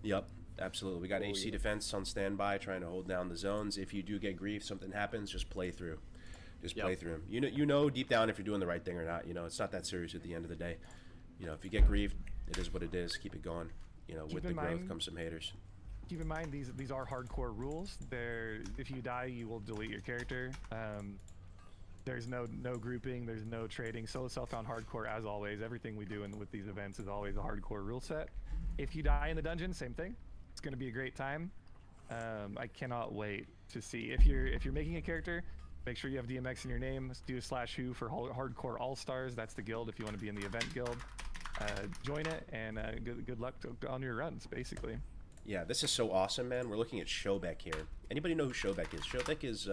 Yep, absolutely. We got HC defense on standby, trying to hold down the zones. If you do get grief, something happens, just play through. Just play through them. You know deep down if you're doing the right thing or not. You know, it's not that serious at the end of the day. You know, if you get grieved, it is what it is. Keep it going. You know, with the growth comes some haters. Keep in mind these are hardcore rules. If you die, you will delete your character. There's no grouping. There's no trading. Solo self on hardcore as always. Everything we do with these events is always a hardcore rule set. If you die in the dungeon, same thing. It's going to be a great time. I cannot wait to see if you're making a character. Make sure you have DMX in your name. Let's do a /who for hardcore all stars. That's the guild if you want to be in the event guild. Join it and good luck on your runs, basically. Yeah, this is so awesome, man. We're looking at Showbeck here. Anybody know who Showbeck is? Showbeck is,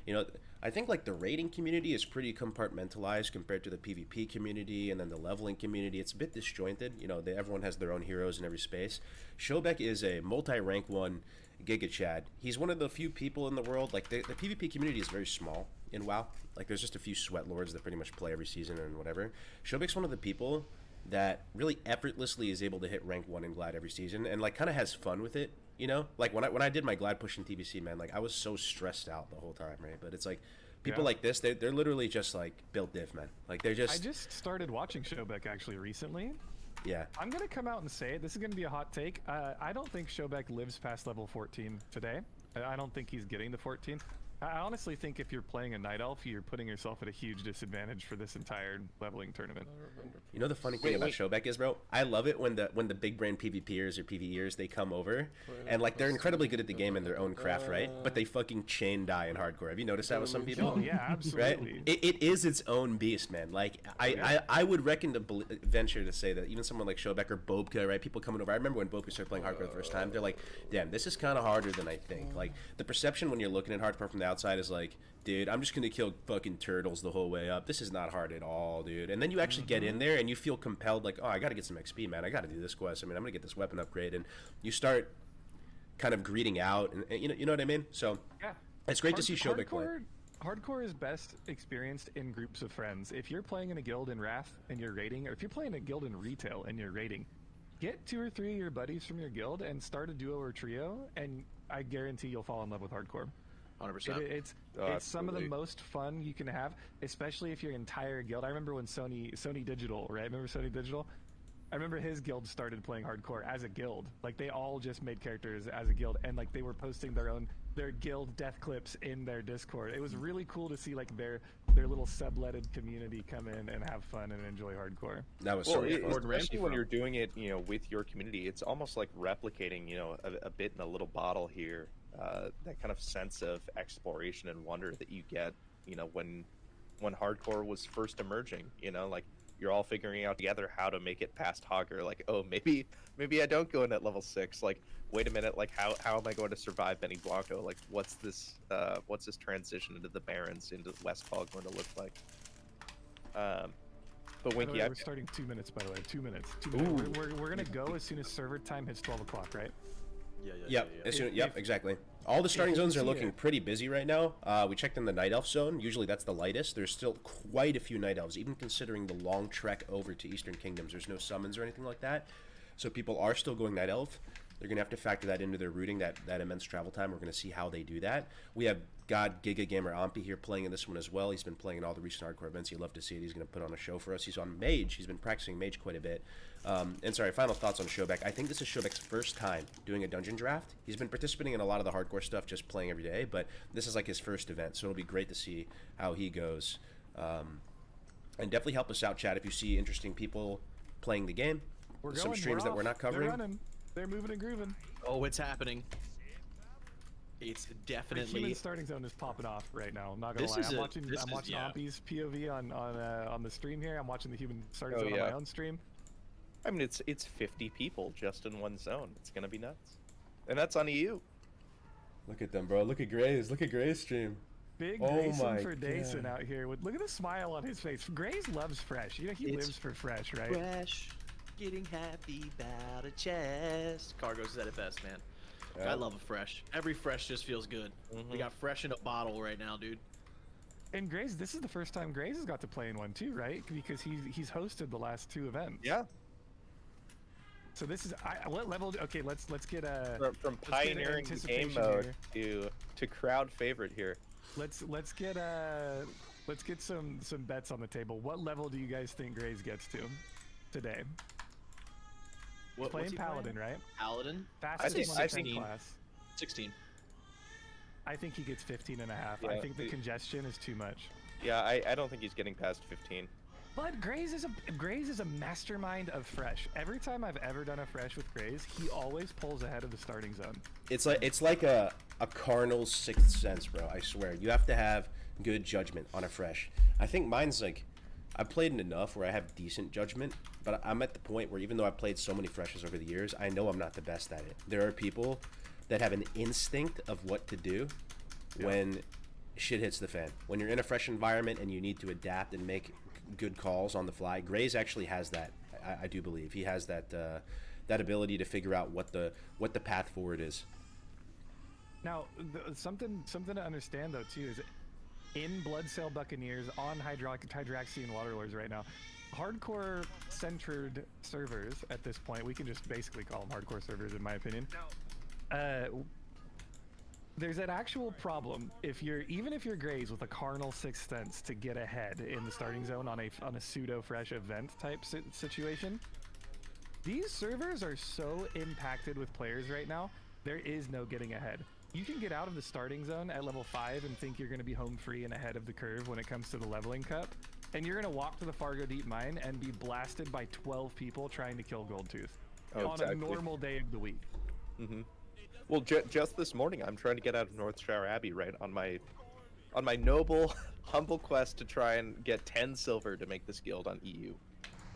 you know, I think like the raiding community is pretty compartmentalized compared to the PvP community and then the leveling community. It's a bit disjointed. You know, everyone has their own heroes in every space. Showbeck is a multi-rank 1 Giga Chad. He's one of the few people in the world, like the PvP community is very small in WoW. Like there's just a few sweat lords that pretty much play every season and whatever. Showbeck's one of the people that really effortlessly is able to hit rank 1 in Glad every season and like kind of has fun with it, you know? Like when I did my Glad push in TBC, man, like I was so stressed out the whole time, right? But it's like people like this, they're literally just like built diff, man. Like they're just... I just started watching Showbeck actually recently. Yeah. I'm going to come out and say, this is going to be a hot take. I don't think Showbeck lives past level 14 today. I don't think he's getting to 14. I honestly think if you're playing a Night Elf, you're putting yourself at a huge disadvantage for this entire leveling tournament. You know the funny thing about Showbeck is, bro? I love it when the big brain PvPers or PvEers, they come over and like they're incredibly good at the game in their own craft, right? But they fucking chain die in hardcore. Have you noticed that with some people? Oh yeah, absolutely. Right? It is its own beast, man. Like I would reckon to venture to say that even someone like Showbeck or Bobka, right? People coming over. I remember when Bobka started playing hardcore the first time. They're like, damn, this is kind of harder than I think. Like the perception when you're looking at hardcore from the outside is like, dude, I'm just gonna kill fucking turtles the whole way up. This is not hard at all, dude. And then you actually get in there and you feel compelled, like, oh, I gotta get some XP, man. I gotta do this quest. I mean, I'm gonna get this weapon upgrade, and you start kind of greeting out, and you know what I mean. So yeah, it's great to see Showbeck play. Hardcore is best experienced in groups of friends. If you're playing in a guild in Wrath and you're raiding, or if you're playing a guild in retail and you're raiding, get 2 or 3 of your buddies from your guild and start a duo or trio, and I guarantee you'll fall in love with hardcore. 100%. It's some of the most fun you can have, especially if your entire guild. I remember when Sony Digital, right? Remember Sony Digital? I remember his guild started playing hardcore as a guild. Like they all just made characters as a guild, and like they were posting their guild death clips in their Discord. It was really cool to see like their little subletted community come in and have fun and enjoy hardcore. That was so much fun. Especially when you're doing it, you know, with your community. It's almost like replicating, you know, a bit in a little bottle here. That kind of sense of exploration and wonder that you get, you know, when hardcore was first emerging, you know, like you're all figuring out together how to make it past Hogger. Like, oh, maybe I don't go in at level 6. Like, wait a minute, like how am I going to survive Benny Blanco? Like, what's this transition into the Barrens, into West Hog going to look like? But Winky, we're starting 2 minutes, by the way. 2 minutes. 2 minutes. We're gonna go as soon as server time hits 12 o'clock, right? Yep, exactly. All the starting zones are looking pretty busy right now. We checked in the Night Elf zone. Usually that's the lightest. There's still quite a few Night Elves, even considering the long trek over to Eastern Kingdoms. There's no summons or anything like that. So people are still going Night Elf. They're going to have to factor that into their routing, that immense travel time. We're going to see how they do that. We have God Giga Gamer Ampi here playing in this one as well. He's been playing in all the recent hardcore events. You love to see it. He's going to put on a show for us. He's on Mage. He's been practicing Mage quite a bit. And sorry, final thoughts on Showbeck. I think this is Showbeck's first time doing a dungeon draft. He's been participating in a lot of the hardcore stuff, just playing every day, but this is like his first event, so it'll be great to see how he goes. And definitely help us out, chat, if you see interesting people playing the game. Some streams that we're not covering. They're running. They're moving and grooving. Oh, it's happening. It's definitely... The human starting zone is popping off right now. I'm not gonna lie. I'm watching Ampi's POV on the stream here. I'm watching the human starting zone on my own stream. I mean, it's 50 people just in one zone. It's gonna be nuts, and that's on EU. Look at them, bro. Look at Grays. Look at Grays' stream. Big Grayson for Dayson out here. Look at the smile on his face. Grays loves fresh. You know, he lives for fresh, right? Fresh, getting happy about a chest. Cargo said it best, man. I love a fresh. Every fresh just feels good. We got fresh in a bottle right now, dude. And Grays, this is the first time Grays has got to play in one too, right? Because he's hosted the last 2 events. Yeah. So this is what level? Okay, let's get a From let's get pioneering game anticipation mode here. to crowd favorite here. Let's get some bets on the table. What level do you guys think Grays gets to today? What's Playing he Paladin, right? Paladin? Fastest I one think- in class. 16. I think he gets 15 and a half. Yeah, I think the congestion is too much. Yeah, I don't think he's getting past 15. But Grays is a mastermind of fresh. Every time I've ever done a fresh with Grays, he always pulls ahead of the starting zone. It's like a carnal's sixth sense, bro. I swear. You have to have good judgment on a fresh. I think mine's like, I've played it enough where I have decent judgment, but I'm at the point where even though I've played so many freshes over the years, I know I'm not the best at it. There are people that have an instinct of what to do when shit hits the fan. When you're in a fresh environment and you need to adapt and make good calls on the fly. Grays actually has that. I do believe he has that that ability to figure out what the path forward is. Now, something to understand though too is in Bloodsail Buccaneers on Hydraxian Waterlords right now, hardcore centered servers at this point. We can just basically call them hardcore servers in my opinion. There's an actual problem even if you're Grays with a carnal sixth sense to get ahead in the starting zone on a pseudo fresh event type situation. These servers are so impacted with players right now. There is no getting ahead. You can get out of the starting zone at level 5 and think you're going to be home free and ahead of the curve when it comes to the leveling cup, and you're going to walk to the Fargo Deep Mine and be blasted by 12 people trying to kill Goldtooth on a normal day of the week. Mm-hmm. Well, just this morning, I'm trying to get out of Northshire Abbey, right, on my noble, humble quest to try and get 10 silver to make this guild on EU.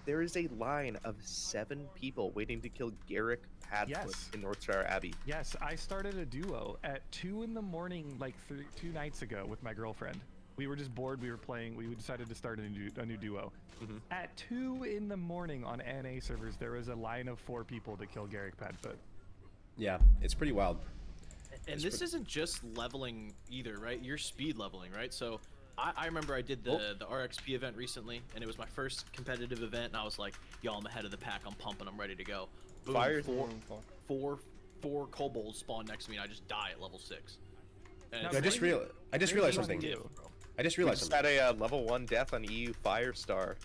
There is a line of 7 people waiting to kill Garrick Padfoot in Northshire Abbey. Yes, I started a duo at 2 in the morning, like 2 nights ago with my girlfriend. We were just bored, we were playing, we decided to start a new duo. Mm-hmm. At 2 in the morning on NA servers, there was a line of 4 people to kill Garrick Padfoot. Yeah, it's pretty wild. And this isn't just leveling either, right? You're speed leveling, right? So I remember I did the RXP event recently, and it was my first competitive event, and I was like, yo, I'm ahead of the pack, I'm pumping, I'm ready to go. Boom, Fire four kobolds spawn next to me, and I just die at level 6. And Now, I just realized something. I just realized just something. had a level 1 death on EU Firestar.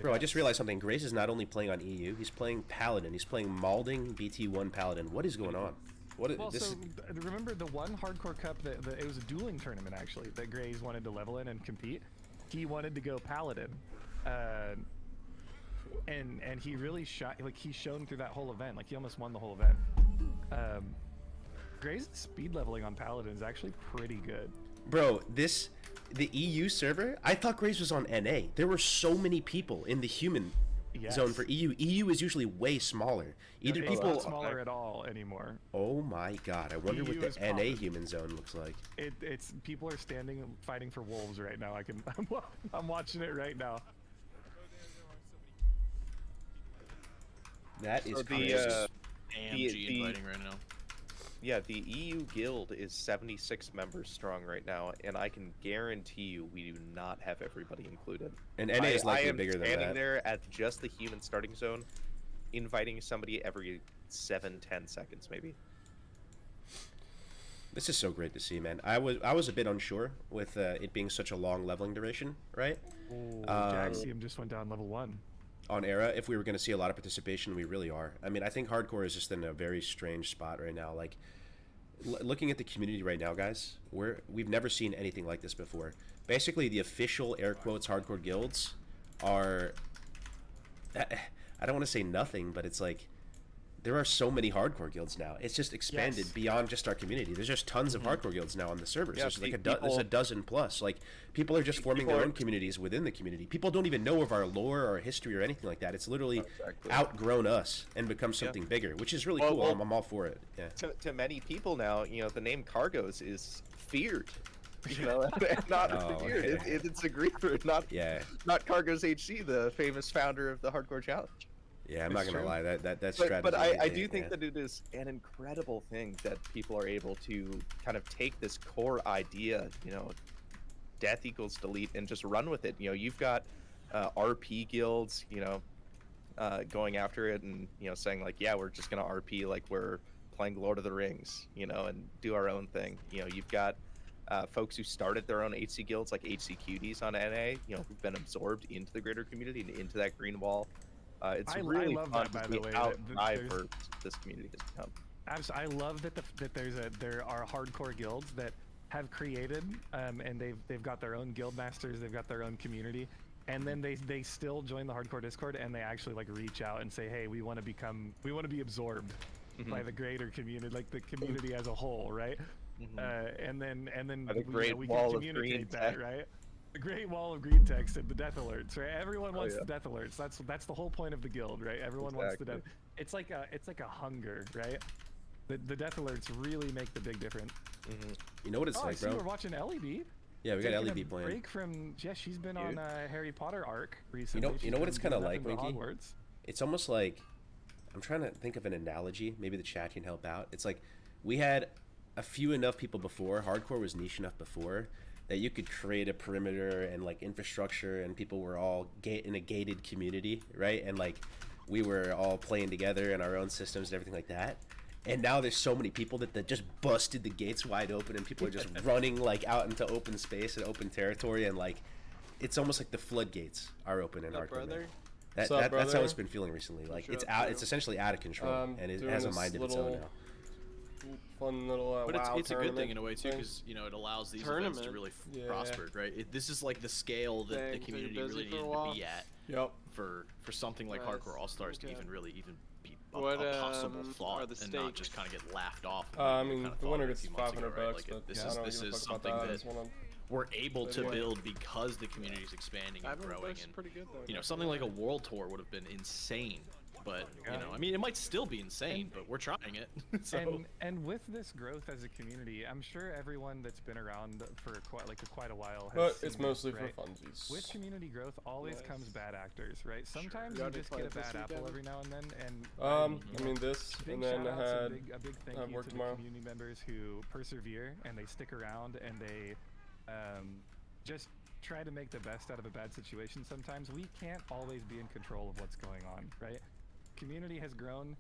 Bro, I just realized something. Grace is not only playing on EU, he's playing Paladin. He's playing Malding BT1 Paladin. What is going on? Well, so remember the one hardcore cup that it was a dueling tournament actually that Grays wanted to level in and compete. He wanted to go Paladin, and he really shot. Like he shone through that whole event. Like he almost won the whole event. Grays' speed leveling on Paladin is actually pretty good. Bro, the EU server, I thought Grace was on NA. There were so many people in the human zone for EU. EU is usually way smaller. Either it's people not smaller at all anymore. Oh my god, I wonder what the NA human zone looks like. It's people are standing and fighting for wolves right now. I'm watching it right now. That is So crazy. AMG inviting right now. Yeah, the EU guild is 76 members strong right now, and I can guarantee you we do not have everybody included. And NA is likely bigger than that. I am standing there at just the human starting zone, inviting somebody every 7-10 seconds, maybe. This is so great to see, man. I was a bit unsure with it being such a long leveling duration, right? Jaxium just went down level 1. On Era, if we were going to see a lot of participation, we really are. I mean, I think hardcore is just in a very strange spot right now. Like, looking at the community right now, guys, we've never seen anything like this before. Basically, the official air quotes hardcore guilds are, I don't want to say nothing, but it's like there are so many hardcore guilds now. It's just expanded beyond just our community. There's just tons of hardcore guilds now on the servers. Yeah, there's like there's a dozen plus. Like, people are just forming their own communities within the community. People don't even know of our lore or history or anything like that. It's literally outgrown us and become something bigger, which is really cool. Well, I'm all for it. Yeah. To many people now, the name Cargos is feared. Not feared. Okay. It's agreed for not Cargos HC, the famous founder of the Hardcore Challenge. Yeah, I'm not gonna lie. That's but I do think that it is an incredible thing that people are able to kind of take this core idea, death equals delete, and just run with it. You've got RP guilds, going after it and saying like, yeah, we're just gonna RP like we're playing Lord of the Rings, and do our own thing. You've got folks who started their own HC guilds like HC Cuties on NA, who've been absorbed into the greater community and into that green wall. It's really love fun that, by to the see way, how that diverse this community has become. I love that there are hardcore guilds that have created and they've got their own guild masters, they've got their own community, and then they still join the hardcore Discord and they actually like reach out and say, hey, we want to be absorbed by the greater community, like the community as a whole, right? And then we can communicate that, right? The Great Wall of Green Text and the death alerts, right? Everyone wants the death alerts. That's the whole point of the guild, right? Everyone wants the death. It's like a hunger, right? The death alerts really make the big difference. You know what it's like, I see bro? we're watching LEB. Yeah, we got Taking LEB a playing. break from she's been on Harry Potter arc recently. You know what it's kind of like, Winky? Winky? It's almost like, I'm trying to think of an analogy. Maybe the chat can help out. It's like we had a few enough people before. Hardcore was niche enough before that you could create a perimeter and like infrastructure, and people were all in a gated community, right? And like we were all playing together in our own systems and everything like that. And now there's so many people that just busted the gates wide open, and people are just running like out into open space and open territory, and like it's almost like the floodgates are open in hardcore. That's how it's been feeling recently. Like it's essentially out of control, and it has a mind of its own now. Fun little but WoW it's a good thing in a way too, thing. because it allows these events to really prosper, right? This is like the scale that the community really needed to be at. Yep. For something like Hardcore All Stars to even be a What, possible thought are the and not stakes? just kind of get laughed off. I mean, the winner gets $500 $500, Like, but this yeah, I don't is give a fuck something about that. I that just wanna- we're able to Anyway. build because the community is expanding and growing. And pretty good though. something like a world tour would have been insane. But I mean, it might still be insane, but we're trying it. So. And with this growth as a community, I'm sure everyone that's been around for quite a while has But seen it's mostly this, right? for funsies. With community growth always comes bad actors, right? Sometimes You you already just played get a this bad apple weekend? every now and then, and I mean this, big and then I shout-outs had and a big thank I have you work to tomorrow. the community members who persevere and they stick around and they just try to make the best out of a bad situation. Sometimes we can't always be in control of what's going on, right? Community has grown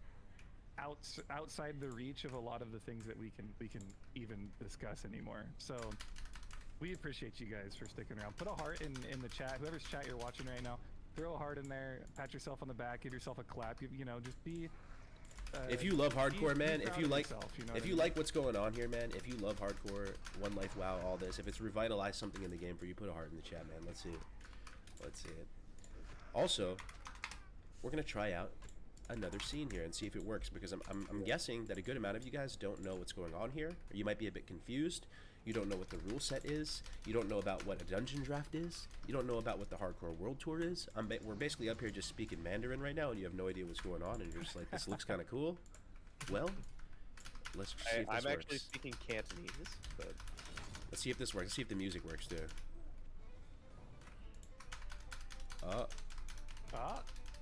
outside the reach of a lot of the things that we can even discuss anymore. So we appreciate you guys for sticking around. Put a heart in the chat. Whoever's chat you're watching right now, throw a heart in there. Pat yourself on the back. Give yourself a clap. Just be. If you love hardcore, man, be if proud you of like, yourself, you know if what I you mean? like what's going on here, man, if you love hardcore, One Life, WoW, all this, if it's revitalized something in the game for you, put a heart in the chat, man. Let's see it. Let's see it. Also, we're gonna try out another scene here and see if it works, because I'm guessing that a good amount of you guys don't know what's going on here, or you might be a bit confused. You don't know what the rule set is. You don't know about what a dungeon draft is. You don't know about what the hardcore world tour is. We're basically up here just speaking Mandarin right now, and you have no idea what's going on, and you're just like, this looks kind of cool. Well, let's see if this I'm works. actually speaking Cantonese, but Let's see if this works. Let's see if the music works too.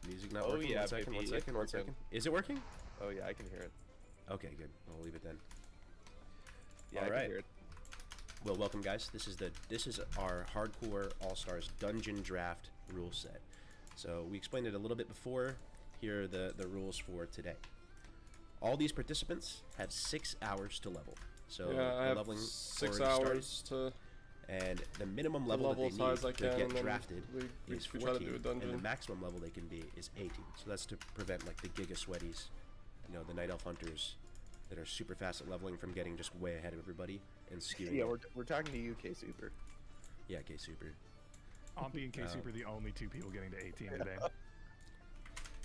Music not Oh, working. yeah, One second. baby, One it's second. One working. second. Is it working? oh yeah, I can hear it. Okay, good. I'll leave it then. Yeah, All I right. can hear it. Well, welcome guys. This is our hardcore All Stars dungeon draft rule set. So we explained it a little bit before. Here are the rules for today. All these participants have 6 hours to level. So Yeah, I the have leveling 6 already hours to and the minimum level level that as they high need as I to can, get and then drafted we is try 14, to do a and the dungeon. maximum level they can be is 18. So that's to prevent like the Giga Sweaties, the Night Elf Hunters that are super fast at leveling from getting just way ahead of everybody and skewing. Yeah, it. we're talking to you, K Super. Yeah, K Super. Ompi and K Super the only two people getting to 18 today.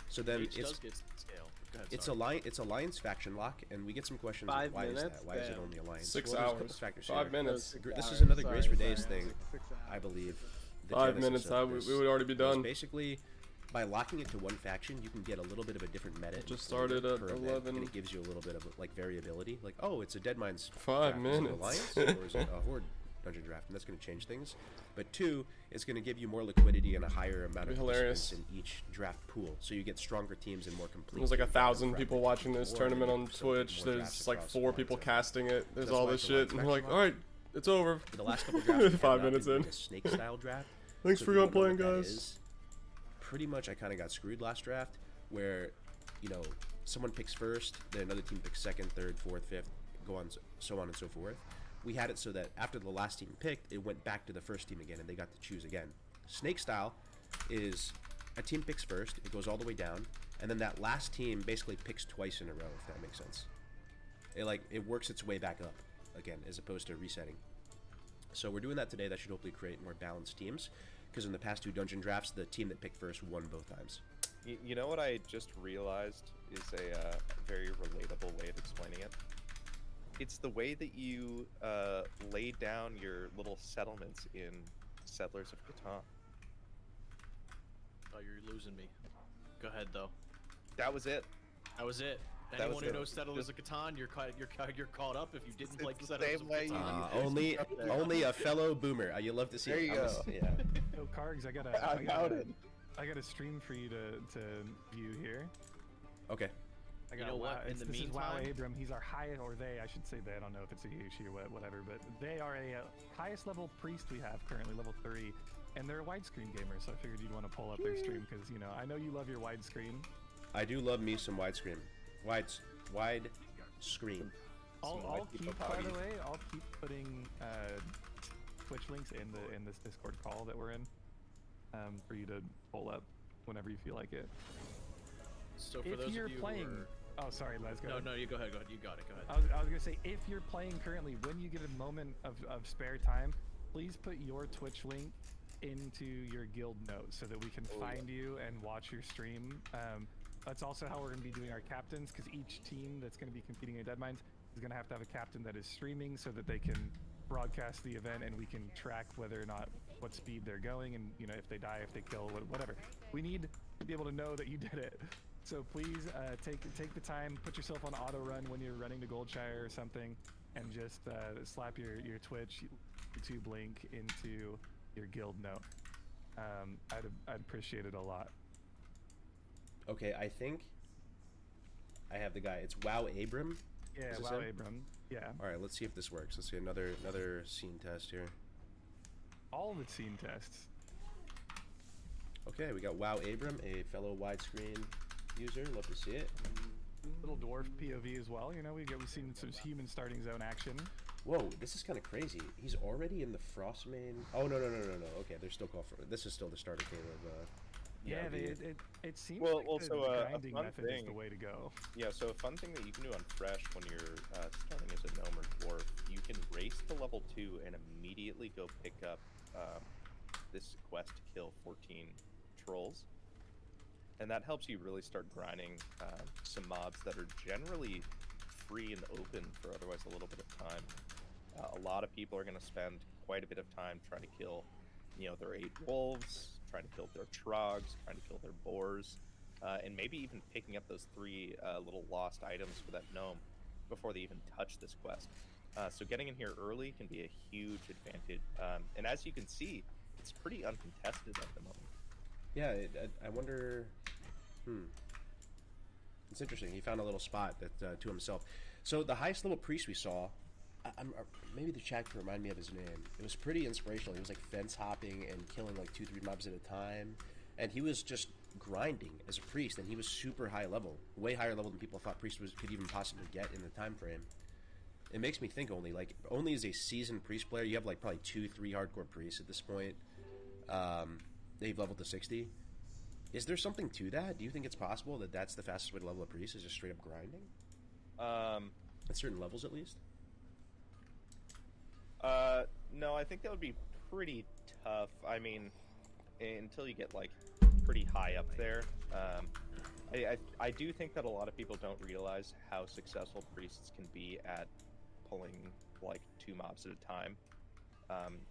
So then H it's does get scale. Go ahead, it's sorry. it's Alliance faction lock, and we get some questions. 5 Like, why is minutes? that? Why is it Damn. only Alliance? 6 Well, there's a couple hours. factors 5 here. minutes. This is another Grace for Days sorry. thing, I believe. the 5 genesis minutes, of we this would already be was done. Basically, by locking it to one faction, you can get a little bit of a different meta. Just per started at event, 11. and it gives you a little bit of like variability. Like, oh, it's a Deadmines 5 draft. Is it minutes. Alliance or is it a Horde dungeon draft? And that's going to change things. But 2, it's going to give you more liquidity and a higher amount of Be hilarious. participants in each draft pool, so you get stronger teams and more complete. There's like teams 1,000 rather people than watching this more tournament than on so many Twitch. more There's drafts like across 4 Alliance people and- casting it. There's That's all why this it's Alliance shit, and we're like, faction all right, it's over. The last couple drafts we 5 have not minutes been in. doing a snake style draft. Thanks So for if you going don't know playing, what that guys. is, pretty much I kind of got screwed last draft, where, you know, someone picks first, then another team picks second, third, fourth, fifth, go on, so on and so forth. We had it so that after the last team picked, it went back to the first team again, and they got to choose again. Snake style is a team picks first, it goes all the way down, and then that last team basically picks twice in a row, if that makes sense. It works its way back up again, as opposed to resetting. So we're doing that today. That should hopefully create more balanced teams, because in the past 2 dungeon drafts, the team that picked first won both times. You know what I just realized is a very relatable way of explaining it? It's the way that you lay down your little settlements in Settlers of Catan. Oh, you're losing me. Go ahead though. That was it. That was it. That Anyone was who it. knows Settlers of Catan, you're caught up if you didn't play Settlers of way Catan. Only a fellow boomer. You love to see There it. you go. Yeah. Yo, Kargs, I got a stream for you to view here. Okay. I You got know what, in the this is Wow meantime- Abram. He's our highest, or they, I should say they. I don't know if it's a he, she, or whatever, but they are a highest level priest we have currently, level 3, and they're a widescreen gamer. So I figured you'd want to pull up their stream because you know I know you love your widescreen. I do love me some widescreen. Wide screen. I'll keep, by the way, I'll keep putting Twitch links in this Discord call that we're in for you to pull up whenever you feel like it. So for If those you're of you playing, who are... oh sorry, Les, go No, ahead. no, you go ahead. You got it. Go ahead. I was gonna say, if you're playing currently, when you get a moment of spare time, please put your Twitch link into your guild notes so that we can find you and watch your stream. That's also how we're gonna be doing our captains, because each team that's gonna be competing in Deadmines is gonna have to have a captain that is streaming so that they can broadcast the event and we can track whether or not what speed they're going, and you know, if they die, if they kill, whatever. We need to be able to know that you did it. So please take the time, put yourself on auto run when you're running to Goldshire or something, and just slap your Twitch, YouTube link into your guild note. I'd appreciate it a lot. Okay, I think I have the guy. It's Wow Abram. Yeah, Is this Wow him? Abram. Yeah. All right, let's see if this works. Let's see another scene test here. All the scene tests. Okay, we got Wow Abram, a fellow widescreen user. Love to see it. Little dwarf POV as well. You know, we've seen some human starting zone action. Whoa, this is kind of crazy. He's already in the Frostmane. Oh no. Okay, they're still called. This is still the starter cave of. Yeah, RV. it seems Well, like also, the a grinding fun method is thing- the way to go. Yeah, so a fun thing that you can do on Fresh when you're starting as a gnome or dwarf, you can race to level 2 and immediately go pick up this quest to kill 14 trolls. And that helps you really start grinding some mobs that are generally free and open for otherwise a little bit of time. A lot of people are going to spend quite a bit of time trying to kill, you know, their 8 wolves, trying to kill their trogs, trying to kill their boars, and maybe even picking up those 3 little lost items for that gnome before they even touch this quest. So getting in here early can be a huge advantage. And as you can see, it's pretty uncontested at the moment. Yeah, I wonder. It's interesting. He found a little spot that to himself. So the highest level priest we saw, maybe the chat can remind me of his name. It was pretty inspirational. He was like fence hopping and killing like 2-3 mobs at a time, and he was just grinding as a priest. And he was super high level, way higher level than people thought priest could even possibly get in the time frame. It makes me think only as a seasoned priest player, you have like probably 2-3 hardcore priests at this point. They've leveled to 60. Is there something to that? Do you think it's possible that that's the fastest way to level a priest, is just straight up grinding? At certain levels, at least? No, I think that would be pretty tough. I mean, until you get like pretty high up there. I do think that a lot of people don't realize how successful priests can be at pulling like 2 mobs at a time.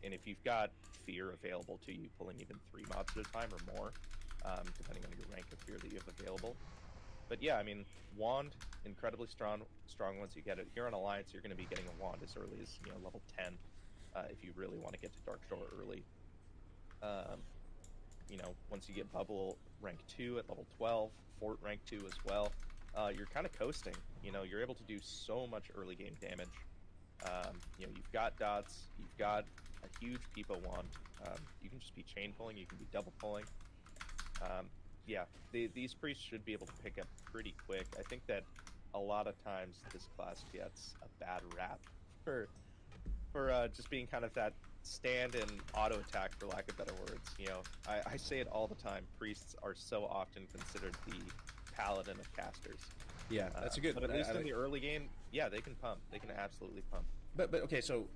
And if you've got fear available to you, pulling even 3 mobs at a time or more, depending on your rank of fear that you have available. But yeah, I mean, wand, incredibly strong once you get it. Here on Alliance, you're going to be getting a wand as early as, you know, level 10, if you really want to get to Darkshore early. You know, once you get Bubble rank 2 at level 12, Fort rank 2 as well, you're kind of coasting. You know, you're able to do so much early game damage. You know, you've got dots, you've got a huge Peepo wand. You can just be chain pulling, you can be double pulling. Yeah, these priests should be able to pick up pretty quick. I think that a lot of times this class gets a bad rap for just being kind of that stand and auto attack, for lack of better words. You know, I say it all the time. Priests are so often considered the paladin of casters. Yeah, that's a good. But at least in like- the early game, yeah, they can pump. They can absolutely pump. But okay, so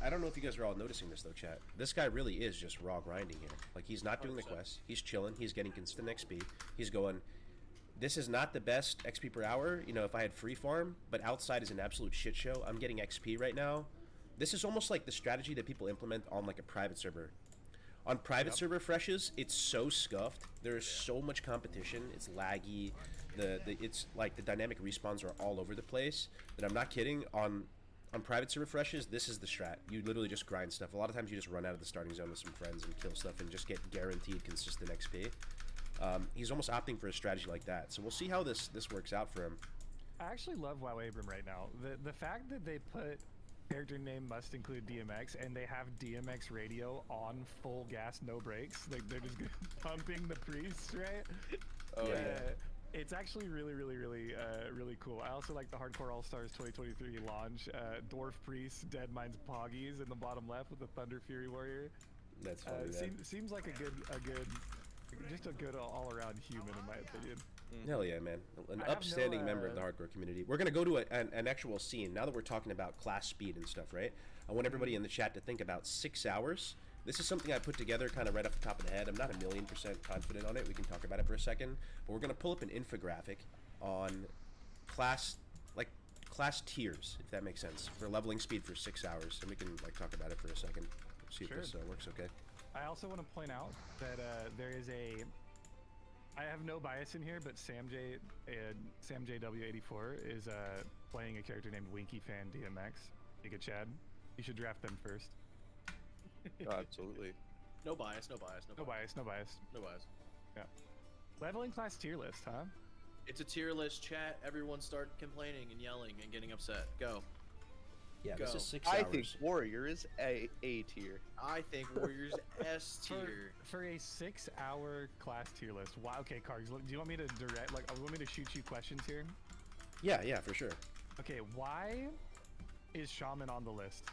I don't know if you guys are all noticing this though, chat. This guy really is just raw grinding here. Like he's not doing the 100%. quest. He's chilling. He's getting consistent XP. He's going. This is not the best XP per hour. You know, if I had free farm, but outside is an absolute shit show. I'm getting XP right now. This is almost like the strategy that people implement on like a private server. On private server freshes, it's so scuffed. There is so much competition. It's laggy. It's like the dynamic respawns are all over the place. That I'm not kidding. On private server freshes, this is the strat. You literally just grind stuff. A lot of times you just run out of the starting zone with some friends and kill stuff and just get guaranteed consistent XP. He's almost opting for a strategy like that. So we'll see how this works out for him. I actually love WoW Abram right now. The fact that they put character name must include DMX and they have DMX radio on full gas, no brakes. They're just pumping the priests, right? Oh yeah. It's actually really cool. I also like the Hardcore All Stars 2023 launch. Dwarf Priest, Deadmines Poggies in the bottom left with the Thunder Fury Warrior. That's funny. Seems like just a good all-around human in my opinion. Hell yeah, man. An I have upstanding no, member of the hardcore community. We're going to go to an actual scene. Now that we're talking about class speed and stuff, right? I want everybody in the chat to think about 6 hours. This is something I put together kind of right off the top of the head. I'm not 1,000,000% confident on it. We can talk about it for a second. But we're going to pull up an infographic on class tiers, if that makes sense, for leveling speed for 6 hours. And we can talk about it for a second. See if this works okay. I also want to point out that there is I have no bias in here, but Sam JW84 is playing a character named Winky Fan DMX. Giga Chad. You should draft them first. Oh, absolutely. No bias, no bias, no bias. No bias. Yeah. Leveling class tier list, huh? It's a tier list, chat. Everyone start complaining and yelling and getting upset. Go. Yeah, Go. this is 6 hours. I think Warrior is A tier. I think Warriors S tier. For a 6-hour class tier list. Wow. Okay, Kargs. Do you want me to you want me to shoot you questions here? Yeah, for sure. Okay, why is Shaman on the list?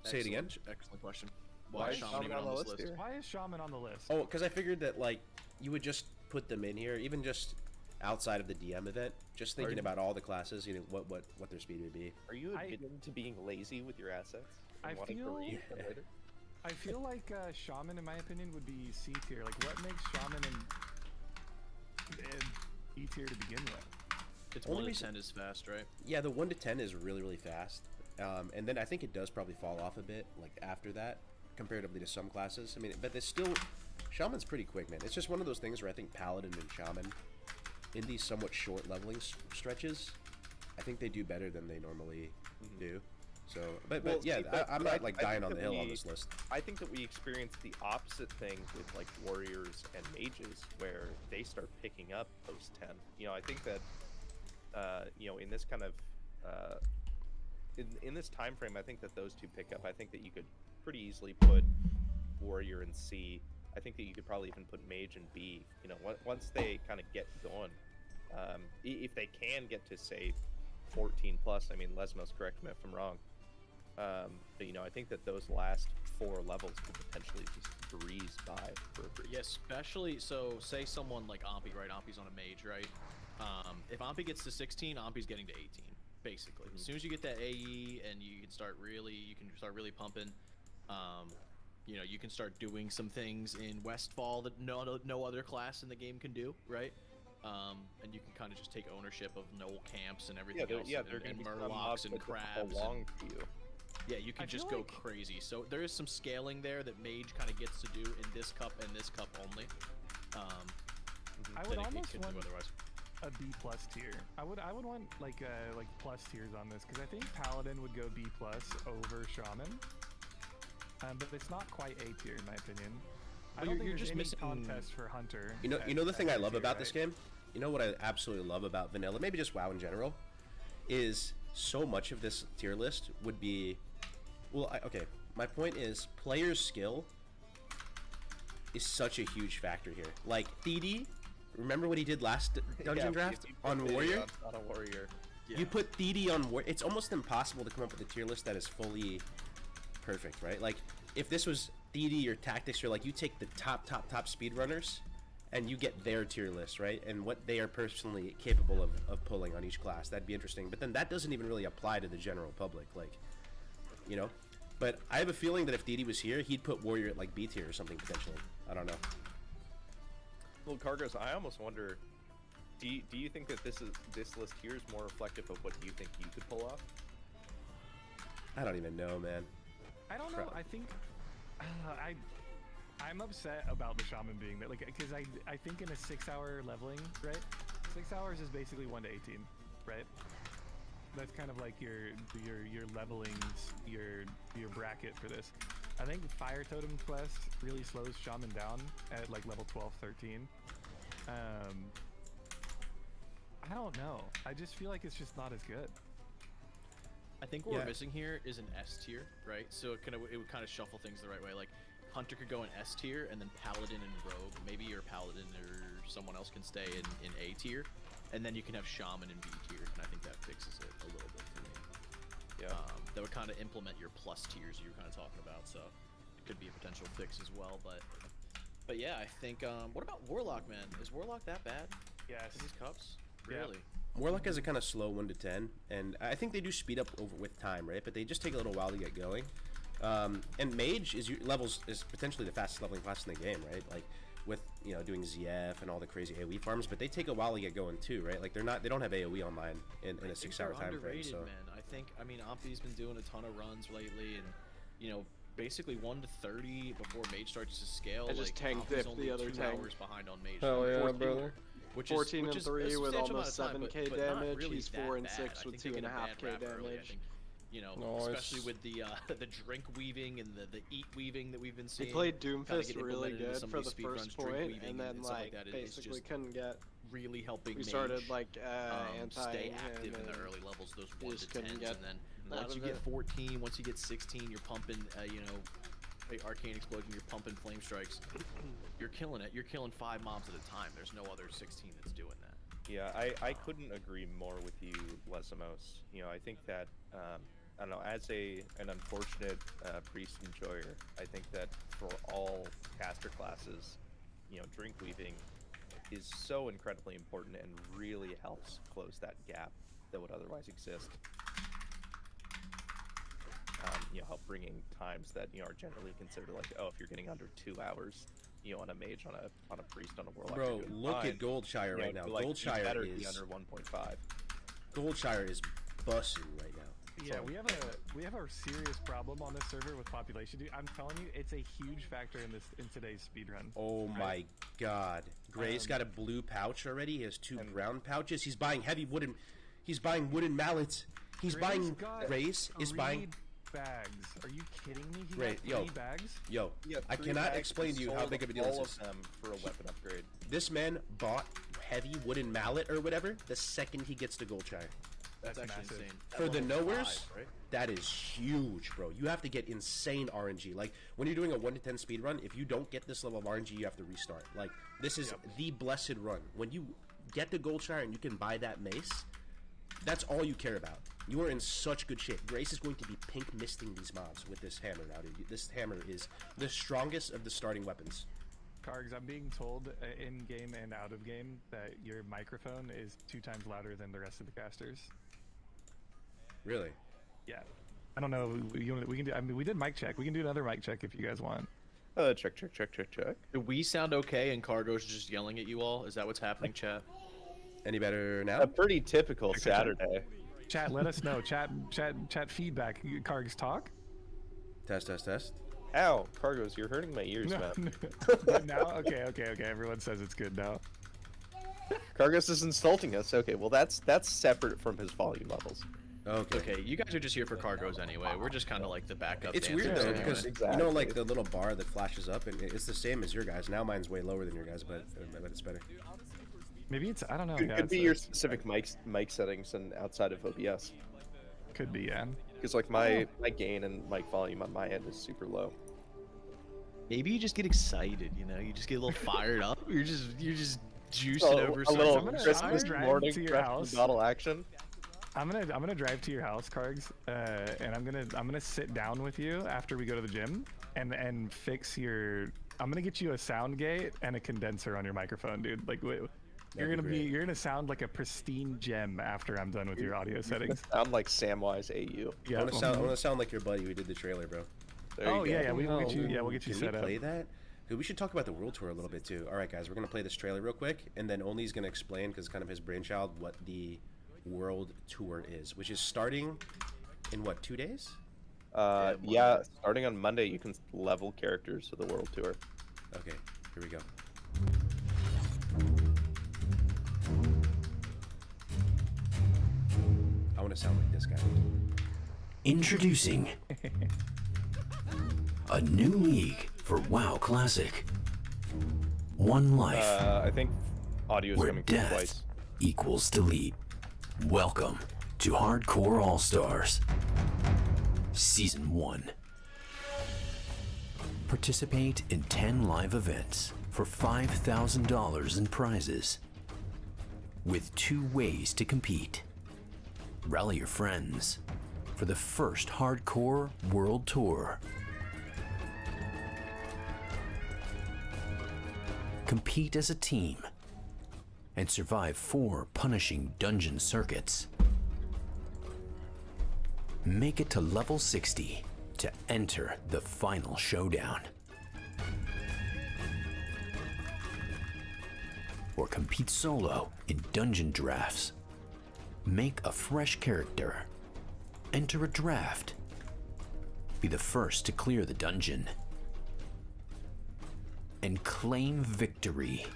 Say it again. Excellent question. Why is Shaman Shaman even on the list this here? Why is Shaman on the list? Oh, because I figured that you would just put them in here, even just outside of the DM event, just thinking about all the classes, what their speed would be. Are you admitting to being lazy with your assets? And wanting to read them later? I feel like Shaman, in my opinion, would be C tier. Like, what makes Shaman in E tier to begin with? It's Only 1 to 10 is fast, right? Yeah, the 1 to 10 is really fast, and then I think it does probably fall off a bit after that, comparatively to some classes. I mean, but there's still Shaman's pretty quick, man. It's just one of those things where I think Paladin and Shaman, in these somewhat short leveling stretches, I think they do better than they normally do. So, but yeah, I'm not dying on the hill on this list. I think that we experience the opposite thing with warriors and mages, where they start picking up those 10. You know, I think that in this kind of in this time frame, I think that those two pick up. I think that you could pretty easily put warrior in C. I think that you could probably even put mage in B. You know, once they kind of get going, if they can get to say 14 plus. I mean, Lesmos, correct me if I'm wrong. But I think that those last 4 levels could potentially just breeze by for a breeze. Yeah, especially so. Say someone like Ampi, right? Ampi's on a mage, right? If Ampi gets to 16, Ampi's getting to 18, basically. As soon as you get that AE and you can start really pumping. You can start doing some things in Westfall that no other class in the game can do, right? And you can kind of just take ownership of Knoll camps and everything else, and Murlocs and crabs. Belong to you. Yeah, you can just go crazy. So there is some scaling there that Mage kind of gets to do in this cup and this cup only. I would almost want a B plus tier. I would want like plus tiers on this, because I think Paladin would go B plus over Shaman. But it's not quite A tier in my opinion. I don't think there's any contest for Hunter. You know the thing I love about this game? You know what I absolutely love about vanilla, maybe just WoW in general, is so much of this tier list would be, okay, my point is player's skill is such a huge factor here. Like Thede, remember what he did last dungeon draft if you put on Thede Warrior? on a warrior. Yeah. You put Thede on Warrior. It's almost impossible to come up with a tier list that is fully perfect, right? Like if this was Thede or Tactics, you're like you take the top speedrunners and you get their tier list, right? And what they are personally capable of pulling on each class. That'd be interesting. But then that doesn't even really apply to the general public, like, you know? But I have a feeling that if Thede was here, he'd put Warrior at like B tier or something potentially. I don't know. Well, Cargos, I almost wonder, do you think that this list here is more reflective of what you think you could pull off? I don't even know, man. I don't know. I think I'm upset about the shaman being there, like, because I think in a 6-hour leveling, right? 6 hours is basically 1 to 18, right? That's kind of like your leveling, your bracket for this. I think Fire Totem quest really slows shaman down at like level 12, 13. I don't know. I just feel like it's just not as good. I think what we're missing here is an S tier, right? So it would kind of shuffle things the right way. Like Hunter could go in S tier, and then Paladin and Rogue. Maybe your Paladin or someone else can stay in A tier, and then you can have Shaman in B tier. And I think that fixes it a little bit for me. Yeah. That would kind of implement your plus tiers you were kind of talking about. So it could be a potential fix as well. But yeah, I think. What about Warlock, man? Is Warlock that bad? Yes. In these cups? Yeah. Really? Warlock has a kind of slow 1 to 10, and I think they do speed up over with time, right? But they just take a little while to get going. And Mage is potentially the fastest leveling class in the game, right? Like with doing ZF and all the crazy AoE farms, but they take a while to get going too, right? Like they don't have AoE online in a 6-hour time frame. So man. I mean, Ompi's been doing a ton of runs lately, and basically 1 to 30 before Mage starts to scale. I just tanked Ompi's it only the other 2 tank. hours behind on Mage. Hell yeah, 14. brother. Which 14 is and 3 a with substantial almost amount of time, 7k but not damage. really He's that 4 and bad. 6 I with think they get a 2.5k bad rap early. I damage. think, Nice. especially with the drink weaving and the eat weaving that we've been He seeing. played kinda Doomfist get really implemented into good some for of the these speedruns, first drink point, weaving and then stuff like like that. It's basically just couldn't get. really helping We Mage, started like stay anti-ing active him in the and early levels, those he 1 just to 10s, couldn't get and then out once you of get it. 14, once you get 16, you're pumping, Arcane Explosion, you're pumping Flame Strikes. You're killing it. You're killing 5 mobs at a time. There's no other 16 that's doing that. Yeah, I couldn't agree more with you, Lesamos. I think that I don't know, as an unfortunate priest enjoyer, I think that for all caster classes, drink weaving is so incredibly important and really helps close that gap that would otherwise exist. Help bringing times that are generally considered like, oh, if you're getting under 2 hours, on a mage, on a priest, on a warlock. bro, look at Goldshire right now. Goldshire Goldshire be is under 1.5. Goldshire is bussing right now. Yeah, we have a serious problem on this server with population. Dude, I'm telling you, it's a huge factor in today's speedrun. Oh my god. Gray's got a blue pouch already. He has 2 brown pouches. He's buying he's buying wooden mallets. Grace is buying bags. Are you kidding me? He Ray, got 3 bags? Yo, Yeah, I 3 cannot bags explain to you how sold big of a deal all this is. of them for a weapon upgrade. This man bought heavy wooden mallet or whatever the second he gets to Goldshire. That's actually massive. insane. For the At level knowers, 5, right? that is huge, bro. You have to get insane RNG. Like, when you're doing a 1 to 10 speed run, if you don't get this level of RNG, you have to restart. Like, this is the blessed run. When you get to Goldshire and you can buy that mace, that's all you care about. You are in such good shape. Grace is going to be pink misting these mobs with this hammer now, dude. This hammer is the strongest of the starting weapons. Kargs, I'm being told in game and out of game that your microphone is 2 times louder than the rest of the casters. Really? Yeah. I don't know. We can do. I mean, we did mic check. We can do another mic check if you guys want. Check. Do we sound okay and Cargo's just yelling at you all? Is that what's happening, chat? Any better now? A pretty typical Saturday. Chat, let us know. Chat feedback. Kargs, talk. Test. Ow, Cargos, you're hurting my ears, man. Good now? Okay. Everyone says it's good now. Cargos is insulting us. Okay, well that's separate from his volume levels. Okay, you guys are just here for Cargos anyway. We're just kind of like the backup. It's dancers weird though, anyway. because Exactly. you know, like the little bar that flashes up, and it's the same as your guys. Now mine's way lower than your guys, but it's better. Maybe it's. I don't know. Could, Yeah, could it's- be your specific mic settings and outside of OBS. Could be, yeah. Because like my gain and mic volume on my end is super low. Maybe you just get excited, you know? You just get a little fired up. You're just juicing over a little I'm gonna Christmas drive morning to your fresh house. bottle action. I'm gonna drive to your house, Kargs, and I'm gonna sit down with you after we go to the gym and fix your. I'm gonna get you a sound gate and a condenser on your microphone, dude. Like you're gonna sound like a pristine gem after I'm done with your audio settings. I'm like Samwise AU. Yeah. I want to sound like your buddy who did the trailer, bro. There Oh you go. yeah, we'll get you. Yeah, we'll get you Can set we up. play that? Dude, we should talk about the world tour a little bit too. All right, guys, we're gonna play this trailer real quick, and then Only's gonna explain, because it's kind of his brainchild, what the world tour is, which is starting in what, 2 days? Yeah, starting on Monday, you can level characters for the world tour. Okay, here we go. I want to sound like this guy. Introducing a new league for WoW Classic. One life I think audio is where coming through death twice. equals delete. Welcome to Hardcore All-Stars Season 1. Participate in 10 live events for $5,000 in prizes, with 2 ways to compete. Rally your friends for the first Hardcore World Tour. Compete as a team and survive 4 punishing dungeon circuits. Make it to level 60 to enter the final showdown. Or compete solo in dungeon drafts. Make a fresh character. Enter a draft. Be the first to clear the dungeon. And claim victory.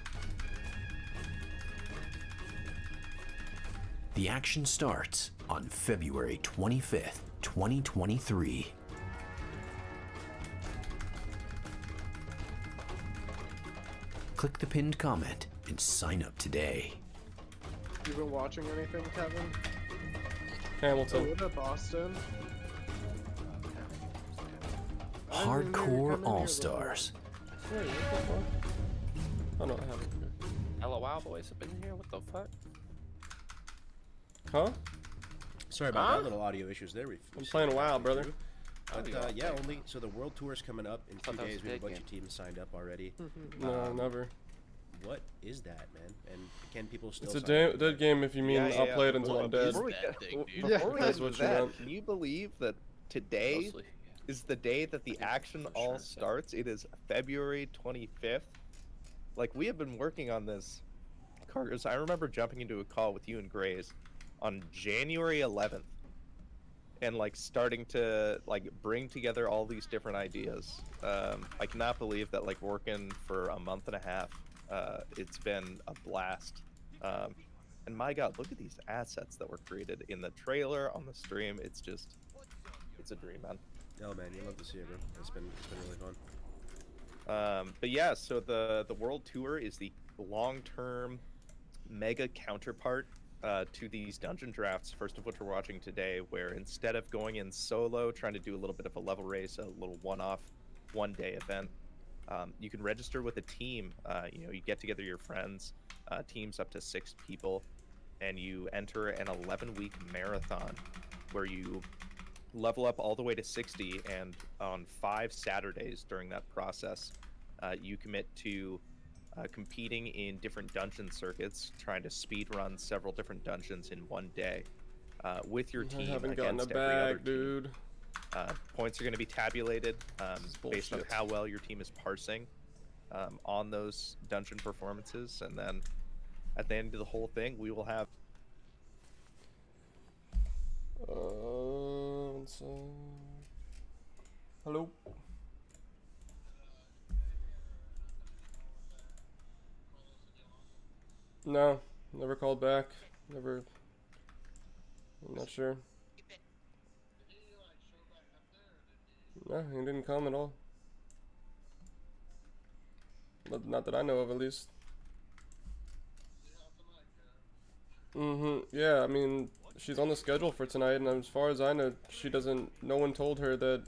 The action starts on February 25th, 2023. Click the pinned comment and sign up today. You been watching anything, Kevin? Hamilton. What at Boston? Hardcore All-Stars. Wait, what the fuck? Oh no, I haven't. LOL boys up in here, what the fuck? Huh? Sorry about that, little audio issues there. I'm playing WoW, brother. But yeah, Only, so the world tour is coming up in 2 thought that was days. a We have a dead bunch of game. teams signed up already. No, never. What is that, man? And can people still It's a sign up? dead game if you mean I'll play it until Well, I'm dead. before we That get- thing, dude. before we That's get what into you that, meant. can you believe that today Mostly. is the day that the action all starts? It is February 25th. Like, we have been working on this. Cargos, I remember jumping into a call with you and Grays on January 11th and like starting to like bring together all these different ideas. I cannot believe that like working for a month and a half, it's been a blast. And my God, look at these assets that were created in the trailer, on the stream. It's just, it's a dream, man. Oh man, you love to see it, bro. It's been really fun. But yeah, so the world tour is the long-term mega counterpart to these dungeon drafts, first of which we're watching today, where instead of going in solo, trying to do a little bit of a level race, a little one-off, one-day event, you can register with a team. You know, you get together your friends, teams up to 6 people, and you enter an 11-week marathon where you level up all the way to 60, and on 5 Saturdays during that process, you commit to competing in different dungeon circuits, trying to speed run several different dungeons in one day with your I team haven't gotten a against every other bag, team. dude. Points are going to be tabulated based on bullshit. how well your team is parsing on those dungeon performances, and then at the end of the whole thing, we will have One sec. Hello. No, never called back. Never. I'm not sure. No, he didn't come at all. Not that I know of, at least. Yeah, I mean, she's on the schedule for tonight, and as far as I know, she doesn't. No one told her that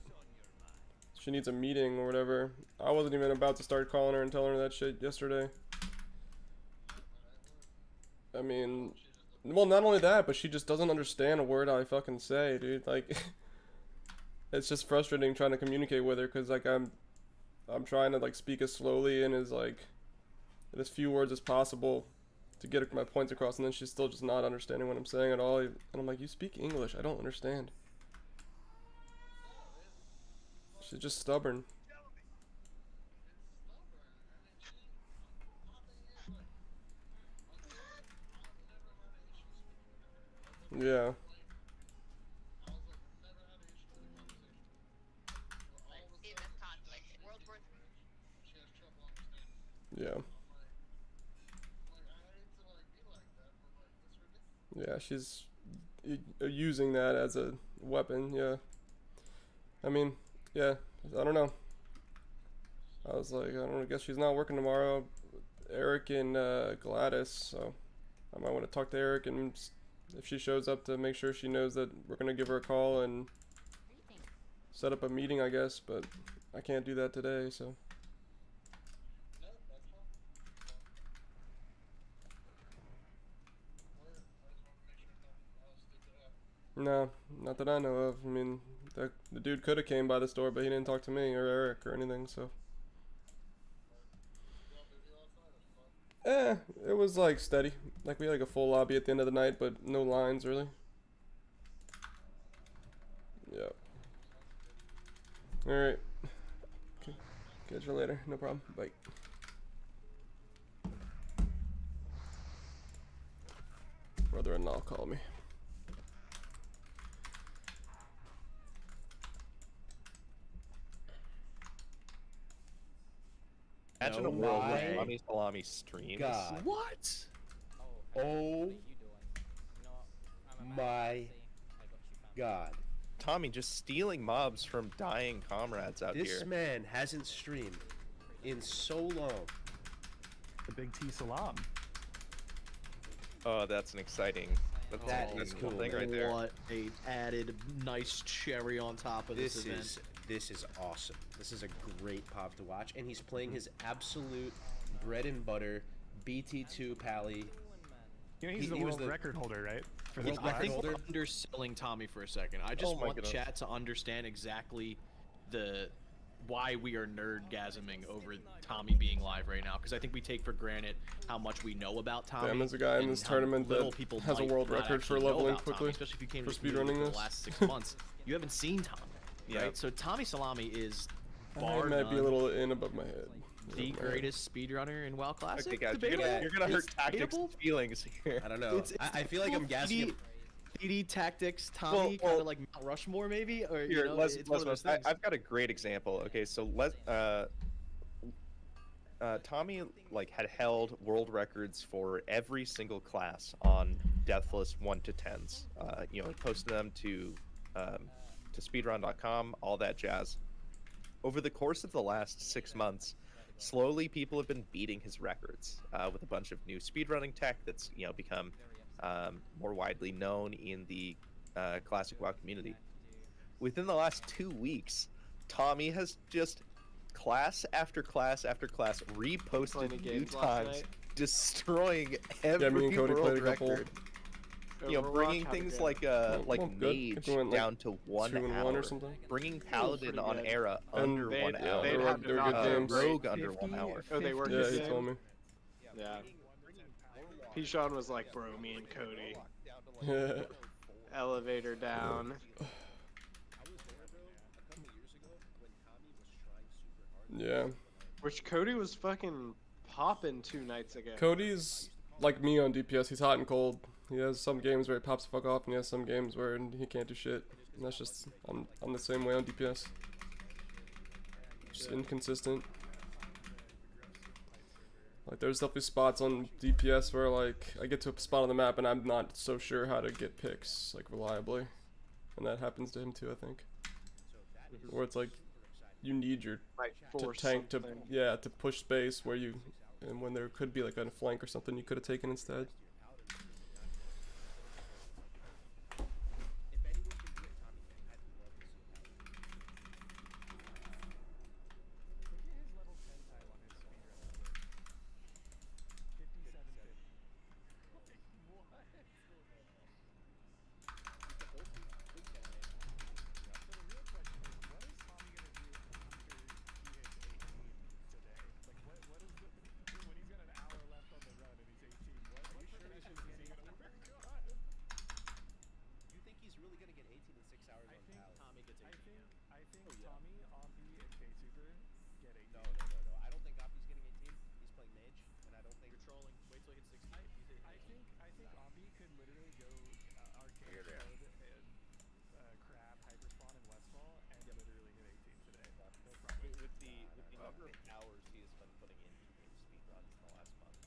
she needs a meeting or whatever. I wasn't even about to start calling her and telling her that shit yesterday. I mean, well, not only that, but she just doesn't understand a word I fucking say, dude. Like, it's just frustrating trying to communicate with her, because like I'm trying to like speak as slowly and as like in as few words as possible to get my points across, and then she's still just not understanding what I'm saying at all. And I'm like, you speak English, I don't understand. She's just stubborn. Yeah. Yeah. Yeah, she's using that as a weapon, yeah. I mean, yeah, I don't know. I was like, I don't know, I guess she's not working tomorrow. Eric and Gladys, so I might want to talk to Eric, and if she shows up, to make sure she knows that we're going to give her a call and set up a meeting, I guess, but I can't do that today, so. No, not that I know of. I mean, the dude could have came by the store, but he didn't talk to me or Eric or anything, so. It was like steady. Like we had like a full lobby at the end of the night, but no lines really. Yeah. Alright. Okay. Catch you later. No problem. Bye. Brother-in-law call me. Imagine a world where Tommy Salami streams. God. What? Oh my God. Tommy just stealing mobs from dying comrades out This here. man hasn't streamed in so long. The big T Salam. Oh, that's an exciting. That's a cool thing right there. What a added nice cherry on top of this event. This is awesome. This is a great pop to watch, and he's playing his absolute bread and butter BT2 Pally. You know, he's the world record holder, right? For this I think class. we're underselling Tommy for a second. I just want chat to understand exactly why we are nerdgasming over Tommy being live right now, because I think we take for granted how much we know about Tommy. Damn, there's a guy in this tournament that has a world record for leveling quickly, Tommy, especially if you came for to the community speedrunning for this. the last 6 months. You haven't seen Tommy, right? Yeah. So Tommy Salami is I might be a little in above my head. the greatest speedrunner in WoW Classic. Okay, guys, Debatable? you're gonna hurt It's Tactics' debatable? feelings here. I don't know. I feel like I'm gassing him. PD Tactics, Tommy, kind of like Mount Rushmore, maybe, or Here, you know, Les, it's one of those things. I've got a great example. Okay, so Tommy like had held world records for every single class on Deathless 1 to 10s. You know, he posted them to speedrun.com, all that jazz. Over the course of the last 6 months, slowly people have been beating his records with a bunch of new speedrunning tech that's become more widely known in the classic WoW community. Within the last 2 weeks, Tommy has just class after class after class reposted new times, destroying every me and Cody world played a couple. record. Bringing things like Mage down to 1 hour, or something. bringing Paladin on Era And under 1 they hour, had they were not good have games. Rogue under 1 hour. Oh, they were Yeah, good he games? told me. Yeah. P-Sean was like, bro, me and Cody. Elevator down. Yeah. Which Cody was fucking popping 2 nights ago. Cody's like me on DPS. He's hot and cold. He has some games where he pops the fuck off, and he has some games where he can't do shit. And that's just I'm the same way on DPS. Just inconsistent. Like there's definitely spots on DPS where like I get to a spot on the map and I'm not so sure how to get picks like reliably, and that happens to him too, I think. Where it's like you need your to tank to to push space where you, and when there could be like a flank or something you could have taken instead. think Tommy, Ompi, and K Super get 18. No. I don't think Oppi's getting 18. He's playing mage, and I don't think You're trolling. Wait till he hits 16. I think Ompi could literally go arcade mode and crab hyperspawn in Westfall and literally hit 18 today. No problem. With the number of hours he has been putting into game speed runs in the last month,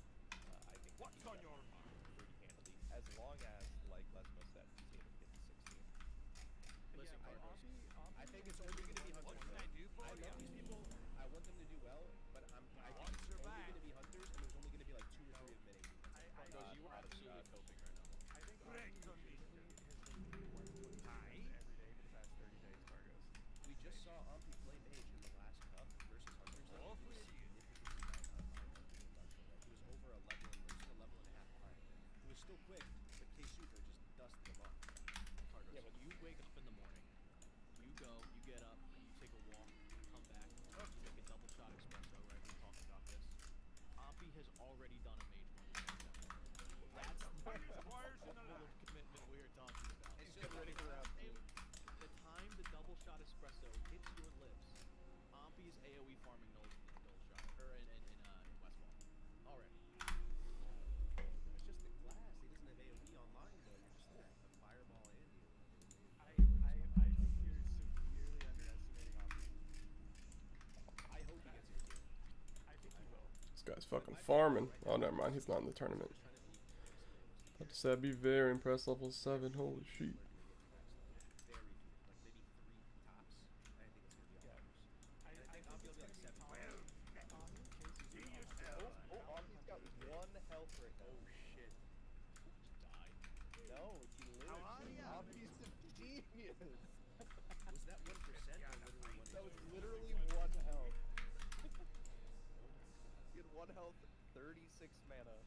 I think what's on your mind pretty handily. As long as, like Lesmo said, he's able to get to 16. Listen, Carlos. I think it's only going to be hunters. I love these people. I want them to do well, but I think it's only going to be hunters, and there's only going to be like 2 or 3 admitting. Carlos, you are absolutely coping right now. I think Ompi legitimately has been 127 every day for the past 30 days, Cargos. We just saw Ompi play mage in the last cup versus hunters. Like, he was significantly down on production. Like, he was over a level, it was a level and a half behind. He was still quick, but K Super just dusted him off. Carlos, yeah, but you wake up in the morning, you go, you get up, you take a walk, come back, you make a double shot espresso, right? We talked about this. Ompi has already done a mage run. That's the level of commitment we are talking about. It's just ready for round 2. The time the double shot espresso hits your lips, Ompi is AoE farming no shot, or in Westfall. Already. It's just the glass. He doesn't have AoE online, though. You're just like a fireball in you. I think you're severely underestimating Ompi. I hope he gets it. I think he will. This guy's fucking farming. Oh, never mind. He's not in the tournament. About to say, I'd be very impressed. Level 7. Holy shit. Very few. Like maybe 3 tops. I think it's going to be all hunters. I think Ompi will be like 7. Ompi's got 1 health right now. Oh shit. Died. No, he lives. Ompi's a genius. Was that 1% or literally 1? That was literally 1 health. He had 1 health, 36 mana.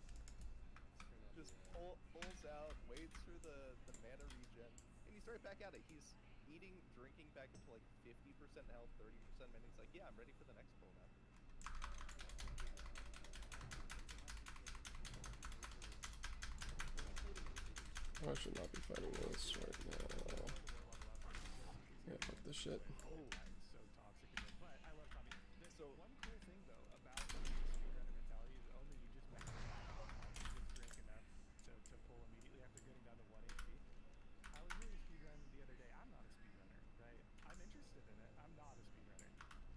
Just pulls out, waits for the mana regen, and he's right back at it. He's eating, drinking back up to like 50% health, 30% mana. He's like, yeah, I'm ready for the next pull now. I should not be fighting this right now. Yeah, fuck this shit. So toxic, but I love Tommy. So one cool thing though about the speedrunner mentality is only you just mentioned you can drink enough to pull immediately after getting down to 1 HP. I was doing a speedrun the other day. I'm not a speedrunner, right? I'm interested in it. I'm not a speedrunner.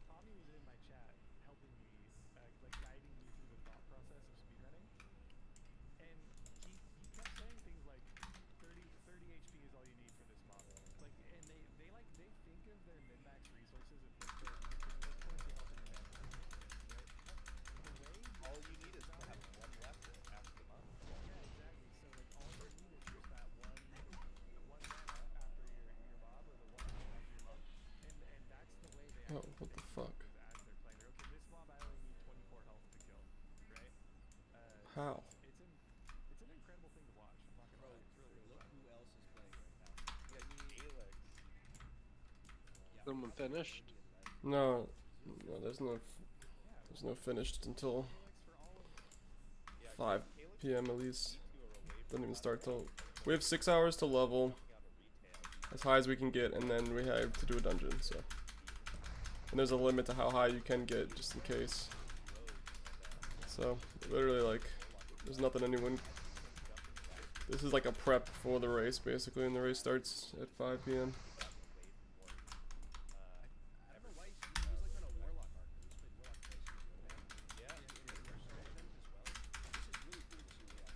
Tommy was in my chat helping me, like guiding me through the thought process of speedrunning, and he kept saying things like 30 HP is all you need for this model. Like, and they think of their min-max resources as like the points they help in your mana, right? The way All you need is to have 1 left to pass them up. yeah, exactly. So like all you need is just that one mana after your mob, or the 1 health after your mob, and that's the way they Oh, what the fuck? as they're playing. Okay, this mob I only need 24 health to kill, right? How? It's an incredible thing to watch. I'm not gonna lie. It's really really Look fun. who else is playing right now. Yeah, Alex. Someone finished. No, there's no finished until 5 p.m. at least. Doesn't even start till. We have 6 hours to level, as high as we can get, and then we have to do a dungeon. So, and there's a limit to how high you can get, just in case. So, literally, like, there's nothing anyone. This is like a prep for the race, basically, and the race starts at 5 p.m. I don't know why he was like on a warlock arc. He played warlock twice. Yeah. This is really cool to see what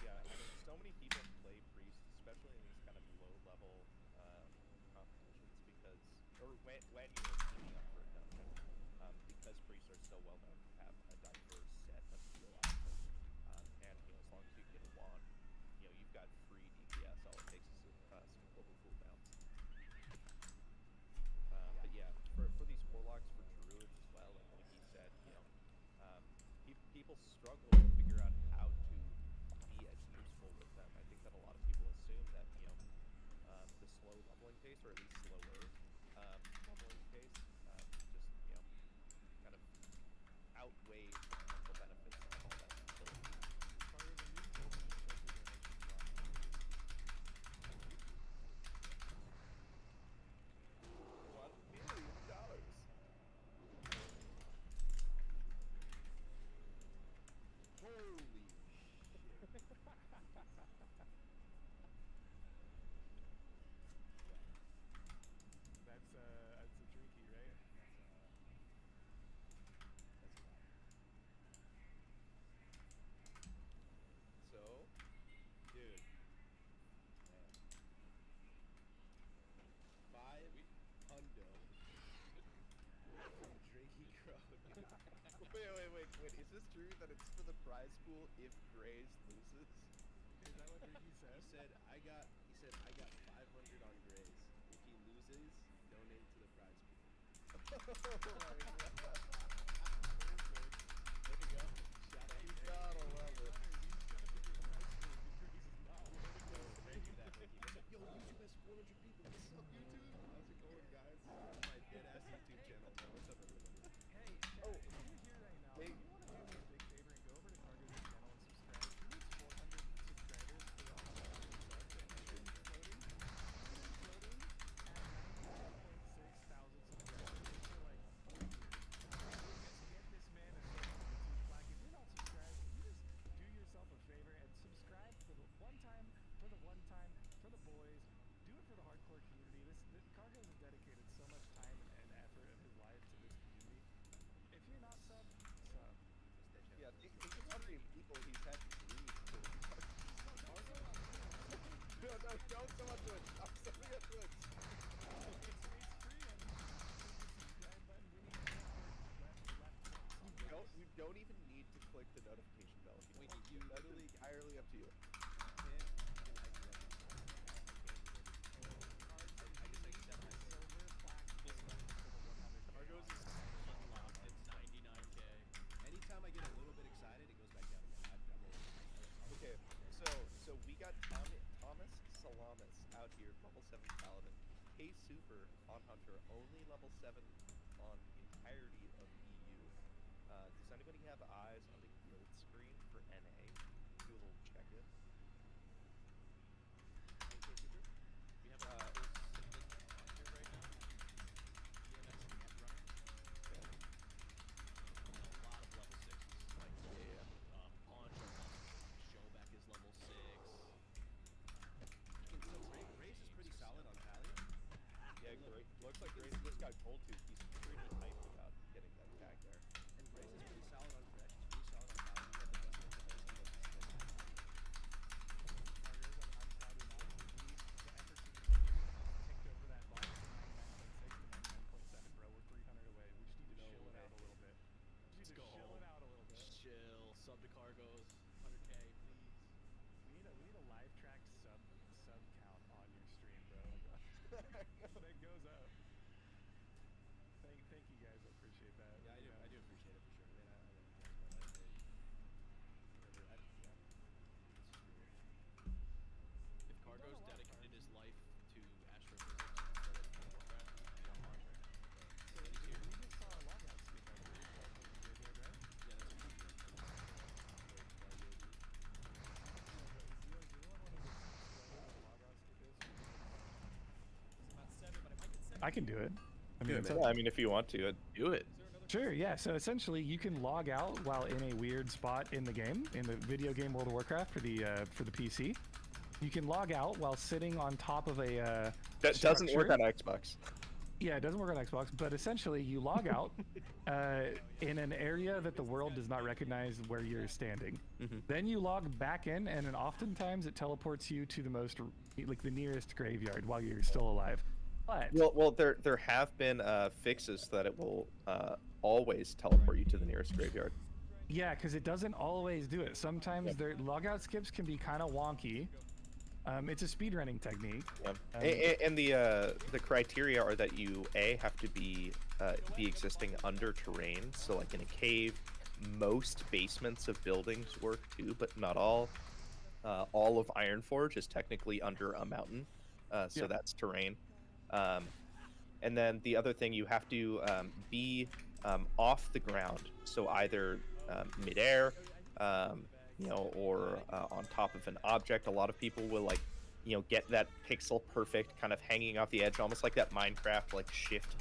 Yeah, I mean, so many people play Priest, especially in these kind of low-level competitions, because, or when you're teaming up for a dungeon, because Priests are so well known to have a diverse set of skill options, and you know, as long as you get a wand, you know, you've got free DPS. All it takes is some global cooldowns. But yeah, for these warlocks, for druids as well, like he said, you know, people struggle to figure out how to be as useful with them. I think that a lot of people assume that, you know, the slow leveling pace, or at least slower leveling pace, just, you know, kind of outweighs the benefits of all that utility. Wait, is this true that it's for the prize pool if Grays loses? Is that what Ricky said? He said I got 500 on Grays. If he loses, donate to the prize pool. There you go. Shout out. You gotta love it. Yo, YouTube has 400 people. What's up, YouTube? How's it going, guys? My dead-ass YouTube channel. What's up, everybody? Hey, chat, if you're here right now, Hey. if you want to do me a big favor and go over to Cargo's channel and subscribe. He needs 400 subscribers for the floating at 9.6 thousand subscribers for like 4 years. Get this man a YouTube plaque. If you're not subscribed, you just do yourself a favor and subscribe for the one time, for the boys. Do it for the hardcore community. Cargo has dedicated so much time and effort of his life to this community. If you're not sub. Yeah, think of how many people he's had to grieve to. No, don't so much Twitch. I'm sorry at Twitch. It's free and subscribe button. We need left. You don't even need to click the notification bell. Wait, you That's literally entirely up to you. Cargo's is unlocked. It's 99k. Anytime I get a little bit excited, it goes back down again. Okay, so we got Thomas Salamis out here, level 7 Paladin. Hey Super on Hunter, only level 7 on the entirety of EU. Does anybody have eyes on the guild screen for NA? Do a little check-in. We have a full Signet here right now. DNS is running. A lot of level 6s. Like, Punch, Showback is level 6. So Grace is pretty solid on Tally. Yeah, great. Looks like Grace just got told to. He's pretty hyped about getting that tag there. And Grace is pretty solid on Fresh. He's pretty solid on Tally. He's got the best ones of those. Ticked over that box from 99.6 to 99.7, bro. We're 300 away. We just need to chill it out a little bit. Let's go. Chill it out a little bit. Chill. Sub to Cargo's 100k, please. We need a live track sub count on your stream, bro. That goes up. Thank you guys. I appreciate that. Yeah, I do appreciate it for sure. Man, If Cargo's dedicated his life to astrophysics instead of Warcraft, he's on Mars right now. So we just saw a logout skip, I believe, right? Yeah, that's a good Is anyone want to explain what a logout skip is? I can do it. I mean, it's Yeah, I mean, if you want to, do it. Sure, yeah. So essentially, you can log out while in a weird spot in the game, in the video game World of Warcraft for the PC. You can log out while sitting on top of a That doesn't work structure. on Xbox. Yeah, it doesn't work on Xbox, but essentially you log out in an area that the world does not recognize where you're standing. Then you log back in, and then oftentimes it teleports you to the the nearest graveyard while you're still alive. But Well, there have been fixes that it will always teleport you to the nearest graveyard. yeah, because it doesn't always do it. Sometimes their logout skips can be kind of wonky. It's a speedrunning technique. Yeah. And the criteria are that you have to be existing under terrain, so like in a cave. Most basements of buildings work too, but not all. All of Ironforge is technically under a mountain, so that's terrain. And then the other thing, you have to be off the ground, so either midair, or on top of an object. A lot of people will get that pixel perfect kind of hanging off the edge, almost like that Minecraft shift,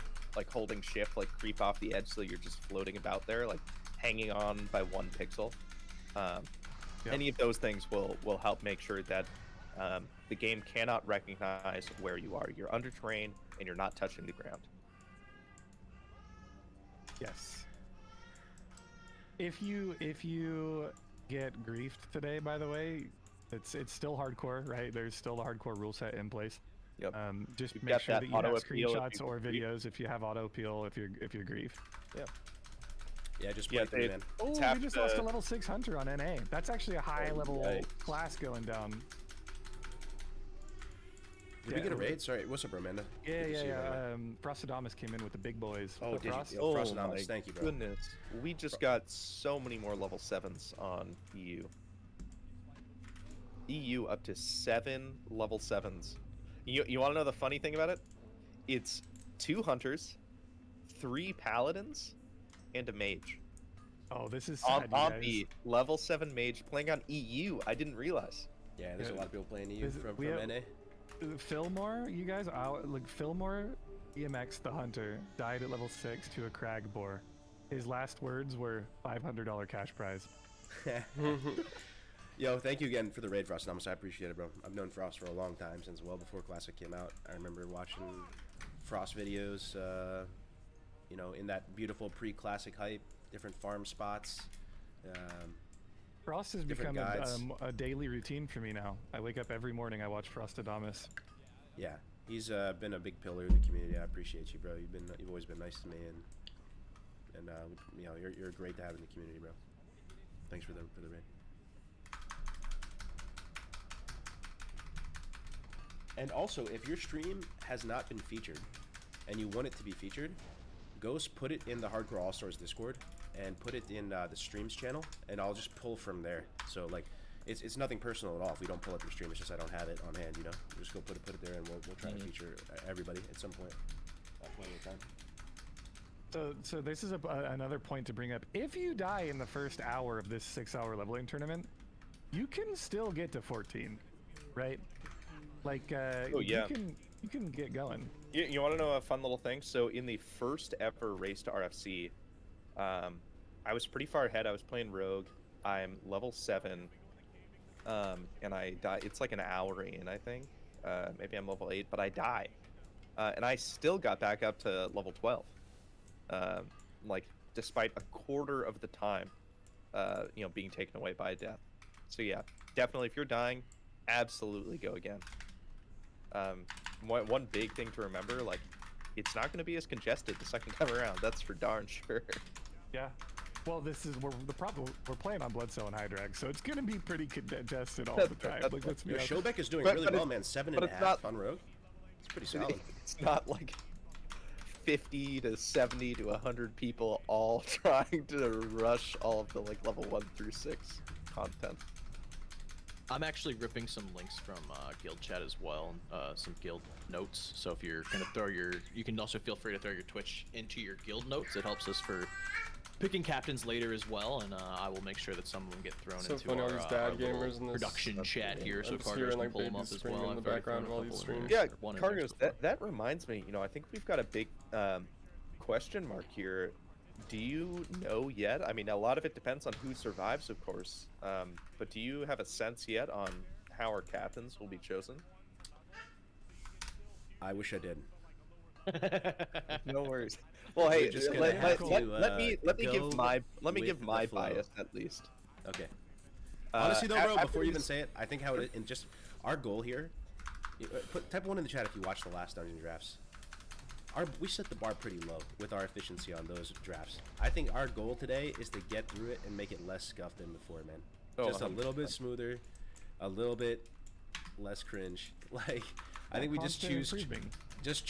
holding shift, creep off the edge, so you're just floating about there, hanging on by one pixel. Any of those things will help make sure that the game cannot recognize where you are. You're under terrain and you're not touching the ground. Yes. If you get griefed today, by the way, it's still hardcore, right? There's still the hardcore rule set in place. Yep. Just You've make got sure that that you have auto appeal if screenshots you or grief. videos if you have auto appeal if you're griefed. Yeah. Yeah, just play through, man. Oh, we Tap just the- lost a level 6 hunter on NA. That's actually a high level yikes. class going down. Did we get a raid? Sorry, what's up, Amanda? Yeah. Frostadamus came in with the big boys. Oh, What, did Frost? you? Oh Frostadamus, my thank you, bro. goodness. We just got so many more level 7s on EU. EU up to 7 level 7s. You want to know the funny thing about it? It's 2 hunters, 3 paladins, and a mage. Oh, this is sad, you On guys. the level 7 mage playing on EU. I didn't realize. Yeah, there's a Yeah. lot of people playing EU from we have- NA. Fillmore, you guys, like Fillmore, EMX the hunter died at level 6 to a crag boar. His last words were $500 cash prize. Yo, thank you again for the raid, Frostadamus. I appreciate it, bro. I've known Frost for a long time, since well before Classic came out. I remember watching Frost videos, you know, in that beautiful pre-Classic hype, different farm spots. Frost has Different become guides. a daily routine for me now. I wake up every morning, I watch Frostadamus. Yeah, he's been a big pillar of the community. I appreciate you, bro. You've always been nice to me, and you know, you're great to have in the community, bro. Thanks for the raid. And also, if your stream has not been featured, and you want it to be featured, Ghost, put it in the Hardcore All Stars Discord, and put it in the streams channel, and I'll just pull from there. So like, it's nothing personal at all. If we don't pull up your stream, it's just I don't have it on hand. You know, we'll just go put it there, and we'll try to feature everybody at some point. Plenty of time. So this is another point to bring up. If you die in the first hour of this 6-hour leveling tournament, you can still get to 14, right? Like, Oh, yeah. you can get going. You want to know a fun little thing? So in the first ever race to RFC, I was pretty far ahead. I was playing Rogue. I'm level 7, and I die. It's like an hour in, I think. Maybe I'm level 8, but I die, and I still got back up to level 12. Like despite a quarter of the time, you know, being taken away by death. So yeah, definitely, if you're dying, absolutely go again. One big thing to remember, like, it's not going to be as congested the second time around. That's for darn sure. Yeah. Well, we're playing on Bloodcell and Hydrag, so it's gonna be pretty congested all the time. Like, let's be Your honest. Showbeck is doing But- really but well, it's- man. 7 but and a it's half not- on Rogue. It's pretty solid. It's not like 50 to 70 to 100 people all trying to rush all of the like level 1 through 6 content. I'm actually ripping some links from guild chat as well, some guild notes. So if you're gonna throw you can also feel free to throw your Twitch into your guild notes. It helps us for picking captains later as well, and I will make sure that some of them get thrown So into funny, all our, these our dad little gamers in this- production chat here, so I'm just Cargos hearing, can like, pull them up babies as screaming well. in the I've already background thrown of a all these couple in streams. Yeah, one in there Cargos, before. that reminds me, you know, I think we've got a big question mark here. Do you know yet? I mean, a lot of it depends on who survives, of course. But do you have a sense yet on how our captains will be chosen? I wish I did. No worries. Well, hey, just gonna let have me to, give go my with the flow. bias at least. Okay. Honestly, though, bro, after before you even these- say it, I think how it and just our goal here. Type 1 in the chat if you watched the last dungeon drafts. We set the bar pretty low with our efficiency on those drafts. I think our goal today is to get through it and make it less scuffed than before, man. Oh, Just a little bit 100%. smoother, a little bit less cringe. Like, I think we just Constant choose improving. just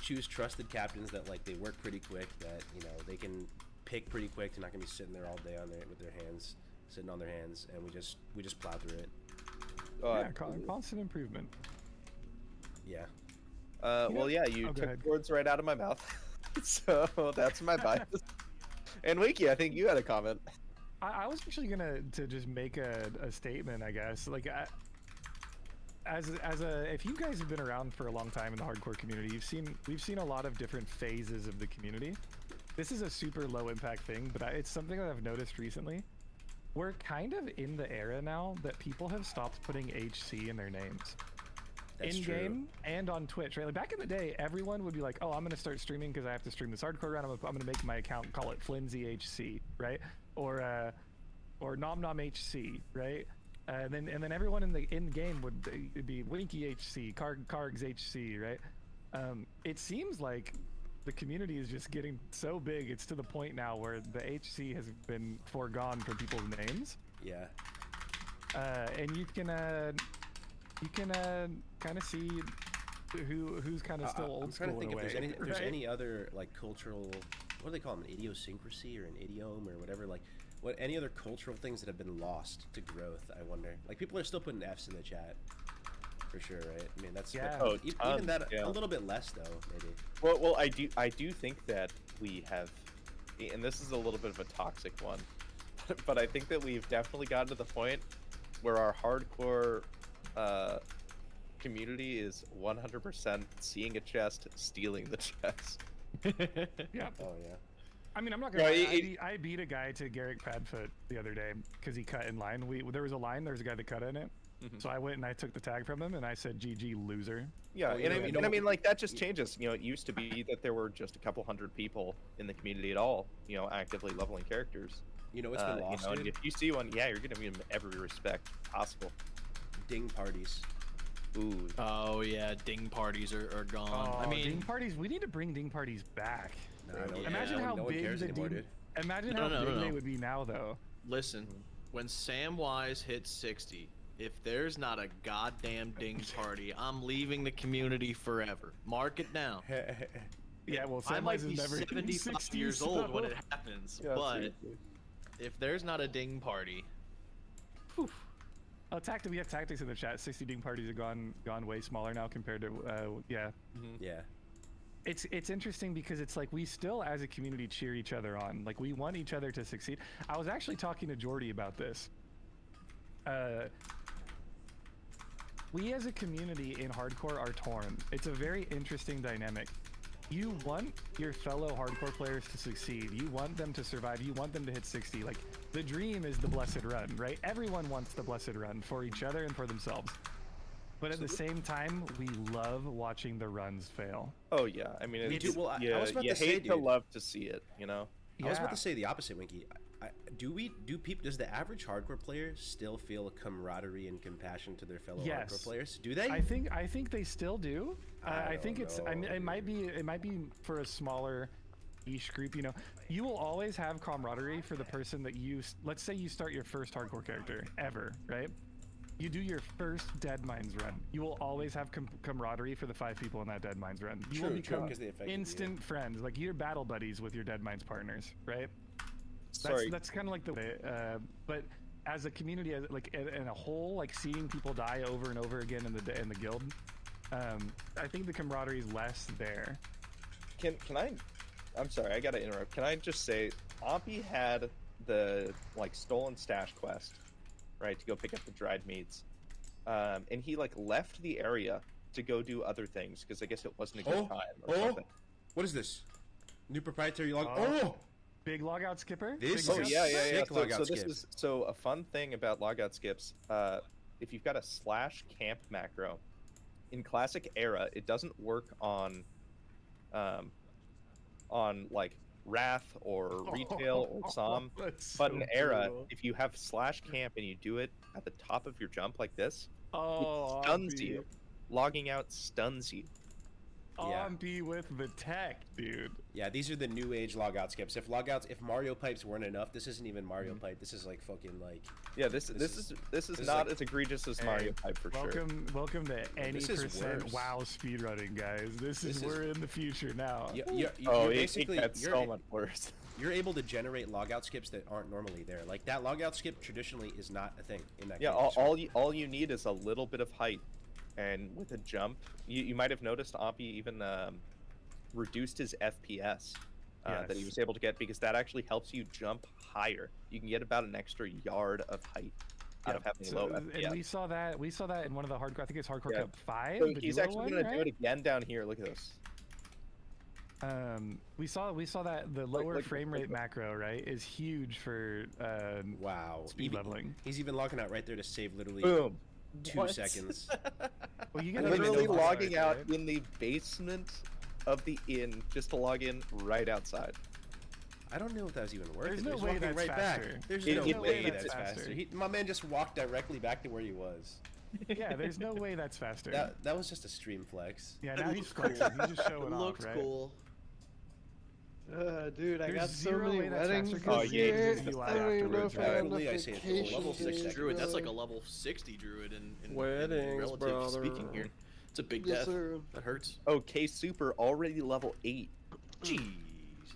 choose trusted captains that like they work pretty quick, that you know they can pick pretty quick. They're not gonna be sitting there all day on with their hands, sitting on their hands, and we just plow through it. Yeah, constant improvement. Yeah. Well, yeah, you Oh, go took ahead. words right out of my mouth. So that's my bias. And Wiki, I think you had a comment. I was actually gonna just make a statement, I guess. Like, if you guys have been around for a long time in the hardcore community, we've seen a lot of different phases of the community. This is a super low impact thing, but it's something that I've noticed recently. We're kind of in the era now that people have stopped putting HC in their names. That's In true. game and on Twitch, right? Like back in the day, everyone would be like, "Oh, I'm gonna start streaming because I have to stream this hardcore round. I'm gonna make my account and call it Flimsy HC, right? Or Nom Nom HC, right? And then everyone in the game would be Winky HC, Kargs HC, right? It seems like the community is just getting so big. It's to the point now where the HC has been foregone for people's names. Yeah. And you can kind of see who's kind of still old I'm trying school to think in a if way. there's right? any other like cultural, what do they call them, an idiosyncrasy or an idiom or whatever, like what any other cultural things that have been lost to growth, I wonder. Like people are still putting F's in the chat for sure, right? I mean that's Yeah. Oh, even tons, that yeah. a little bit less though, maybe. Well, I do think that we have, and this is a little bit of a toxic one, but I think that we've definitely gotten to the point where our hardcore community is 100% seeing a chest, stealing the chest. Yeah. Oh yeah. I mean, I'm not gonna No, lie, I beat a guy to Garrick Padfoot the other day because he cut in line. There was a line, there was a guy that cut in it. So I went and I took the tag from him and I said, "GG, loser." Yeah, Oh, and, yeah, I mean, you and I know- mean, like, that just changes. You know, it used to be that there were just a couple hundred people in the community at all, you know, actively leveling characters. You know what's been lost, you know, and dude? if you see one, yeah, you're gonna give them every respect possible. Ding parties. Ooh, Oh yeah, ding parties are gone. Oh, I mean, ding parties. We need to bring ding parties back. No, I don't- Imagine no how one, no one big cares the anymore, ding. dude. Imagine No, how no, big no, they no. would be now, though. listen, when Samwise hits 60, if there's not a goddamn ding party, I'm leaving the community forever. Mark it down. Yeah, well, I might Samwise be is never 75 60, years old when so- it happens, Yeah, but seriously. if there's not a ding party, whew, Oh, we have tactics in the chat. 60 ding parties have gone way smaller now compared to yeah. Yeah. It's interesting because it's like we still as a community cheer each other on. Like we want each other to succeed. I was actually talking to Jordy about this. We as a community in hardcore are torn. It's a very interesting dynamic. You want your fellow hardcore players to succeed. You want them to survive. You want them to hit 60. Like the dream is the blessed run, right? Everyone wants the blessed run for each other and for themselves. But at the same time, we love watching the runs fail. oh yeah. I mean, Me it's, too. Well, I you, was about you to say, hate to dude. love to see it, you know. I was about Yeah. to say the opposite, Winky. Does the average hardcore player still feel a camaraderie and compassion to their fellow Yes. hardcore players? Do they? I think they still do. I don't think it's. I mean, know, it might be for a smaller niche group. You know, you will always have camaraderie for the person that you. Let's say you start your first hardcore character ever, right? You do your first Deadmines run. You will always have camaraderie for the 5 people in that Deadmines run. You will True, true, become 'cause they affected you. instant friends. Like you're battle buddies with your Deadmines partners, right? Sorry. That's kind of like the way. But as a community, as like in a whole, like seeing people die over and over again in the guild, I think the camaraderie is less there. Can I? I'm sorry, I gotta interrupt. Can I just say, Ompy had the like stolen stash quest, right, to go pick up the dried meats, and he like left the area to go do other things because I guess it wasn't a good time or something. What is this? New proprietary log. Oh. Big logout skipper. This Big Oh is logout- yeah, yeah, yeah. sick So, logout so this skip. is a fun thing about logout skips. If you've got a /camp macro in classic era, it doesn't work on like Wrath or Retail or Som. That's But so in era, cool. if you have /camp and you do it at the top of your jump like this, Oh, it stuns Ompy. you. Logging out stuns you. Yeah. Ompy with the tech, dude. Yeah, these are the new age logout skips. If Mario pipes weren't enough, this isn't even Mario pipe. This is like fucking like. Yeah, this is- is is not like- as egregious as Hey, Mario Pipe for sure. Welcome to any This is percent worse. WoW speedrunning, guys. This is- We're in the future now. You're Oh, it basically gets you're, so much worse. you're able to generate logout skips that aren't normally there. Like that logout skip traditionally is not a thing in that Yeah, game. all you need is a little bit of height, and with a jump, you might have noticed Ompy even reduced his FPS that he Yes. was able to get because that actually helps you jump higher. You can get about an extra yard of height out of having low And FPS. we saw that in one of the hardcore. I think it's Hardcore Yeah. Cup 5. So the he's duo actually one, going to do right? it again down here. Look at this. We saw that the lower look- frame look- rate macro, right, is huge for Wow. speed leveling. He's even logging out right there to save literally Boom. 2 What? seconds. Well, you I get don't even Literally know logging right? out in the basement of the inn just to log in right outside. I don't know if that was even worth There's it. no He's way walking that's right faster. back. There's It- no it- way it's that's faster. faster. My man just walked directly back to where he was. Yeah, there's no way that's faster. That was just a stream flex. Yeah, now he's flexing. He's just showing it off, looked right? cool. Dude, I There's got so zero many way that's weddings faster Oh, this yeah, year. it's I don't even know if I have Definitely, enough I say it's a level vacation 6 days, Druid, that's bro. like a level 60 druid in Weddings, relative brother. speaking here. It's a big Yes, death. sir. That hurts. Oh, K Super already level 8. Jeez.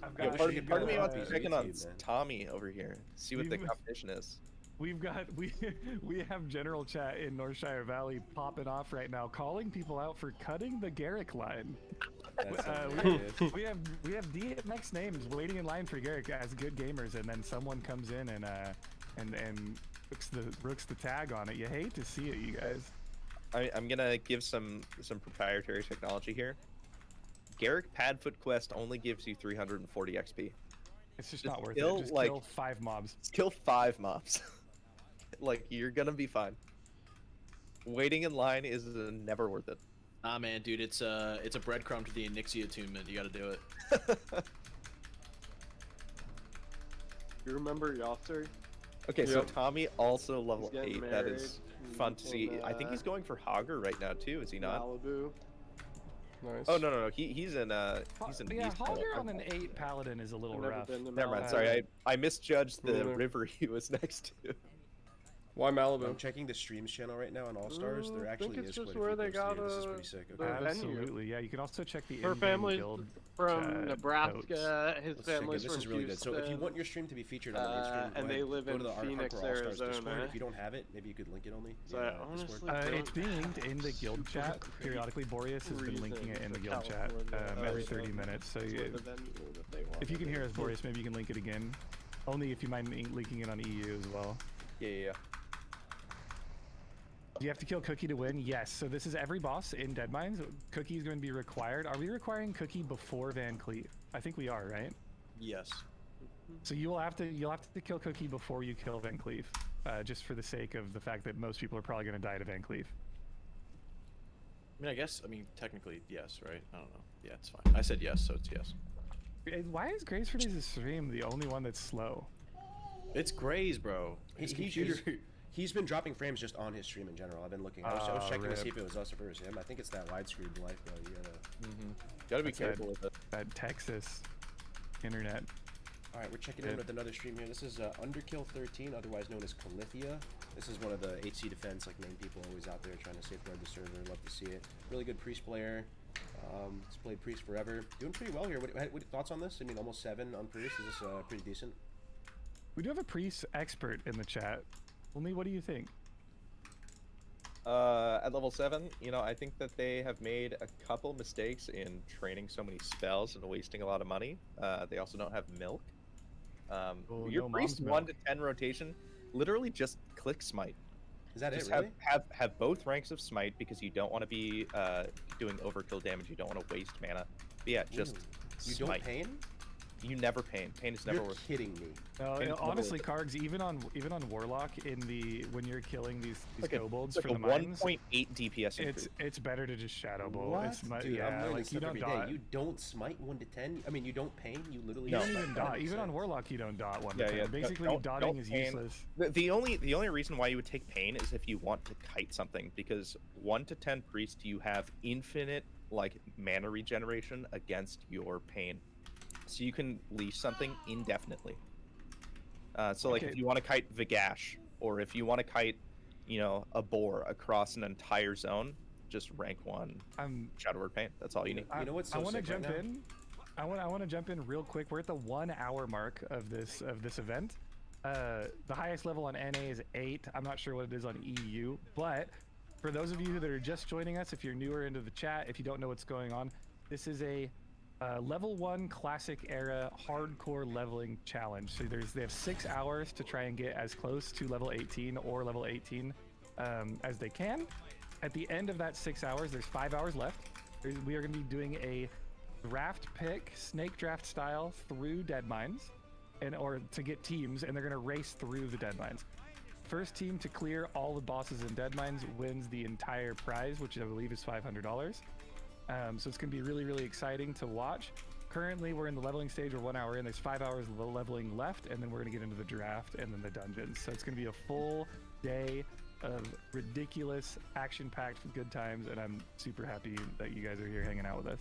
I've Yeah, got- part, we've part of got, me wants to uh, be checking on team, man. Tommy over here. See what the We've- competition is. we have general chat in Northshire Valley popping off right now, calling people out for cutting the Garrick line. That's we have DMX names waiting in line for Garrick as good gamers, and then someone comes in and rooks the tag on it. You hate to see it, you guys. I'm gonna give some proprietary technology here. Garrick Padfoot Quest only gives you 340 XP. It's just Just not worth kill, it. Just like- kill 5 mobs. Kill 5 mobs. Like, you're gonna be fine. Waiting in line is never worth it. Ah man, dude, it's a breadcrumb to the Onyxia attunement. You got to do it. You remember Yofter? Okay, so Yep. Tommy also level He's getting 8. That is married fun to see. in, I think he's going for Hogger right now too, is he not? Malibu. Nice. Oh no, he's in Yeah, Beast Mode. Hogger on an 8 paladin is a little I've never rough. been to Never mind, Malibu. sorry, I misjudged the neither. river he was next to. Why I'm Malibu? checking the streams channel right now on All Stars. There I think actually it's is just quite a where few they posts here. got, This is pretty sick. the Okay. venue. Absolutely, yeah. You can also check the Her in-game family's guild from notes. Nebraska. His Let's check it. family's This from is really good. So if you Houston. want your stream to be featured on the main stream, go and they ahead, live go in to the Phoenix, Hardcore All Stars Discord. Arizona. If you don't have it, maybe you could link it only. So in, I Discord. honestly It's being linked in the guild chat periodically. Boreas has been linking it in the guild chat every 30 minutes. So That's you, where the venue that they want. if you can hear us, Boreas, maybe you can link it again. Only if you mind linking it on EU as well. Yeah. Do you have to kill Cookie to win? Yes. So this is every boss in Deadmines. Cookie is going to be required. Are we requiring Cookie before Van Cleef? I think we are, right? Yes. So you'll have to kill Cookie before you kill Van Cleef, just for the sake of the fact that most people are probably going to die to Van Cleef. I mean, technically, yes, right? I don't know. Yeah, it's fine. I said yes, so it's yes. Why is Grace for Days' stream the only one that's slow? It's Grays, bro. It's computer. He's been dropping frames just on his stream in general. I've been looking. I was checking to see if it was us or if it was him. I think it's that widescreen life, bro. You gotta. Gotta be That's careful with it. That Texas internet. All right, we're checking in with another stream here. This is Underkill 13, otherwise known as Calithia. This is one of the HC Defense main people always out there trying to safeguard the server. Love to see it. Really good priest player. He's played priest forever. Doing pretty well here. What thoughts on this? I mean, almost 7 on priest. Is this pretty decent? We do have a priest expert in the chat. Only, what do you think? At level 7, I think that they have made a couple mistakes in training so many spells and wasting a lot of money. They also don't have milk. Your no priest mom's 1 milk. to 10 rotation, literally just click smite. Is that Just it, really? have both ranks of smite because you don't want to be doing overkill damage. You don't want to waste mana. But yeah, just You smite. don't pain? You never pain. Pain is never You're worth. kidding me. No, Can you honestly, double Kargs, even on Warlock, when you're killing these Like a, kobolds like for a the mines, 1.8 DPS increase. it's better to just Shadow Bowl. What? It's Dude, I'm learning like you stuff don't every day. dot. You don't smite 1 to 10? I mean, you don't pain? You literally You No. don't smite even 1 dot. to Even 10. on Warlock, you don't dot 1 to Yeah, 10. yeah. Basically, Don't dotting is pain. useless. The only reason why you would take pain is if you want to kite something, because 1 to 10 priest you have infinite mana regeneration against your pain, so you can leash something indefinitely. So Okay. if you want to kite Vagash, or if you want to kite, a boar across an entire zone, just rank 1 Shadow Word Pain. That's all you need. You know what's so I want to sick right jump now? in. I want to jump in real quick. We're at the 1 hour mark of this event. The highest level on NA is 8. I'm not sure what it is on EU, but for those of you that are just joining us, if you're newer into the chat, if you don't know what's going on, this is a level 1 classic era hardcore leveling challenge. So they have 6 hours to try and get as close to level 18 or level 18 as they can. At the end of that 6 hours, there's 5 hours left. We are going to be doing a draft pick, snake draft style through Deadmines, or to get teams, and they're going to race through the Deadmines. First team to clear all the bosses in Deadmines wins the entire prize, which I believe is $500. So it's going to be really, really exciting to watch. Currently, we're in the leveling stage. We're 1 hour in. There's 5 hours of leveling left, and then we're going to get into the draft and then the dungeons. So it's going to be a full day of ridiculous, action-packed good times, and I'm super happy that you guys are here hanging out with us.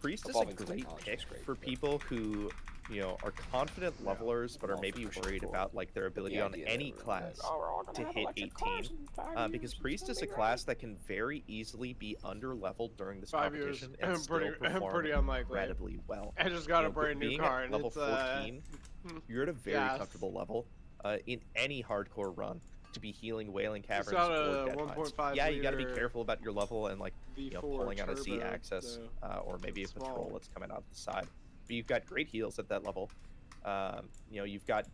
Priest is a Evolving great technology pick is great, for but- people who are confident levelers but are maybe worried about like their ability on any class to hit 18, because priest is a class that can very easily be under leveled during this 5 years. competition and still perform Pretty unlikely. incredibly well. I just got a But brand new being car at and level it's 14, you're at a very yes. comfortable level in any hardcore run to be healing Wailing Caverns got or a Deadmines. 1.5 Yeah, you got to be liter careful about your level and like V4 pulling out a Z turbo, axis or maybe a small. patrol that's coming out the side. But you've got great heals at that level. You've got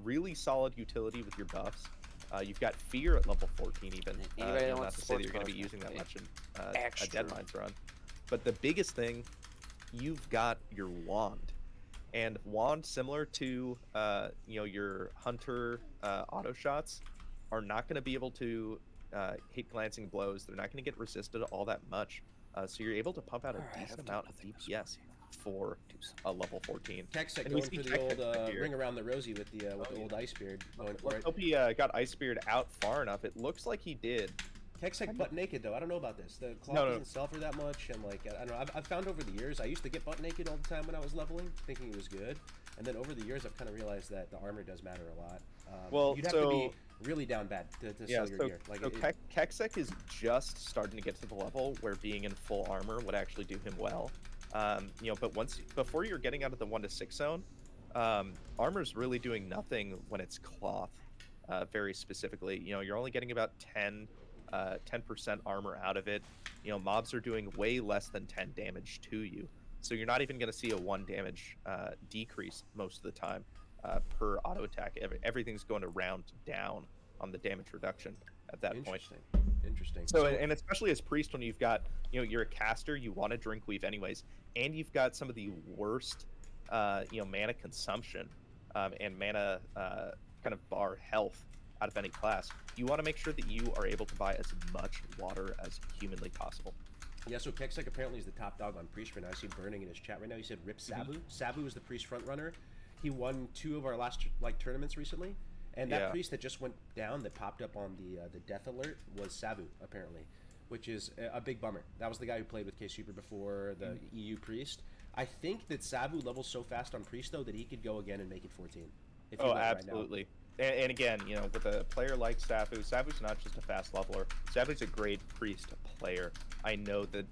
really solid utility with your buffs. You've got fear at level 14 even. Not to say that you're going to be using that much in a Deadmines run. But the biggest thing, you've got your wand. And wand, similar to your hunter auto shots, are not going to be able to hit glancing blows. They're not going to get resisted all that much. So you're able to pump out a decent amount of DPS for a level 14. Kexek And we going see for the Kexek old here. ring around the rosy with the old ice beard. Going for Let's it. hope he got Icebeard out far enough. It looks like he did. Kexek butt naked though. I don't know about this. The cloth No. doesn't sell for that much, and like I don't know. I've found over the years, I used to get butt naked all the time when I was leveling, thinking it was good, and then over the years, I've kind of realized that the armor does matter a lot. Well, you'd have to be really down bad to sell your gear. Like Kexek is just starting to get to the level where being in full armor would actually do him well. But before you're getting out of the 1 to 6 zone, armor's really doing nothing when it's cloth. Very specifically, you're only getting about 10% armor out of it. Mobs are doing way less than 10 damage to you, so you're not even going to see a 1 damage decrease most of the time per auto attack. Everything's going to round down on the damage reduction at that point. Interesting. So, and especially as priest, when you've got, you're a caster, you want to drink weave anyways, and you've got some of the worst, mana consumption and mana kind of bar health out of any class. You want to make sure that you are able to buy as much water as humanly possible. Yeah, so Kexek apparently is the top dog on priest right now. I see burning in his chat right now. He said rip Sabu. Sabu is the priest front runner. He won 2 of our last tournaments recently. And that priest that just went down, that popped up on the death alert, was Sabu, apparently, which is a big bummer. That was the guy who played with K-Super before, the EU priest. I think that Sabu levels so fast on priest, though, that he could go again and make it 14. If he went Absolutely. Right now. And again, with a player like Sabu, Sabu's not just a fast leveler. Sabu's a great priest player. I know that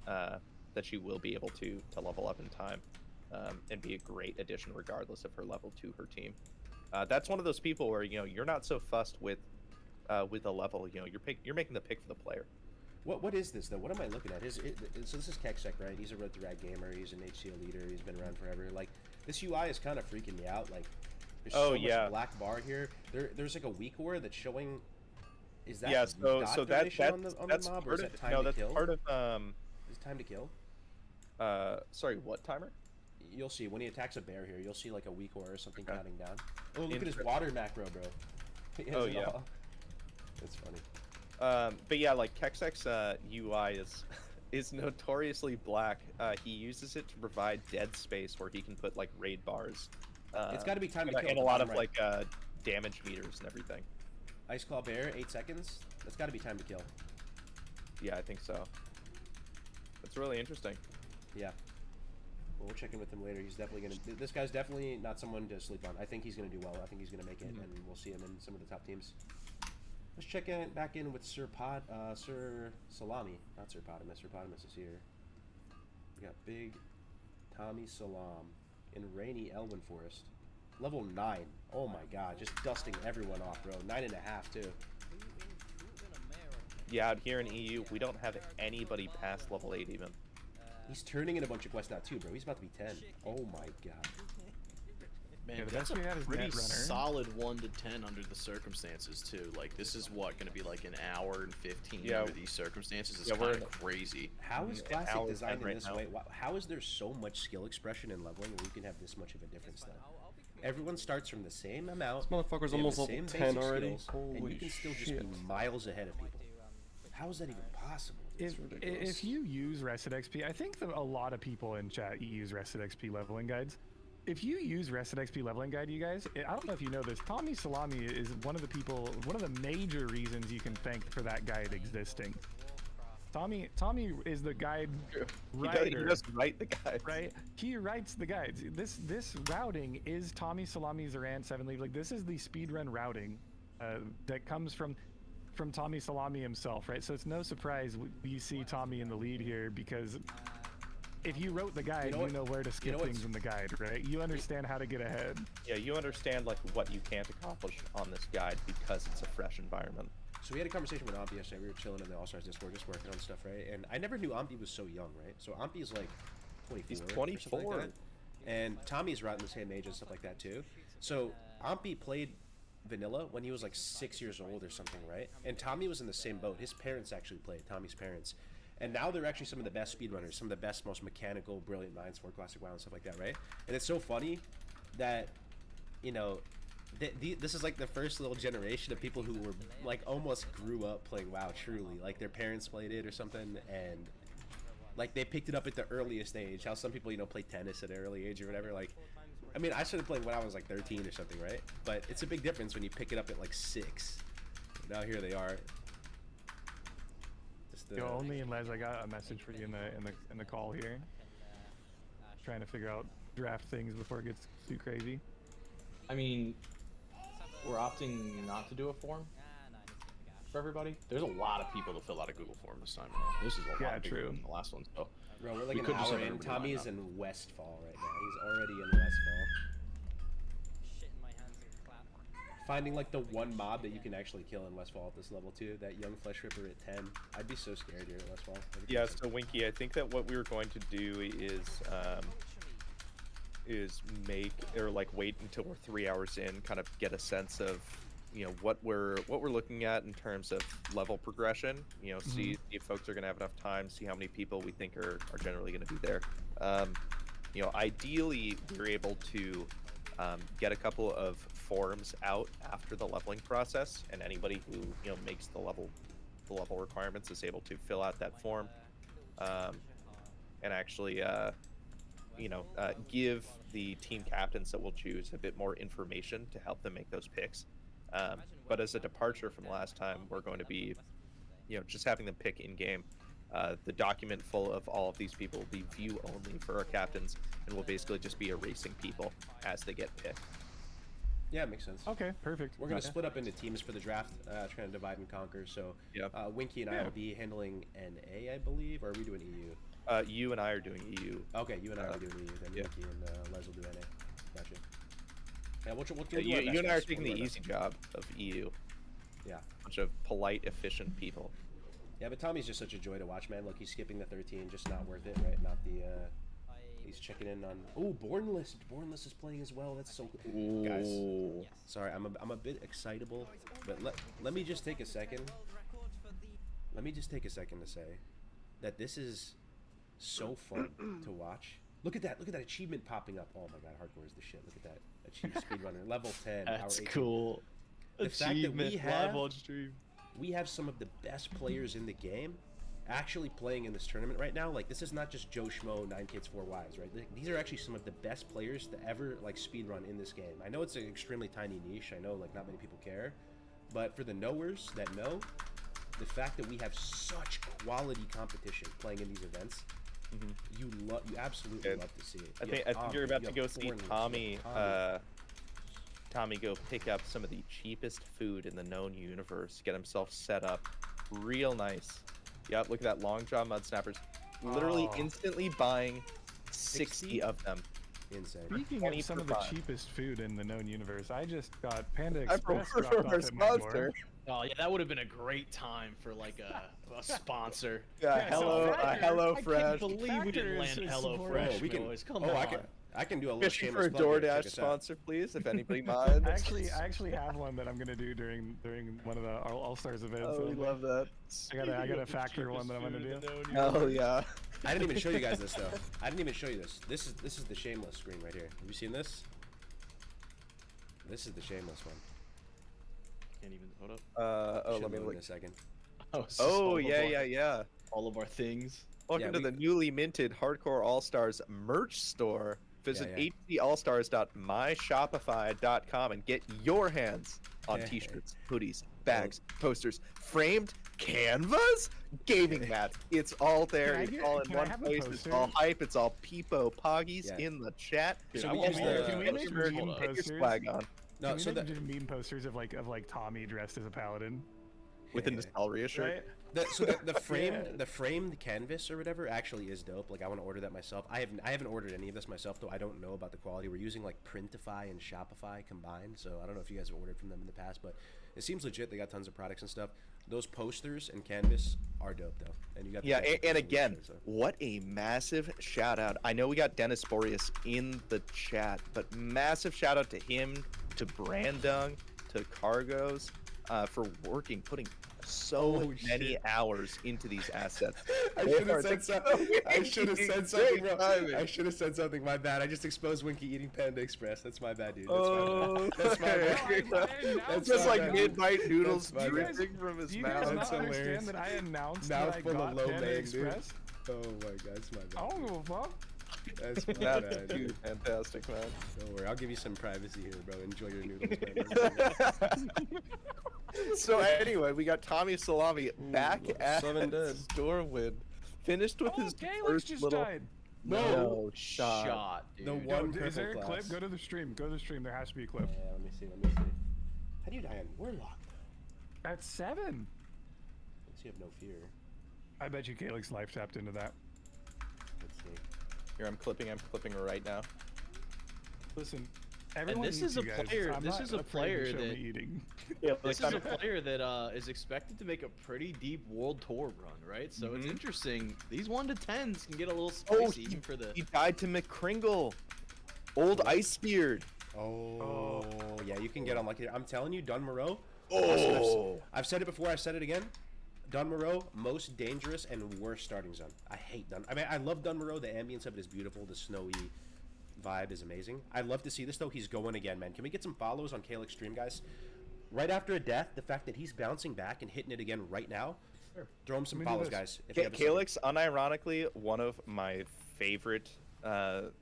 that she will be able to level up in time and be a great addition regardless of her level to her team. That's one of those people where you're not so fussed with a level. You're making the pick for the player. What is this though? What am I looking at? So this is Kexek, right? He's a Road to Rad gamer. He's an HCL leader. He's been around forever. Like this UI is kind of freaking me out. Like there's so much black bar here. There's like a weak ore that's showing. Is that so that's on the mob, or is that time to kill? Part of Is it time to kill? Sorry, what timer? You'll see when he attacks a bear here. You'll see like a weak ore or something counting down. Oh, look at his water macro, bro. That's funny. But yeah, like Kexek's UI is notoriously black. He uses it to provide dead space where he can put like raid bars. It's got to be time to kill. And a lot of like damage meters and everything. Ice Claw Bear, 8 seconds. That's got to be time to kill. Yeah, I think so. That's really interesting. Yeah. Well, we'll check in with him later. He's definitely going to... This guy's definitely not someone to sleep on. I think he's going to do well. I think he's going to make it, and we'll see him in some of the top teams. Let's check back in with Sir Salami. Not Sir Potamus. Sir Potamus is here. We got Big Tommy Salam in rainy Elwyn Forest. Level 9. Oh my god, just dusting everyone off, bro. 9.5 too. Yeah, out here in EU, we don't have anybody past level 8 even. He's turning in a bunch of quests now too, bro. He's about to be 10. Oh my god. Man, Yeah, the that's best we a have is pretty Netrunner. solid 1 to 10 under the circumstances too. Like this is what going to be like an hour and 15 under these circumstances. It's kind of crazy. How is Classic hour designed in right this now. way? How is there so much skill expression in leveling where you can have this much of a difference then? Everyone starts from the same amount. This motherfucker's they have almost the level same 10 basic already. skills, and Holy you can still just shit. be miles ahead of people. How is that even possible? If you use Rested XP, I think that a lot of people in chat use Rested XP leveling guides. If you use Rested XP leveling guide, you guys, I don't know if you know this, Tommy Salami is one of the major reasons you can thank for that guide existing. Tommy is the guide He writer. does write the guides. Right? He writes the guides. This routing is Tommy Salami Zoran 7 League. Like, this is the speedrun routing that comes from Tommy Salami himself, right? So it's no surprise you see Tommy in the lead here, because if you wrote the guide, you know where to skip things in the guide, right? You understand how to get ahead. Yeah, you understand like what you can't accomplish on this guide because it's a fresh environment. So we had a conversation with Ampi yesterday. We were chilling in the All-Stars Discord, just working on stuff, right? And I never knew Ampi was so young, right? So Ampi is like 24. He's or something 24. like that. And Tommy's around the same age and stuff like that too. So Ampi played vanilla when he was like 6 years old or something, right? And Tommy was in the same boat. His parents actually played, Tommy's parents. And now they're actually some of the best speedrunners, some of the best, most mechanical, brilliant minds for Classic WoW and stuff like that, right? And it's so funny that, you know, this is like the first little generation of people who were like almost grew up playing WoW truly. Like their parents played it or something, and like they picked it up at the earliest age. How some people, you know, play tennis at an early age or whatever. Like, I mean, I started playing when I was like 13 or something, right? But it's a big difference when you pick it up at like 6. Now here they are. Yo, only unless I got a message for you in the call here. Trying to figure out draft things before it gets too crazy. I mean, we're opting not to do a form for everybody. There's a lot of people to fill out a Google form this time around. This is a lot bigger than the last one. So, bro, we're like we an hour in. Tommy is in Westfall right now. He's already in Westfall. Finding like the one mob that you can actually kill in Westfall at this level too, that young Flesh Ripper at 10. I'd be so scared here at Westfall. Yeah, so Winky, I think that what we were going to do is make, or like wait until we're 3 hours in, kind of get a sense of, you know, what we're looking at in terms of level progression. You know, see if folks are going to have enough time, see how many people we think are generally going to be there. You know, ideally we're able to get a couple of forms out after the leveling process, and anybody who, you know, makes the level requirements is able to fill out that form, and actually you know, give the team captains that we'll choose a bit more information to help them make those picks. But as a departure from last time, we're going to be, you know, just having them pick in game. The document full of all of these people will be view only for our captains, and we'll basically just be erasing people as they get picked. Yeah, it makes sense. Okay, perfect. We're gonna split up into teams for the draft, trying to divide and conquer. So, Winky and I will be handling NA, I believe, or are we doing EU? You and I are doing EU. Okay, you and I are doing EU. Then Winky and Les will do NA. Gotcha. Yeah, we'll you and I are taking the easy job of EU. Yeah. Bunch of polite, efficient people. Yeah, but Tommy's just such a joy to watch, man. Look, he's skipping the 13, just not worth it, right? Not the, he's checking in on... Oh, Bornless. Bornless is playing as well. That's so cool. Guys, sorry, I'm a bit excitable, but let me just take a second. Let me just take a second to say that this is so fun to watch. Look at that achievement popping up. Oh my god, hardcore is the shit. Look at that. Achieve speedrunner, level 10. That's cool. The fact that we live on stream. We have some of the best players in the game actually playing in this tournament right now. Like, this is not just Joe Schmo, 9 Kids, 4 Wives, right? These are actually some of the best players to ever, like, speedrun in this game. I know it's an extremely tiny niche. I know, like, not many people care. But for the knowers that know, the fact that we have such quality competition playing in these events, you absolutely love to see it. I think you're about to go see Tommy go pick up some of the cheapest food in the known universe, get himself set up real nice. Yep, look at that long jaw mud snappers. Literally instantly buying 60 of them. Insane. Speaking of some of the cheapest food in the known universe, I just got Panda Express dropped off at my door. Oh yeah, that would have been a great time for like a sponsor. Yeah, Hello Fresh. I can't believe we didn't land Hello Fresh. We can. Come on. I can do a little Fishing for a shameless plug here. DoorDash sponsor, please, if anybody minds. I actually have one that I'm gonna do during one of the All Stars events. Oh, we love that. I got a factor one that I'm gonna do. Oh yeah. I didn't even show you guys this though. I didn't even show you this. This is the shameless screen right here. Have you seen this? This is the shameless one. Can't even hold up. Let me look in a second. Oh yeah. All of our things. Welcome to the newly minted Hardcore All-Stars merch store. Visit hdallstars.myshopify.com and get your hands on t-shirts, hoodies, bags, posters, framed Canvas? Gaming mats. It's all there. Can I It's get- all in can I one have a place. It's poster? all hype. It's all peepo poggies Yeah. in the chat. So I we want use more. the- Can we Get make your meme get your posters? swag on. No, Can we so make that meme posters of like Tommy dressed as a paladin, With an Nostalgia shirt. right? the framed canvas or whatever actually is dope. Like I want to order that myself. I haven't ordered any of this myself though. I don't know about the quality. We're using like Printify and Shopify combined, so I don't know if you guys have ordered from them in the past, but it seems legit. They got tons of products and stuff. Those posters and canvas are dope though, and you got the Yeah, graphics and and again, shit, so. what a massive shout out. I know we got Dennis Boreas in the chat, but massive shout out to him, to Brandung, to Cargos, for putting so many hours into these assets. I should have said something. I should have said something, bro. I should have said something. My bad. I just exposed Winky eating Panda Express. That's my bad, dude. That's my bad. It's just my like bad. mid-bite noodles That's my bad. dripping from his Do you guys mouth. not hilarious. understand that I announced that I Mouthful got of lo Panda mein, dude. Express? Oh my god, that's my I bad. don't give a fuck. That's my That's bad, dude. fantastic, man. Don't worry. I'll give you some privacy here, bro. Enjoy your noodles, man. So anyway, we got Tommy Salami back at 7 dead. Stormwind, finished with Oh, his Calyx first just little died. no shot. dude. The Yo, one is there a purple clip? class. Go to the stream. Go to the stream. There has to be a clip. Yeah, let me see. How do you die on Warlock, though? At 7. Unless you have no fear. I bet you Calyx life tapped into that. Let's see. Here, I'm clipping right now. Listen, everyone this eats is a you guys. player- I'm this not is a afraid to player show me that- eating. Yeah, This is a player that is expected to make a pretty deep world tour run, right? So it's interesting. These 1 to 10s can get a little spicy even for the. He died to McCringle, old Icebeard. Oh, yeah, you can get unlucky. I'm telling you, Dun Moreau. Oh. I've said it before. I said it again. Dun Moreau, most dangerous and worst starting zone. I hate Dun. I mean, I love Dun Moreau. The ambience of it is beautiful. The snowy vibe is amazing. I'd love to see this though. He's going again, man. Can we get some follows on Calyx stream, guys? Right after a death, the fact that he's bouncing back and hitting it again right now. Sure. Throw him some We do follows, this. guys. If you have a Calyx, unironically, one of my favorite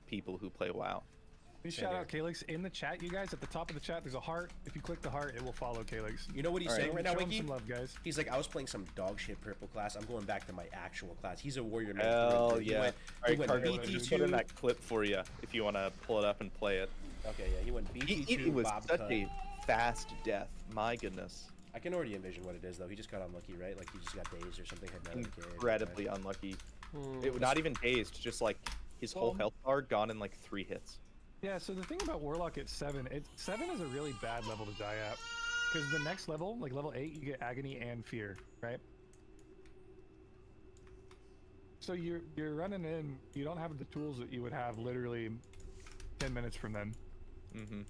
people who play WoW. Please shout out Calyx in the chat, you guys. At the top of the chat, there's a heart. If you click the heart, it will follow Calyx. You know what he's All right. saying right now, Show him Wiki? some love, guys. He's like, I was playing some dog shit purple class. I'm going back to my actual class. He's a warrior man. Hell He yeah! went, All he right, went Cargo, just put in that clip for you if you want to pull it up and play it. Okay, yeah, he went BT2, It was Bob such Cut. a fast death. My goodness, I can already envision what it is, though. He just got unlucky, right? Like, he just got dazed or something. Had no idea, incredibly right? unlucky. It was not even dazed, just like his whole health bar gone in like 3 hits. Yeah, so the thing about Warlock at 7, 7 is a really bad level to die at. Because the next level, like level 8, you get Agony and Fear, right? So you're running in, you don't have the tools that you would have literally 10 minutes from then. Mm-hmm.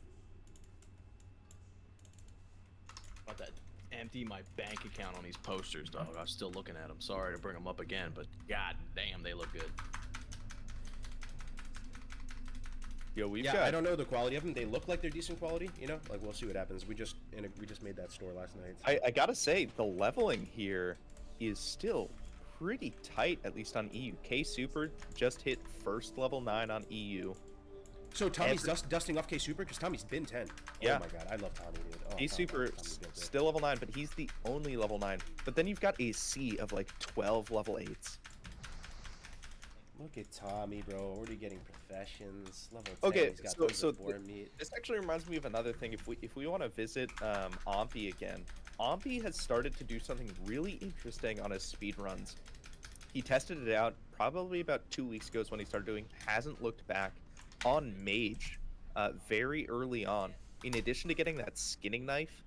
About that empty my bank account on these posters, dog. I'm still looking at them. Sorry to bring them up again, but god damn, they look good. Yo, we've Yeah, got. I don't know the quality of them. They look like they're decent quality, you know? Like, we'll see what happens. We just made that store last night. I gotta say, the leveling here is still pretty tight, at least on EU. K Super just hit first level 9 on EU. So Tommy's dusting off K Super? Because Tommy's been 10. Yeah. Oh my god, I love Tommy, dude. Oh, K Super Tommy's good, dude. still level 9, but he's the only level 9. But then you've got a sea of like 12 level 8s. Look at Tommy, bro. Already getting professions. Level 10. Okay, He's got so tons of boar meat. this actually reminds me of another thing. If we want to visit Ompi again, Ompi has started to do something really interesting on his speed runs. He tested it out probably about 2 weeks ago is when he started doing. Hasn't looked back on Mage very early on. In addition to getting that skinning knife,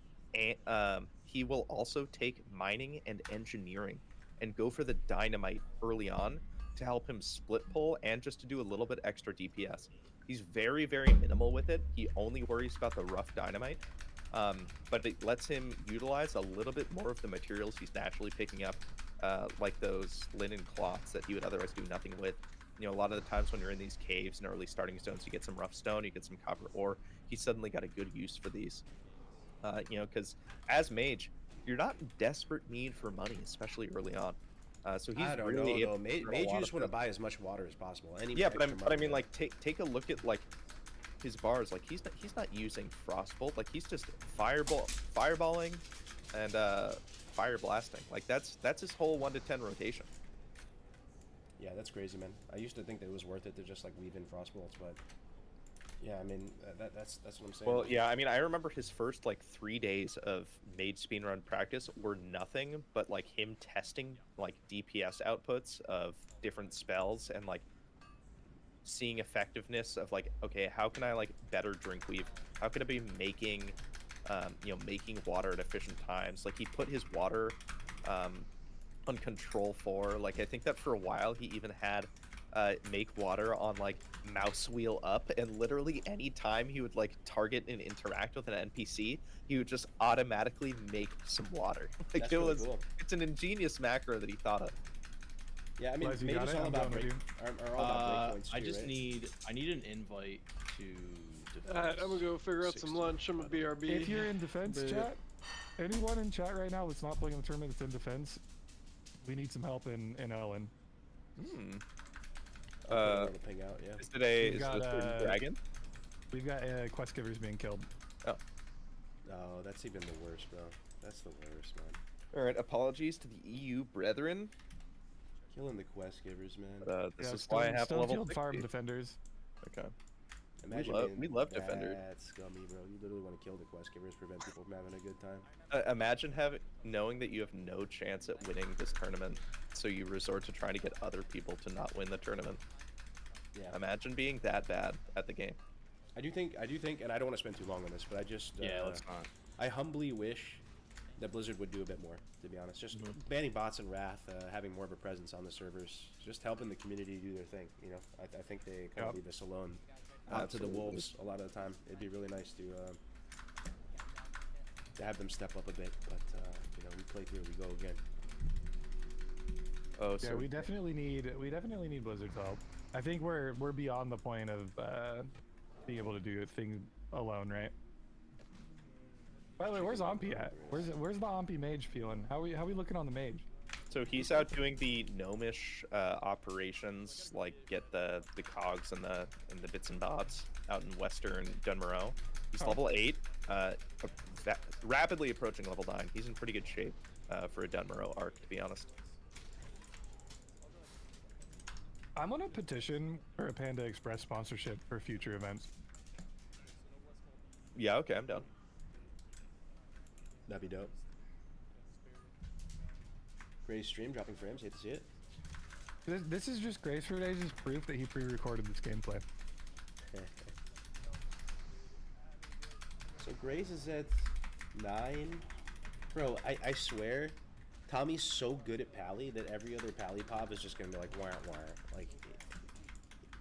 he will also take mining and engineering and go for the dynamite early on to help him split pull and just to do a little bit extra DPS. He's very, very minimal with it. He only worries about the rough dynamite, but it lets him utilize a little bit more of the materials he's naturally picking up, like those linen cloths that he would otherwise do nothing with. You know, a lot of the times when you're in these caves and early starting zones, you get some rough stone, you get some copper ore. He's suddenly got a good use for these. You know, because as mage, you're not in desperate need for money, especially early on. So he's I don't really know, though. able to Mage, earn a you lot just of want to stuff. buy as much water as possible. Any Yeah, but extra I money, mean, like, take a look at like his bars. Like he's not using frostbolt. Like he's just fireballing, and fire blasting. Like that's his whole 1 to 10 rotation. Yeah, that's crazy, man. I used to think that it was worth it to just like weave in frost bolts, but yeah, I mean that's what I'm saying. Well, yeah, I mean I remember his first like 3 days of mage speedrun practice were nothing but like him testing like DPS outputs of different spells and like seeing effectiveness of like, okay, how can I like better drink weave? How can I be making making water at efficient times? Like he put his water on control 4. Like I think that for a while he even had make water on like mouse wheel up, and literally any time he would like target and interact with an NPC, he would just automatically make some water. Like That's it really was cool. It's an ingenious macro that he thought of. Yeah, I mean, Les, you maybe got it's it? all I'm about going with break, are all about breakpoints too, I just right? need an invite to. Alright, I'm gonna go figure out some lunch. I'm a BRB. If you're in defense chat, anyone in chat right now that's not playing in the tournament that's in defense, we need some help in Ellen. To ping out, yeah. Is it a certain dragon? We've got quest givers being killed. Oh. No, that's even the worst, bro. That's the worst, man. All right, apologies to the EU brethren. Killing the quest givers, man. This is why I have level 60. farm defenders. Okay. Imagine we love being defenders. that scummy, bro. You literally want to kill the quest givers, prevent people from having a good time. Imagine knowing that you have no chance at winning this tournament, so you resort to trying to get other people to not win the tournament. Yeah. Imagine being that bad at the game. I do think, and I don't want to spend too long on this, but I just Let's not. I humbly wish that Blizzard would do a bit more, to be honest. Just banning bots and Wrath, having more of a presence on the servers, just helping the community do their thing. You know, I think they kind of leave us alone out to the wolves a lot of the time. It'd be really nice to have them step up a bit, but we play through, we go again. Oh, yeah, so we definitely need Blizzard's help. I think we're beyond the point of being able to do things alone, right? By the way, where's Ompi at? Where's the Ompi mage feeling? How we looking on the mage? So he's out doing the gnomish operations, like get the cogs and the bits and bobs out in Western Dunmorrow. He's level 8, rapidly approaching level 9. He's in pretty good shape for a Dunmorrow arc, to be honest. I'm on a petition for a Panda Express sponsorship for future events. Yeah, okay, I'm down. That'd be dope. Great stream, dropping frames. Hate to see it. This is just Grace for Days' proof that he pre-recorded this gameplay. So Grace is at 9. Bro, I swear, Tommy's so good at Pally that every other Pally pop is just gonna be like wah wah. Like,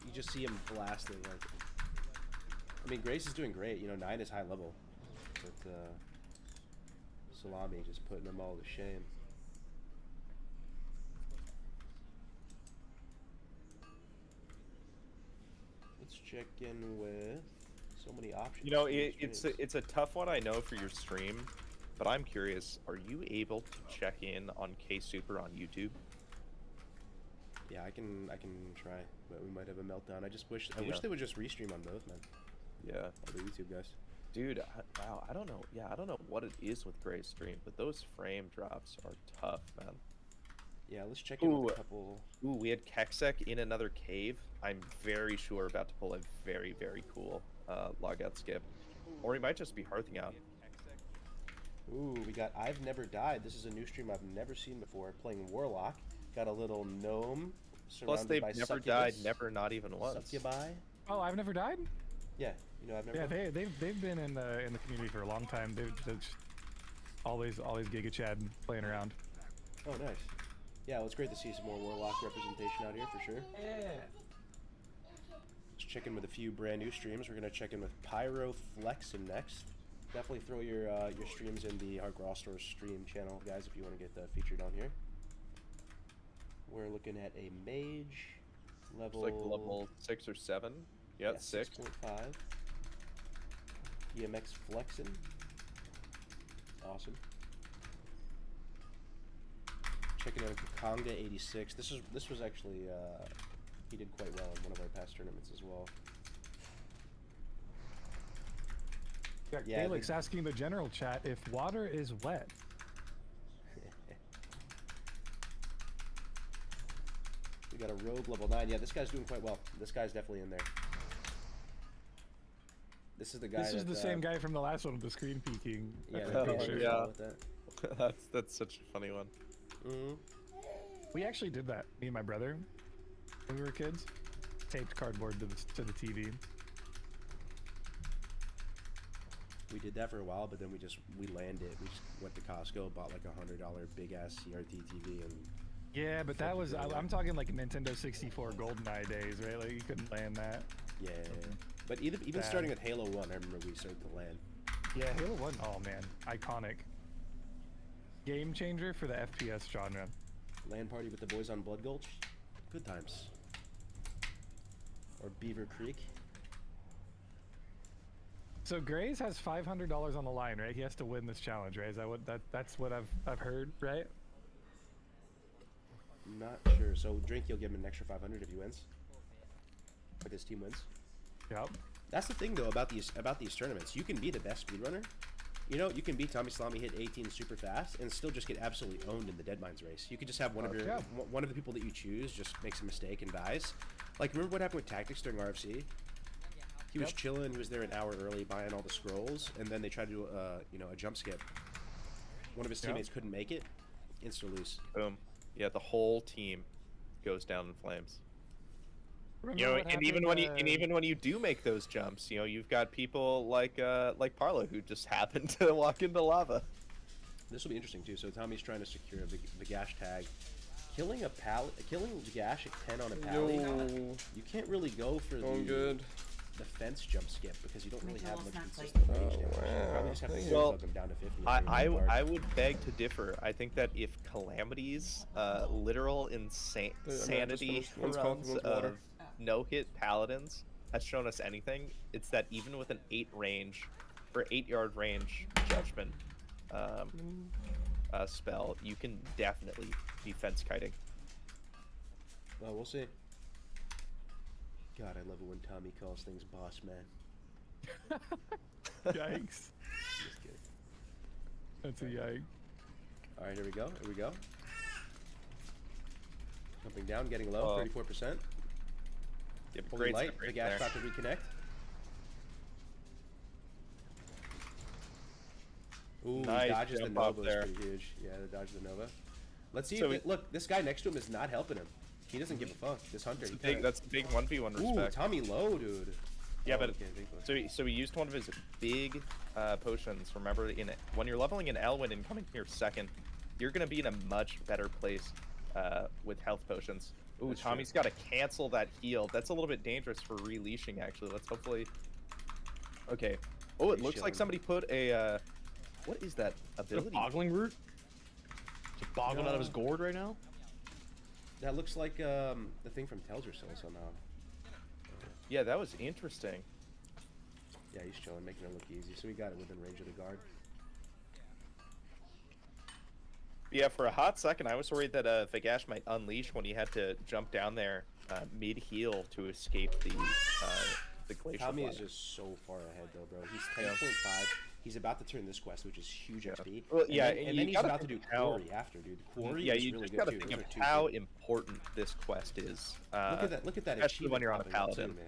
you just see him blasting. Like, I mean, Grace is doing great. You know, 9 is high level, but Salami just putting them all to shame. Let's check in with so many options. You know, it's a tough one, I know, for your stream, but I'm curious, are you able to check in on K-Super on YouTube? Yeah, I can try, but we might have a meltdown. I wish they would just restream on both, man. Yeah. All the YouTube guys. Dude, wow, I don't know. Yeah, I don't know what it is with Gray's stream, but those frame drops are tough, man. Yeah, let's check in with a couple. Ooh, we had Keksek in another cave. I'm very sure about to pull a very, very cool logout skip. Or he might just be hearthing out. Ooh, we got I've Never Died. This is a new stream I've never seen before. Playing Warlock. Got a little gnome Plus, they've by never succubus. died, never, not even once. Succubi? Oh, I've never died? Yeah, you know I've never. Yeah, they've been in the community for a long time. They're just always Giga Chad playing around. Oh, nice. Yeah, well, it's great to see some more Warlock representation out here for sure. Yeah. Let's check in with a few brand new streams. We're gonna check in with Pyro Flexin next. Definitely throw your streams in the Hardcore All Stars stream channel, guys, if you want to get featured on here. We're looking at a mage level. It's like level 6 or 7. Yeah, 6. 6.5. EMX Flexin. Awesome. Checking out Konga 86. This was actually he did quite well in one of our past tournaments as well. Yeah, Felix asking the general chat if water is wet. We got a rogue level 9. Yeah, this guy's doing quite well. This guy's definitely in there. This is the guy. This is the same guy from the last one with the screen peeking. Yeah. That's such a funny one. Mm-hmm. We actually did that, me and my brother, when we were kids. Taped cardboard to the TV. We did that for a while, but then we landed. We just went to Costco, bought like $100 big ass CRT TV, and yeah, but that was I'm talking like Nintendo 64 GoldenEye days, right? Like you couldn't land that. Yeah. But even starting with Halo 1, I remember we started to land. Yeah, Halo 1. Oh man, iconic. Game changer for the FPS genre. LAN party with the boys on Blood Gulch. Good times. Or Beaver Creek. So Grays has $500 on the line, right? He has to win this challenge, right? Is that what that's what I've heard, right? Not sure. So Drink, you'll give him an extra 500 if he wins. If his team wins. Yep. That's the thing though about these tournaments. You can be the best speedrunner. You know, you can beat Tommy Salami, hit 18 super fast, and still just get absolutely owned in the Deadmines race. You could just have one of the people that you choose just makes a mistake and dies. Like, remember what happened with Tactics during RFC? He was chilling. He was there an hour early, buying all the scrolls, and then they tried to do a jump skip. One of his teammates couldn't make it. Insta lose. Boom. Yeah, the whole team goes down in flames. Remember You know, and even when you do make those jumps, you know, you've got people like Parlo who just happen to walk into lava. This will be interesting too. So Tommy's trying to secure the gash tag, killing the gash at 10 on a pally. You can't really go for the fence jump skip because you don't really have much consistent range damage. You probably just have to bug them down to 50. I would beg to differ. I think that if Calamity's literal insanity runs of no-hit paladins has shown us anything, it's that even with an 8-yard range judgment spell, you can definitely be fence kiting. Well, we'll see. God, I love it when Tommy calls things boss man. Yikes. Just kidding. That's a yikes. All right, here we go. Jumping down, getting low, 34%. Yep, Fully light, the gas about to reconnect. Ooh, nice dodges the jump up Nova is there. pretty huge. Yeah, the dodge the Nova. Let's see look, this guy next to him is not helping him. He doesn't give a fuck. This hunter. That's a big 1v1 respect. Ooh, Tommy low, dude. Yeah, but so he used one of his big potions. Remember, when you're leveling in Elwyn and coming here second, you're gonna be in a much better place with health potions. Ooh, that's Tommy's got to cancel that heal. That's a little bit dangerous for releashing, actually. Let's hopefully. Okay. Oh, it looks like somebody put a. What is that ability? A boggling root? Just boggling out of his gourd right now? That looks like the thing from Teldrassil somehow. Yeah, that was interesting. Yeah, he's chilling, making it look easy. So we got it within range of the guard. Yeah, for a hot second, I was worried that Vagash might unleash when he had to jump down there mid-heal to escape the glacier. Tommy is just so far ahead, though, bro. He's 10.5. He's about to turn this quest, which is huge XP. Well, yeah, and then he's about to do Quarry after, dude. Quarry is really good, too. Think of how important this quest is. Look at that. Especially when you're on a paladin. Too, man.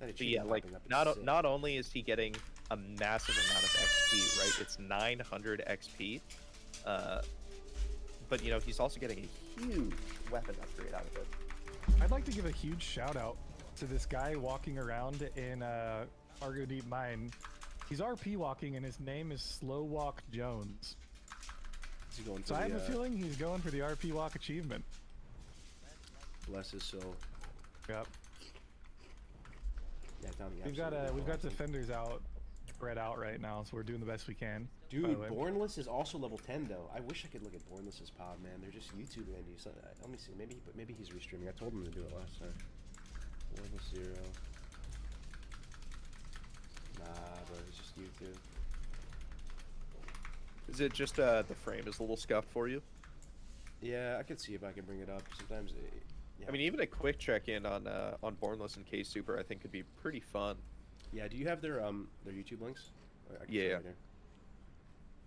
But yeah, like not only is he getting a massive amount of XP, right? It's 900 XP. But you know, he's also getting a huge weapon upgrade out of it. I'd like to give a huge shout out to this guy walking around in Argo Deep Mine. He's RP walking, and his name is Slow Walk Jones. Is he going for so I have a feeling he's going for the RP walk achievement. Bless his soul. Yep. Yeah, Tommy. We've got defenders out, spread out right now, so we're doing the best we can. Dude, Bornless is also level 10 though. I wish I could look at Bornless's pod, man. They're just YouTube Andy. So, let me see. Maybe he's restreaming. I told him to do it last time. Bornless 0. Nah, bro, it's just YouTube. Is it just the frame is a little scuffed for you? Yeah, I could see if I can bring it up. Sometimes, yeah. I mean, even a quick check-in on Bornless and K Super, I think could be pretty fun. Yeah. Do you have their YouTube links? Yeah.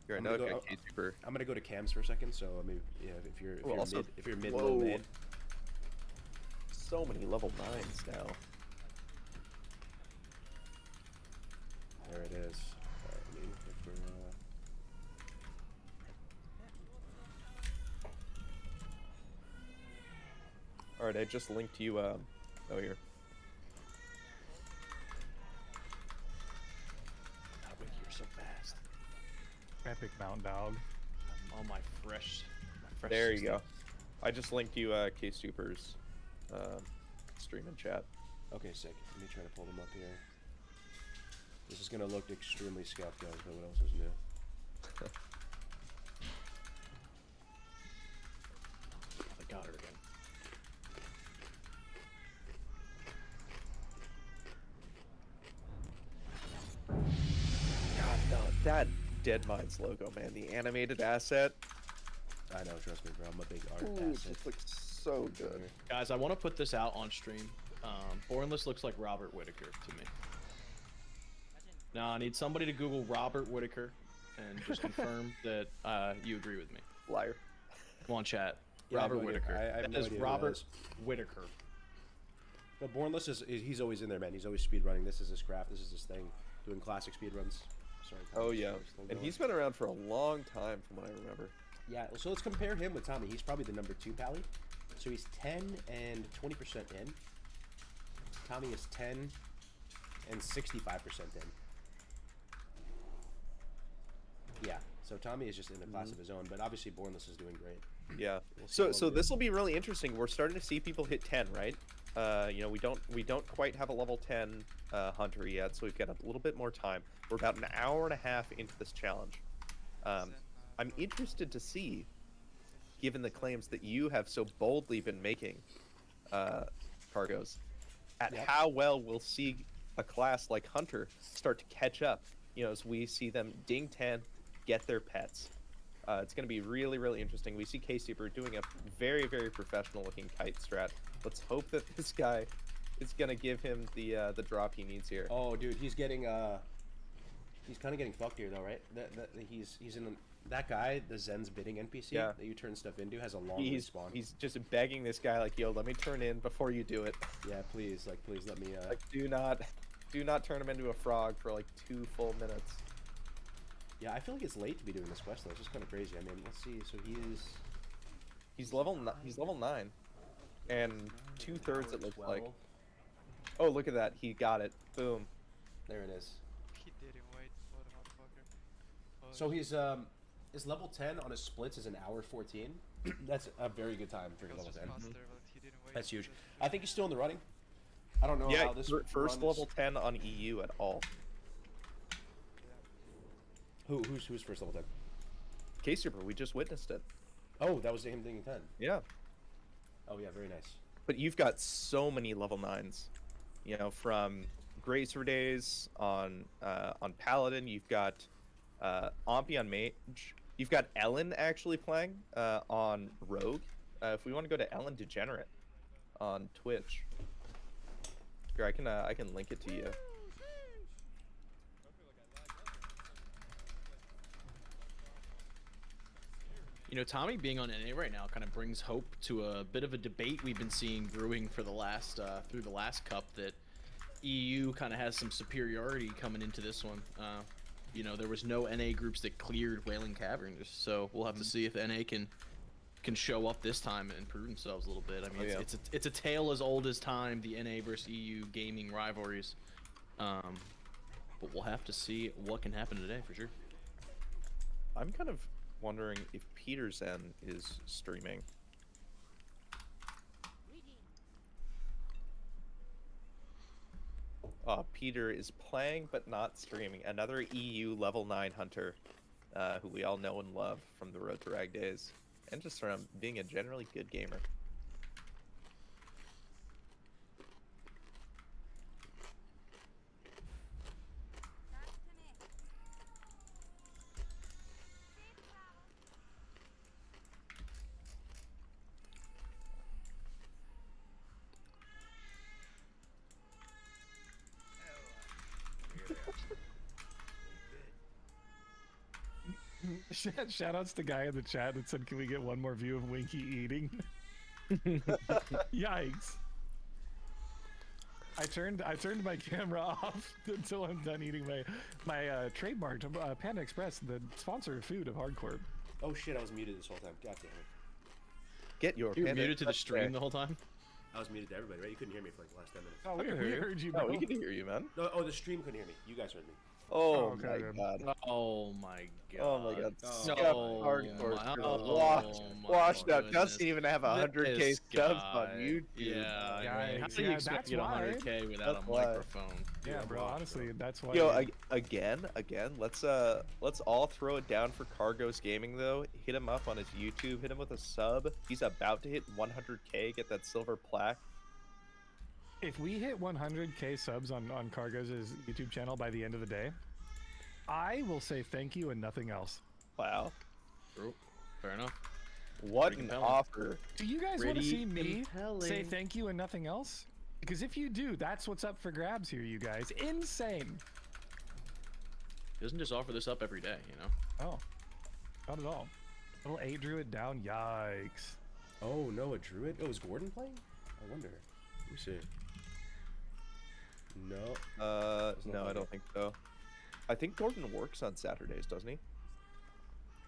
I'm gonna go to cams for a second. So maybe if you're mid low mid. so many level 9s now. There it is. Alright, let me look for, Alright, I just linked you, oh, here. God, Wiki, you're so fast. Epic Mountain Dog. All my fresh There you go. I just linked you, K-Super's, stream and chat. Okay, sick. Let me try to pull them up here. This is gonna look extremely scuffed, guys, but what else is new? I got her again. God, no, that Deadmines logo, man. The animated asset. I know, trust me, bro. I'm a big art Ooh, it asset. just looks so good. Guys, I want to put this out on stream. Bornless looks like Robert Whitaker to me. Now I need somebody to Google Robert Whitaker and just confirm that you agree with me. Liar. Come on, chat. Yeah, Robert I have no idea. Whitaker. I have That no is idea who that Robert is. Whitaker. But Bornless he's always in there, man. He's always speedrunning. This is his craft. This is his thing. Doing classic speedruns. Sorry. Oh, Tommy, yeah. still And going. he's been around for a long time, from what I remember. Yeah, so let's compare him with Tommy. He's probably the number 2 pally. So he's 10 and 20% in. Tommy is 10 and 65% in. Yeah, so Tommy is just in a class of his own, but obviously Bornless is doing great. Yeah. We'll see So what so we do. this will be really interesting. We're starting to see people hit 10, right? You know, we don't quite have a level 10 hunter yet, so we've got a little bit more time. We're about an hour and a half into this challenge. I'm interested to see, given the claims that you have so boldly been making, Cargos, at how well we'll see a class like Hunter start to catch up. You know, as we see them ding 10, get their pets. It's going to be really, really interesting. We see K-Super doing a very, very professional-looking kite strat. Let's hope that this guy is going to give him the drop he needs here. Oh, dude, he's getting he's kind of getting fucked here, though, right? He's in that guy, the Zen's bidding NPC that you turn stuff into, has a long respawn. He's just begging this guy, like, yo, let me turn in before you do it. Yeah, please, like, please let me. Like, do not turn him into a frog for like 2 full minutes. Yeah, I feel like it's late to be doing this quest though. It's just kind of crazy. I mean, let's see. So he's level 9, and 2/3 it looks 12. like. Oh, look at that! He got it. Boom. There it is. He didn't wait for the motherfucker. So he's his level 10 on his splits is an hour 14. That's a very good time for level 10. That's huge. I think he's still in the running. I don't know Yeah, how this first run level 10 on EU at all. Who's first level 10? K-Super, we just witnessed it. Oh, that was him doing 10. Yeah. Oh yeah, very nice. But you've got so many level 9s. You know, from Grazer Days on Paladin, you've got Ompi on Mage. You've got Ellen actually playing on Rogue. If we want to go to Ellen Degenerate on Twitch. Here, I can link it to you. You know, Tommy being on NA right now kind of brings hope to a bit of a debate we've been seeing brewing for the last through the last cup, that EU kind of has some superiority coming into this one. You know, there was no NA groups that cleared Wailing Caverns, so we'll have to see if NA can show up this time and prove themselves a little bit. I mean, it's a tale as old as time, the NA versus EU gaming rivalries. But we'll have to see what can happen today for sure. I'm kind of wondering if Peter Zen is streaming. Peter is playing but not streaming. Another EU level 9 hunter who we all know and love from the Road to Rag days, and just from being a generally good gamer. Shout outs to guy in the chat that said, "Can we get one more view of Winky eating?" Yikes! I turned my camera off until I'm done eating my trademarked Panda Express, the sponsor of food of hardcore. Oh shit! I was muted this whole time. God damn it. Get your You were Panda muted to the Express stream there. the whole time. I was muted to everybody, right? You couldn't hear me for like the last 10 minutes. Oh, we heard you, No, bro. we can hear you, man. No, oh, the stream couldn't hear me. You guys heard me. Oh, okay, my good. god. Oh my god. Oh my god. Oh, Scott Hardcore is my- gonna oh washed my up. Doesn't even have 100k This subs guy. on YouTube. Yeah, I mean, how Guys, do you yeah, expect that's to get why. 100k without That's a why. microphone? Yeah, bro. Honestly, that's why. Yo, again, let's all throw it down for Cargos Gaming though. Hit him up on his YouTube. Hit him with a sub. He's about to hit 100k. Get that silver plaque. If we hit 100k subs on Cargos' YouTube channel by the end of the day, I will say thank you and nothing else. Wow. True. Fair enough. What Pretty an compelling. offer. Do you guys want to Pretty see me compelling. say thank you and nothing else? Because if you do, that's what's up for grabs here, you guys. Insane. He doesn't just offer this up every day, you know? Oh, not at all. Little 8 druid down. Yikes. Oh no, a druid? Oh, is Gordon playing? I wonder. Let me see. No. No, I don't think so. I think Gordon works on Saturdays, doesn't he?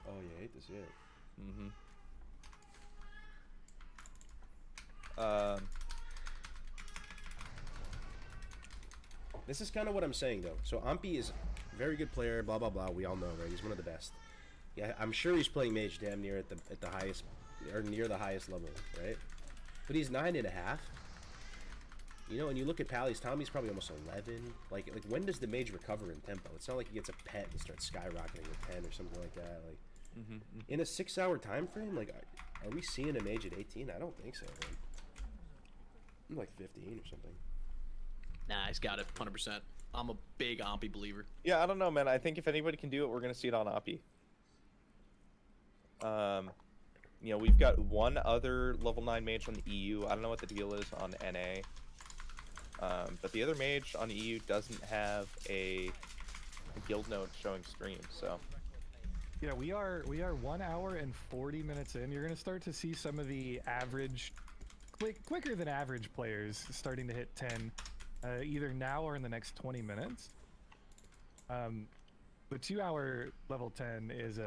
Oh yeah, I hate to see it. This is kind of what I'm saying though. So Ampi is a very good player, blah blah blah. We all know, right? He's one of the best. Yeah, I'm sure he's playing mage damn near at the highest or near the highest level, right? But he's 9.5. You know, and you look at Pally's, Tommy's probably almost 11. Like when does the mage recover in tempo? It's not like he gets a pet and starts skyrocketing with 10 or something like that. Like in a 6-hour time frame, like are we seeing a mage at 18? I don't think so. I'm like 15 or something. Nah, he's got it 100%. I'm a big Ampi believer. Yeah, I don't know, man. I think if anybody can do it, we're gonna see it on Oppie. You know, we've got one other level 9 mage on the EU. I don't know what the deal is on NA. But the other mage on EU doesn't have a guild node showing stream, so. Yeah, we are 1 hour and 40 minutes in. You're gonna start to see some of the average, quicker than average players starting to hit 10, either now or in the next 20 minutes. The 2 hour level 10 is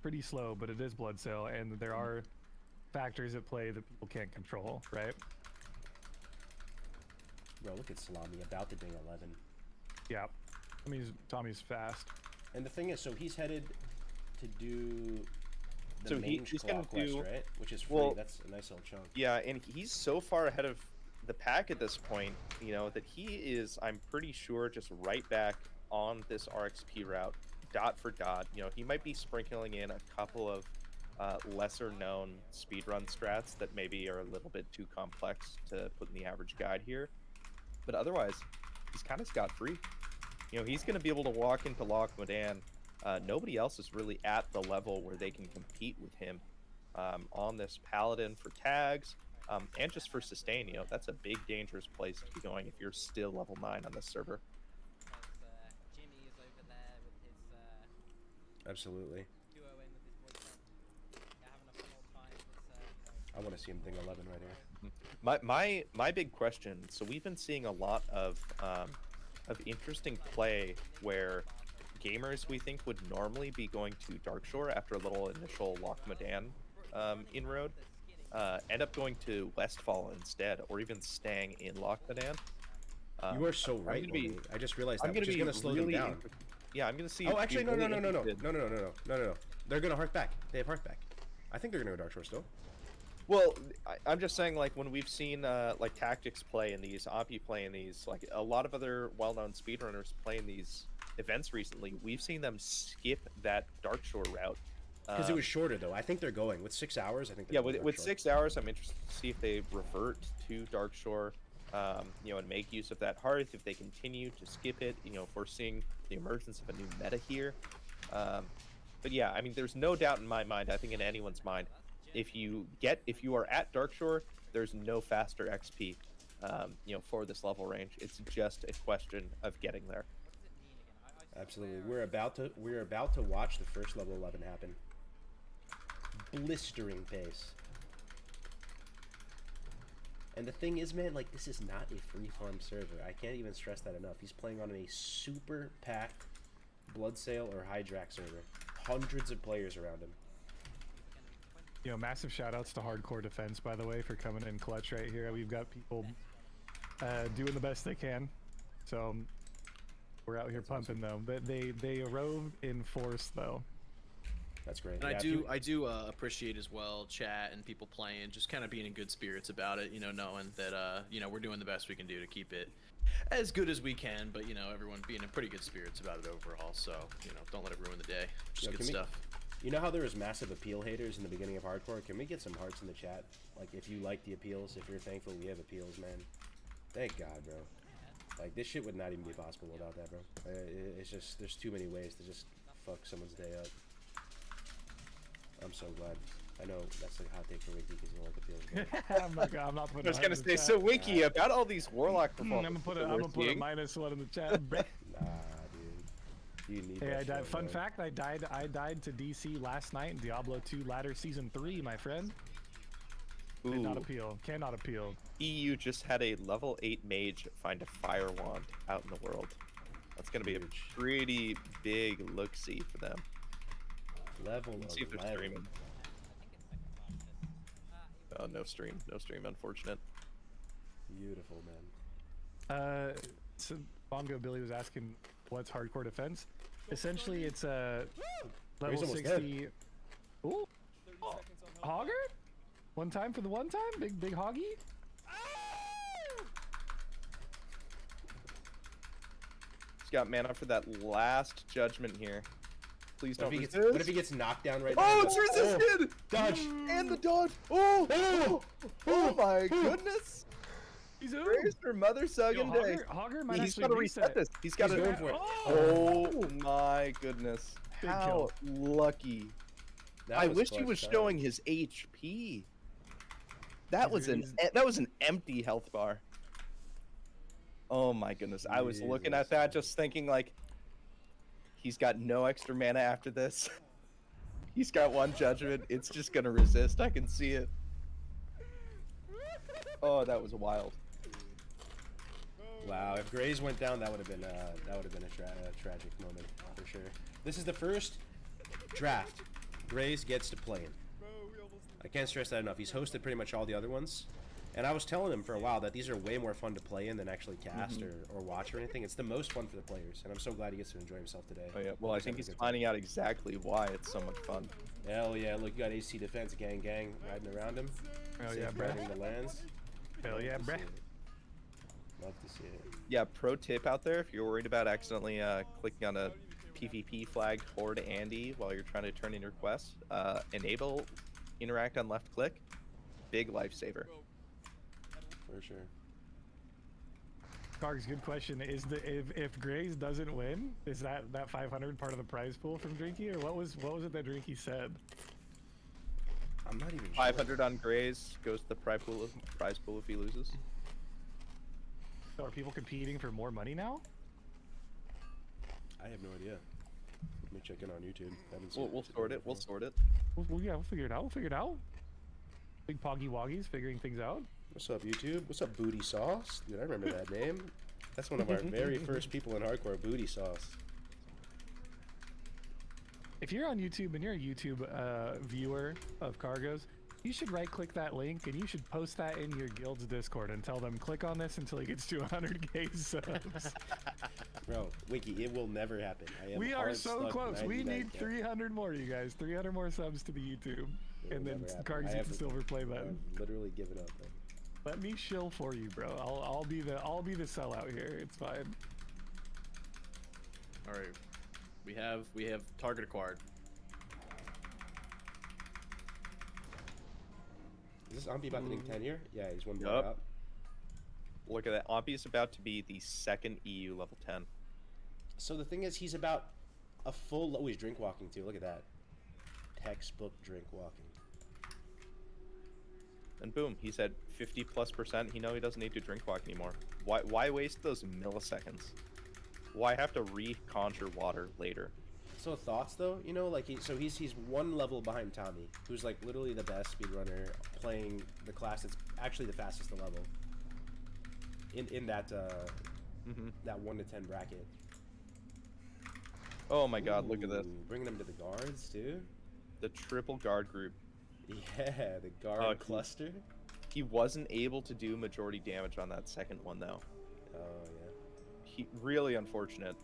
pretty slow, but it is blood sale, and there are factors at play that people can't control, right? Bro, look at Salami about to ding 11. Yeah, I mean Tommy's fast. And the thing is, so he's headed to do the So main he's claw gonna quest, do- right? Which is free. well, That's a nice little chunk. Yeah, and he's so far ahead of the pack at this point, you know, that he is, I'm pretty sure, just right back on this RXP route, dot for dot. You know, he might be sprinkling in a couple of lesser known speedrun strats that maybe are a little bit too complex to put in the average guide here. But otherwise, he's kind of scot-free. You know, he's going to be able to walk into Loch Modan. Nobody else is really at the level where they can compete with him on this Paladin for tags and just for sustain. You know, that's a big, dangerous place to be going if you're still level 9 on this server. Absolutely. I want to see him ding 11 right here. My big question. So we've been seeing a lot of interesting play where gamers we think would normally be going to Darkshore after a little initial Loch Modan inroad end up going to Westfall instead, or even staying in Loch Modan. You are so right. Be, I just realized that, I'm which is be going to slow really them down. Yeah, I'm going to see. Oh, actually, no. really They're interested. going to hearth back. They have hearth back. I think they're going to go Darkshore still. Well, I'm just saying, like, when we've seen, like, Tactics play in these, Oppie play in these, like, a lot of other well-known speedrunners play in these events recently, we've seen them skip that Darkshore route. Because it was shorter, though. I think they're going. With 6 hours, I think they're Yeah, going with Darkshore. 6 hours, I'm interested to see if they revert to Darkshore, you know, and make use of that hearth, if they continue to skip it, you know, if we're seeing the emergence of a new meta here. But yeah, I mean, there's no doubt in my mind, I think in anyone's mind, if you are at Darkshore, there's no faster XP, you know, for this level range. It's just a question of getting there. Absolutely. We're about to watch the first level 11 happen. Blistering pace. And the thing is, man, like, this is not a free farm server. I can't even stress that enough. He's playing on a super packed blood sale or Hydrax server. Hundreds of players around him. You know, massive shout outs to Hardcore Defense, by the way, for coming in clutch right here. We've got people doing the best they can. So we're out here pumping them. But they roved in force, though. That's great. And Yeah, I do appreciate as well chat and people playing, just kind of being in good spirits about it, you know, knowing that you know, we're doing the best we can do to keep it as good as we can, but you know, everyone being in pretty good spirits about it overall. So you know, don't let it ruin the day. Just good stuff. You know how there was massive appeal haters in the beginning of Hardcore? Can we get some hearts in the chat? Like, if you like the appeals, if you're thankful we have appeals, man. Thank God, bro. Like, this shit would not even be possible without that, bro. It's just, there's too many ways to just fuck someone's day up. I'm so glad. I know that's a hot take for Winky because you don't like appeals. I'm not putting I was gonna say, so Winky, about all these Warlock performances. I'm gonna put a -1 in the chat. Nah, dude. You need Hey, that I died. shit, Fun bro. fact: I died to DC last night in Diablo 2 Ladder Season 3, my friend. Did not appeal. Cannot appeal. EU just had a level 8 mage find a fire wand out in the world. That's gonna be a pretty big look-see for them. Level Let's see if they're 11. streaming. Oh, no stream. No stream, unfortunate. Beautiful, man. So Bongo Billy was asking, what's Hardcore Defense? Essentially, it's a level He's almost 60. Ooh, Hogger? One time for the one time, big hoggy. He's got mana for that last judgment here. Please don't What resist. if he gets knocked down right now? Oh, it's resisted! Dodge! And the dodge! Oh my goodness! He's over. Praise for Mother Suggin Day. Hogger might He's actually got to reset this. He's got to going for it. Oh my goodness! Big How kill. lucky! That I was wish he clutch was time. showing his HP. That was an empty health bar. Oh my goodness! I was looking at that, just thinking like, he's got no extra mana after this. He's got one judgment. It's just gonna resist. I can see it. Oh, that was wild. Wow, if Grays went down, that would have been a tragic moment for sure. This is the first draft Grays gets to play in. I can't stress that enough. He's hosted pretty much all the other ones, and I was telling him for a while that these are way more fun to play in than actually cast or watch or anything. It's the most fun for the players, and I'm so glad he gets to enjoy himself today. Oh yeah. Well, I think he's finding out exactly why it's so much fun. Hell yeah! Look, you got AC Defense gang riding around him. Hell yeah, bruh. Safeguarding the lands. Hell yeah, Love to bruh. see it. Love to see it. Yeah, pro tip out there, if you're worried about accidentally clicking on a PvP flagged Horde Andy while you're trying to turn in your quest, enable interact on left click. Big lifesaver. For sure. Karg's good question. Is if Grays doesn't win, is that 500 part of the prize pool from Drinky, or what was it that Drinky said? I'm not even sure. 500 on Grays goes to the prize pool if he loses. So are people competing for more money now? I have no idea. Let me check in on YouTube. Haven't seen We'll sort it. We'll sort it. Well, yeah, we'll figure it out. We'll figure it out. Big Poggy Woggies figuring things out. What's up, YouTube? What's up, Booty Sauce? Dude, I remember that name. That's one of our very first people in hardcore, Booty Sauce. If you're on YouTube and you're a YouTube viewer of Cargos, you should right-click that link and you should post that in your guild's Discord and tell them, click on this until he gets to 100k subs. Bro, Wiki, it will never happen. We are so close. We need 300 more, you guys. 300 more subs to the YouTube. And then Cargs gets a silver play button. I've literally given up, bro. Let me shill for you, bro. I'll be the sellout here. It's fine. All right, we have target acquired. Is this Ampi about to take 10 here? Yeah, he's one Yup. up. Look at that. Ampi is about to be the second EU level 10. So the thing is, he's about a full... Oh, he's drink walking too. Look at that. Textbook drink walking. And boom, he's at 50+%. He doesn't need to drink walk anymore. Why waste those milliseconds? Why have to re-conjure water later? So thoughts though, you know, like he's one level behind Tommy, who's like literally the best speedrunner playing the class that's actually the fastest to level. In that that 1 to 10 bracket. Oh my God! Look at this. Bringing them to the guards too. The triple guard group. Yeah, the guard cluster. He wasn't able to do majority damage on that second one though. Oh yeah. He really unfortunate.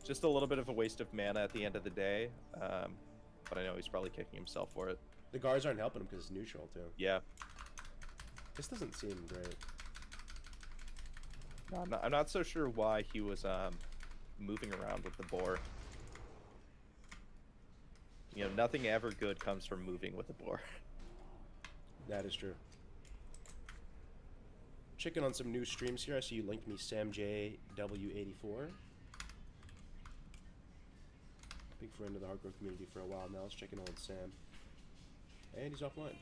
Just a little bit of a waste of mana at the end of the day, but I know he's probably kicking himself for it. The guards aren't helping him because it's neutral too. Yeah. This doesn't seem great. No, I'm not so sure why he was moving around with the boar. You know, nothing ever good comes from moving with a boar. That is true. Checking on some new streams here. I see you linked me SamJW84. Big friend of the hardcore community for a while now. Let's check in on Sam. And he's offline.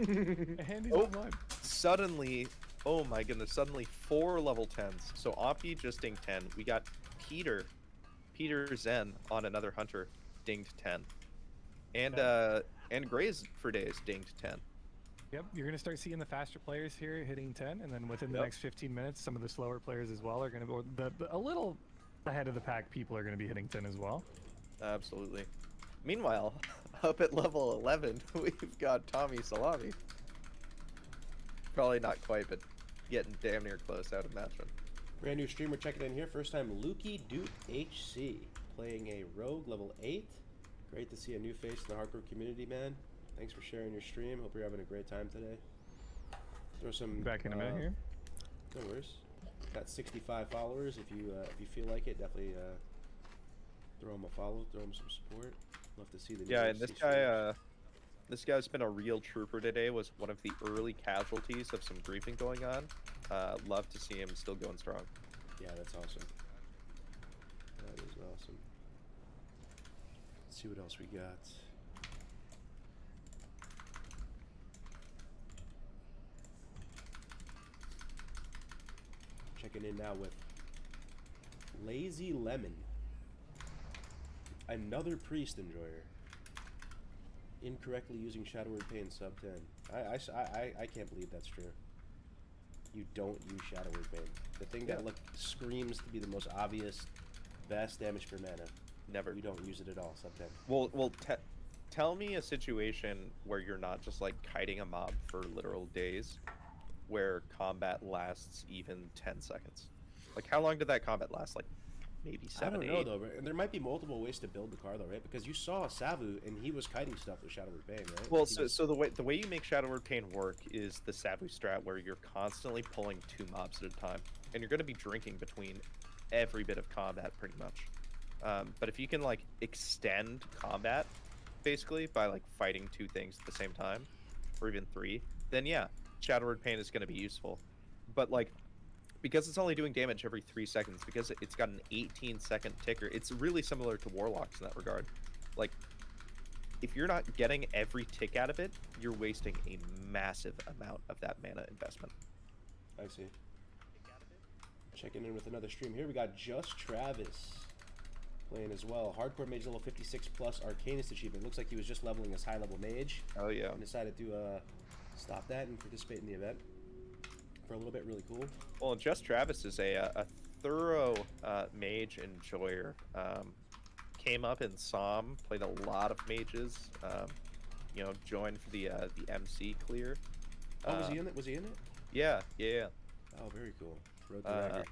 And he's offline. Suddenly, oh my goodness, suddenly 4 level 10s. So Opti just dinged 10. We got Peter Zen on another hunter dinged 10. And Graze for days dinged 10. Yep, you're gonna start seeing the faster players here hitting 10, and then within the next 15 minutes, some of the slower players as well are gonna go. A little ahead of the pack people are gonna be hitting 10 as well. Absolutely. Meanwhile, up at level 11, we've got Tommy Salami. Probably not quite, but getting damn near close out of matchman. Brand new streamer checking in here. First time Lukey Duke HC playing a rogue level 8. Great to see a new face in the hardcore community, man. Thanks for sharing your stream. Hope you're having a great time today. Throw some back in a minute here. No worries. Got 65 followers. If you feel like it, definitely throw him a follow. Throw him some support. Love to see the yeah. And this guy's been a real trooper today. Was one of the early casualties of some griefing going on. Love to see him still going strong. Yeah, that's awesome. That is awesome. Let's see what else we got. Checking in now with Lazy Lemon. Another priest enjoyer. Incorrectly using Shadow Word Pain sub 10. I can't believe that's true. You don't use Shadow Word Pain. The thing that screams to be the most obvious, best damage per mana. Never. You don't use it at all, sub 10. Well, tell me a situation where you're not just like kiting a mob for literal days, where combat lasts even 10 seconds. Like, how long did that combat last? Like, maybe 7, I don't 8? know though, and there might be multiple ways to build the car though, right? Because you saw Savu and he was kiting stuff with Shadow Word Pain, right? Well, so the way you make Shadow Word Pain work is the Savu strat, where you're constantly pulling 2 mobs at a time, and you're going to be drinking between every bit of combat pretty much. But if you can like extend combat, basically by like fighting 2 things at the same time, or even 3, then yeah, Shadow Word Pain is going to be useful. But like, because it's only doing damage every 3 seconds, because it's got an 18-second ticker, it's really similar to Warlocks in that regard. Like, if you're not getting every tick out of it, you're wasting a massive amount of that mana investment. I see. Checking in with another stream here. We got Just Travis playing as well. Hardcore Mage level 56 plus Arcanist achievement. Looks like he was just leveling his high level mage. Oh yeah. And decided to stop that and participate in the event for a little bit. Really cool. Well, Just Travis is a thorough mage enjoyer. Came up in Somme, played a lot of mages. You know, joined for the MC clear. Oh, was he in it? Was he in it? Yeah. Oh, very cool. Road to Ragger.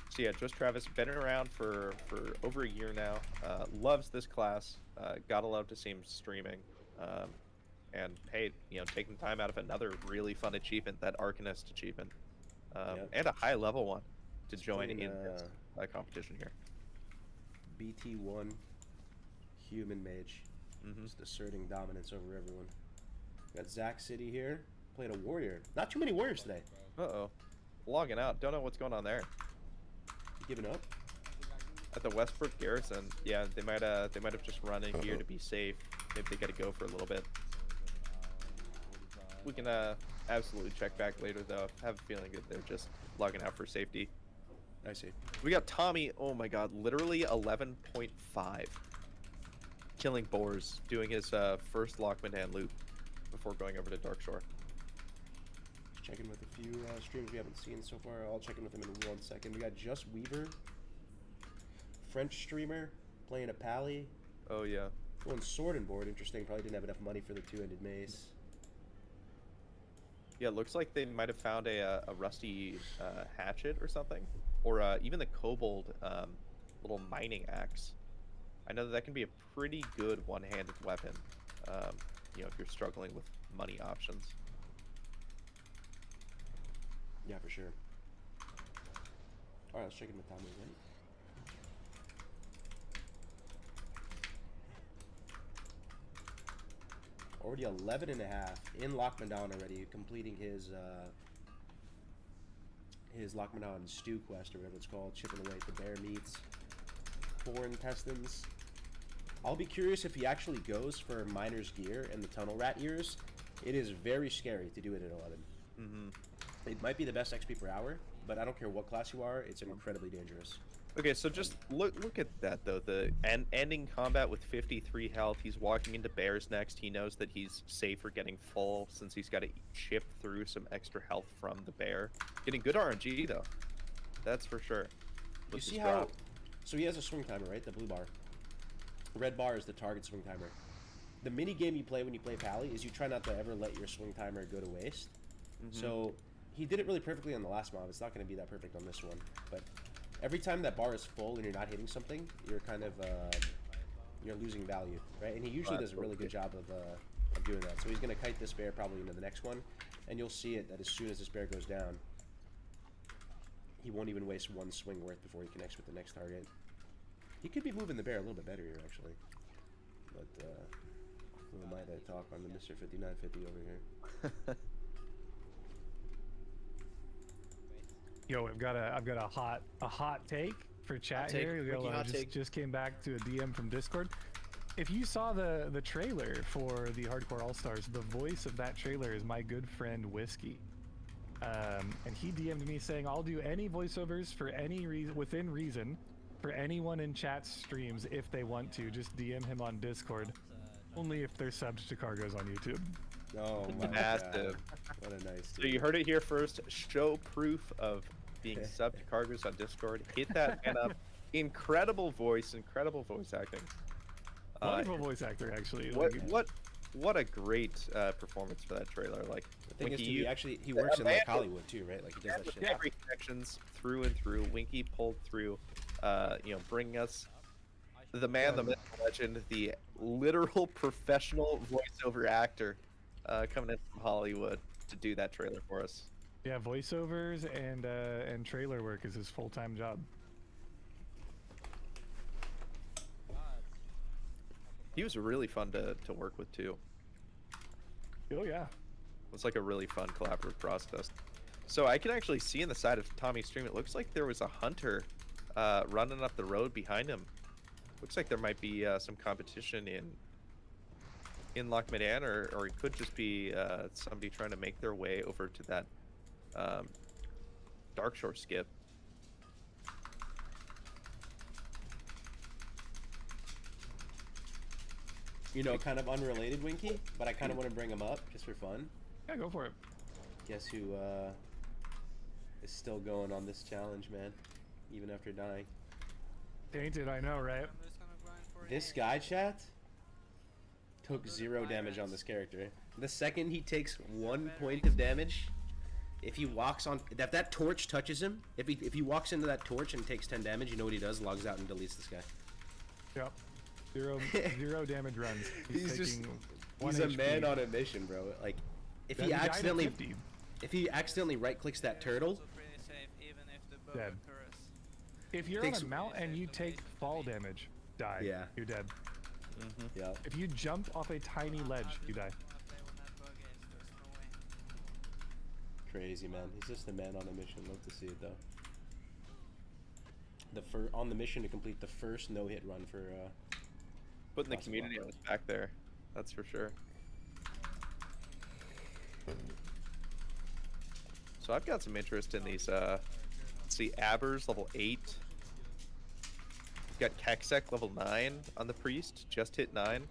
So yeah, Just Travis, been around for over a year now. Loves this class. Gotta love to see him streaming. And hey, you know, taking time out of another really fun achievement, that Arcanist achievement, and a high level one to join in this competition here. BT1 human mage, just asserting dominance over everyone. Got Zack City here, playing a warrior. Not too many warriors today. Uh-oh. Logging out. Don't know what's going on there. Giving up? At the Westbrook Garrison. Yeah, they might have just run in here to be safe. Maybe they gotta go for a little bit. We can absolutely check back later though. I have a feeling that they're just logging out for safety. I see. We got Tommy, oh my god, literally 11.5. Killing boars, doing his first Lockman hand loop. before going over to Dark Shore. Just checking with a few streams we haven't seen so far. I'll check in with them in 1 second. We got Just Weaver, French streamer, playing a Pally. Oh yeah. Going Sword and Board, interesting. Probably didn't have enough money for the two-handed mace. Yeah, it looks like they might have found a rusty hatchet or something, or even the kobold little mining axe. I know that can be a pretty good one-handed weapon, you know, if you're struggling with money options. Yeah, for sure. All right, let's check in with Tommy again. Already 11 and a half in Lockman already, completing his Lockman stew quest or whatever it's called, chipping away at the bear meats, 4 intestines. I'll be curious if he actually goes for miner's gear and the tunnel rat ears. It is very scary to do it at 11. Mm-hmm. It might be the best XP per hour, but I don't care what class you are, it's incredibly dangerous. Okay, so just look at that though. The ending combat with 53 health. He's walking into bears next. He knows that he's safe for getting full since he's got to chip through some extra health from the bear. Getting good RNG though, that's for sure. You see how? So he has a swing timer, right? The blue bar. The red bar is the target swing timer. The mini game you play when you play Pally is you try not to ever let your swing timer go to waste. So he did it really perfectly on the last mob. It's not going to be that perfect on this one, but every time that bar is full and you're not hitting something, you're kind of you're losing value, right? And he usually does a really good job of doing that. So he's going to kite this bear probably into the next one, and you'll see it that as soon as this bear goes down, he won't even waste one swing worth before he connects with the next target. He could be moving the bear a little bit better here, actually. But who am I to talk on the Mr. 5950 over here? Yo, I've got a hot take for chat here. Just came back to a DM from Discord. If you saw the trailer for the Hardcore All Stars, the voice of that trailer is my good friend Whiskey, and he DM'd me saying I'll do any voiceovers for any reason within reason for anyone in chat streams if they want to. Just DM him on Discord. Only if they're subbed to Cargos on YouTube. Oh my Massive. God. What a nice So you heard it here first. Show proof of being subbed to Cargos on Discord. Hit that man up. Incredible voice acting. Wonderful voice actor, actually. What a great performance for that trailer. Like, the thing is, he works in like Hollywood too, right? Like he does that shit. Yeah, great connections through and through. Winky pulled through, you know, bringing us the man, the myth, the legend, the literal professional voiceover actor coming in from Hollywood to do that trailer for us. Yeah, voiceovers and trailer work is his full-time job. He was really fun to work with too. Oh yeah. It was like a really fun collaborative process. So I can actually see in the side of Tommy's stream, it looks like there was a hunter running up the road behind him. Looks like there might be some competition in Loch Medan, or it could just be somebody trying to make their way over to that Dark Shore skip. You know, kind of unrelated, Winky, but I kind of want to bring him up just for fun. Yeah, go for it. Guess who is still going on this challenge, man, even after dying? Tainted, I know, right? This guy, chat, took 0 damage on this character. The second he takes 1 point of damage, if he walks on, if that torch touches him, if he walks into that torch and takes 10 damage, you know what he does? Logs out and deletes this guy. Yep. Zero damage runs. He's a man on a mission, bro. Like, if he accidentally right-clicks that turtle, dead. If you're on a mount and you take fall damage, die. Yeah. You're dead. Yeah. If you jump off a tiny ledge, you die. Crazy, man. He's just a man on a mission. Love to see it, though. On the mission to complete the first no-hit run for putting the community on his back there, that's for sure. So I've got some interest in these let's see, Aber's level 8. We've got Keksek level 9 on the priest, just hit 9.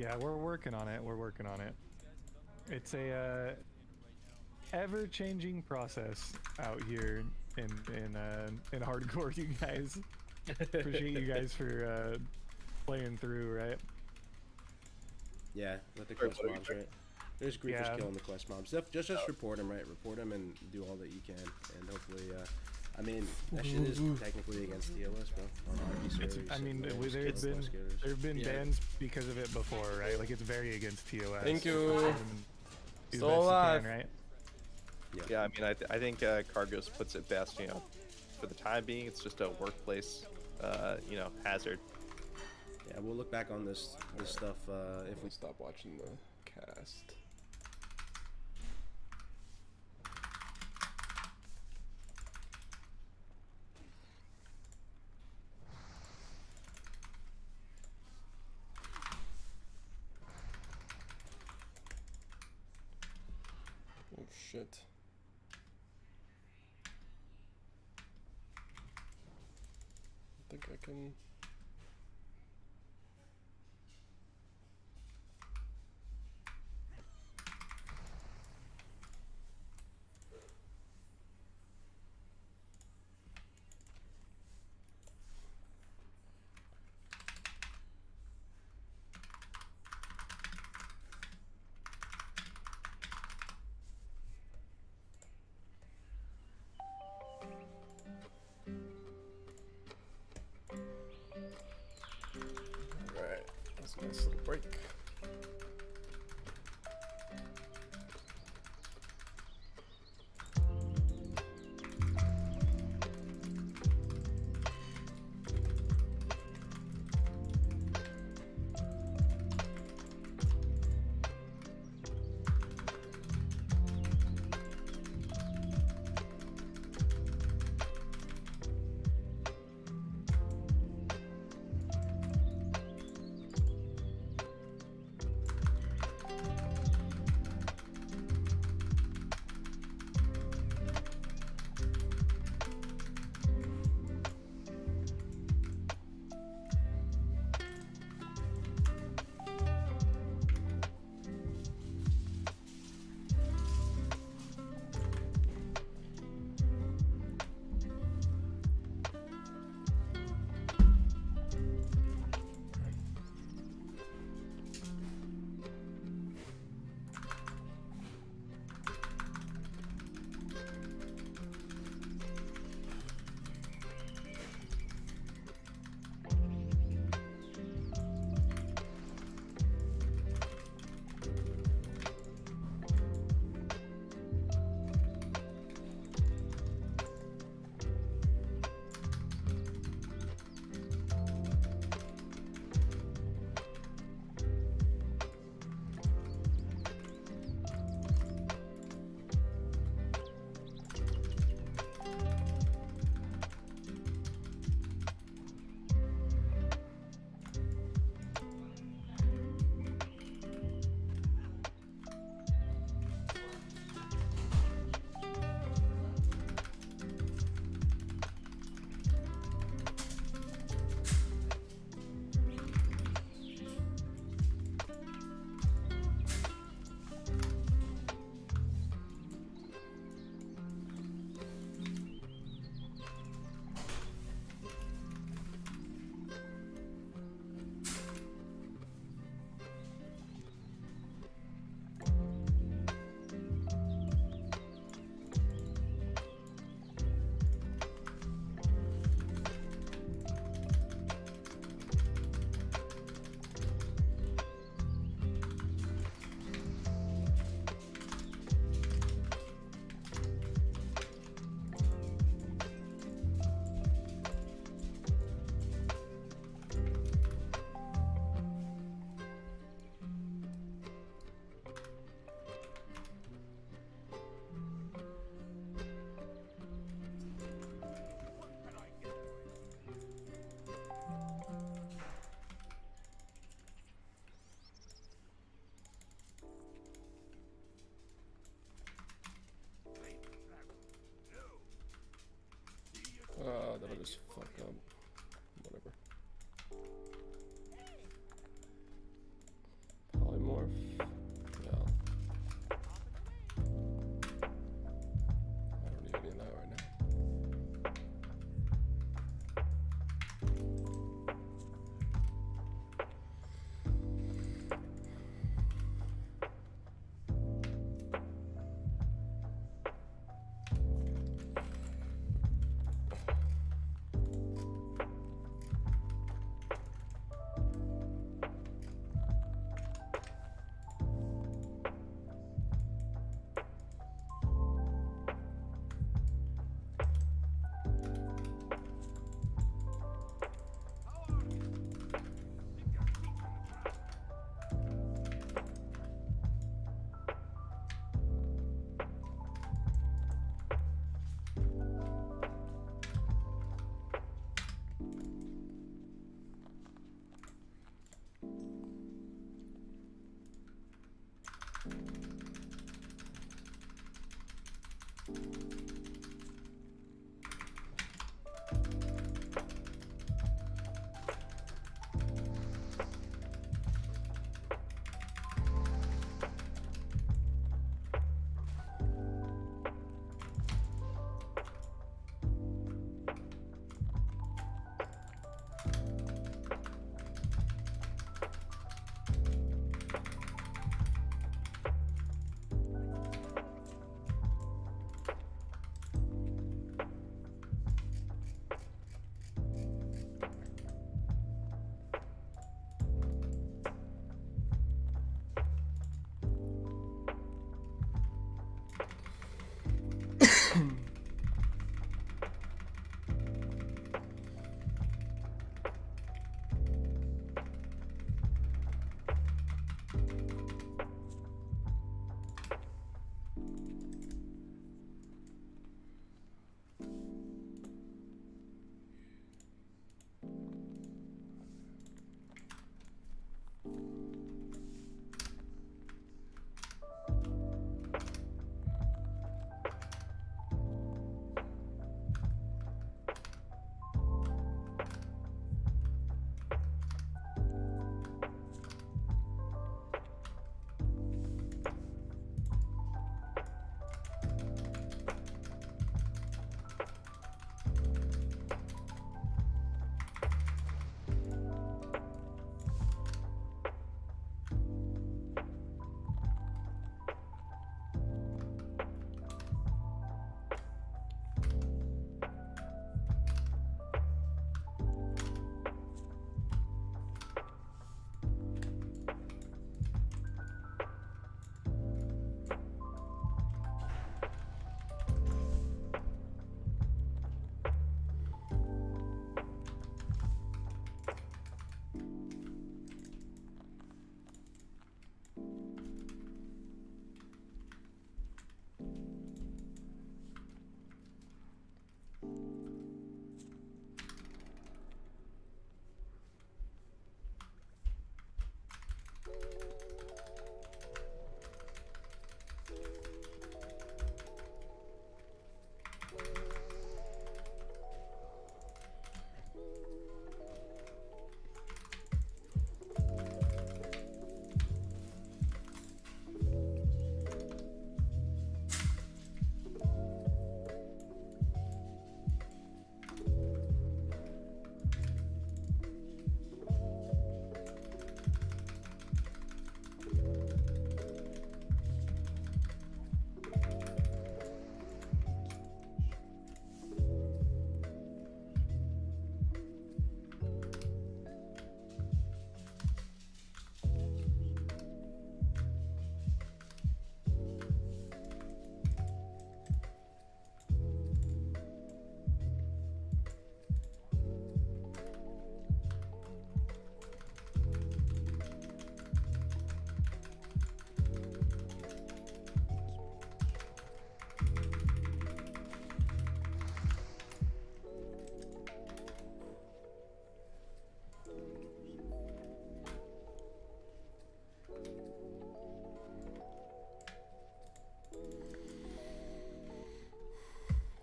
Yeah, we're working on it. We're working on it. It's a ever-changing process out here in hardcore. You guys, appreciate you guys for playing through, right? Yeah, let the quest mobs, right? There's griefers killing the quest mobs. Just report them, right? Report them and do all that you can, and hopefully, I mean, that shit is technically against TOS, bro. On RP servers, I mean, there have been bans because of it before, right? Like, it's very against TOS. Thank you. Still alive, right? Yeah, I mean, I think Cargos puts it best. You know, for the time being, it's just a workplace, you know, hazard. Yeah, we'll look back on this stuff if we stop watching the cast. Oh shit. I think I can. Alright, that's a nice little break.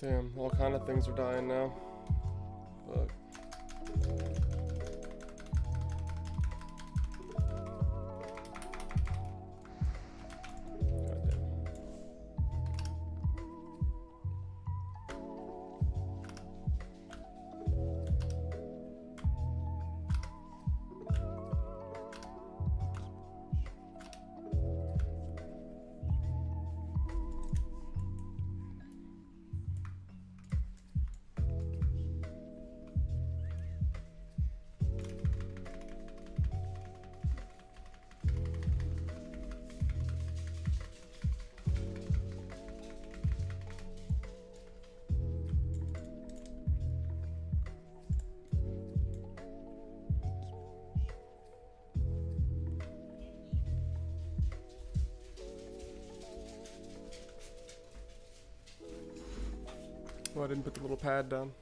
Damn, all kind of things are dying now. But oh, I didn't put the little pad down.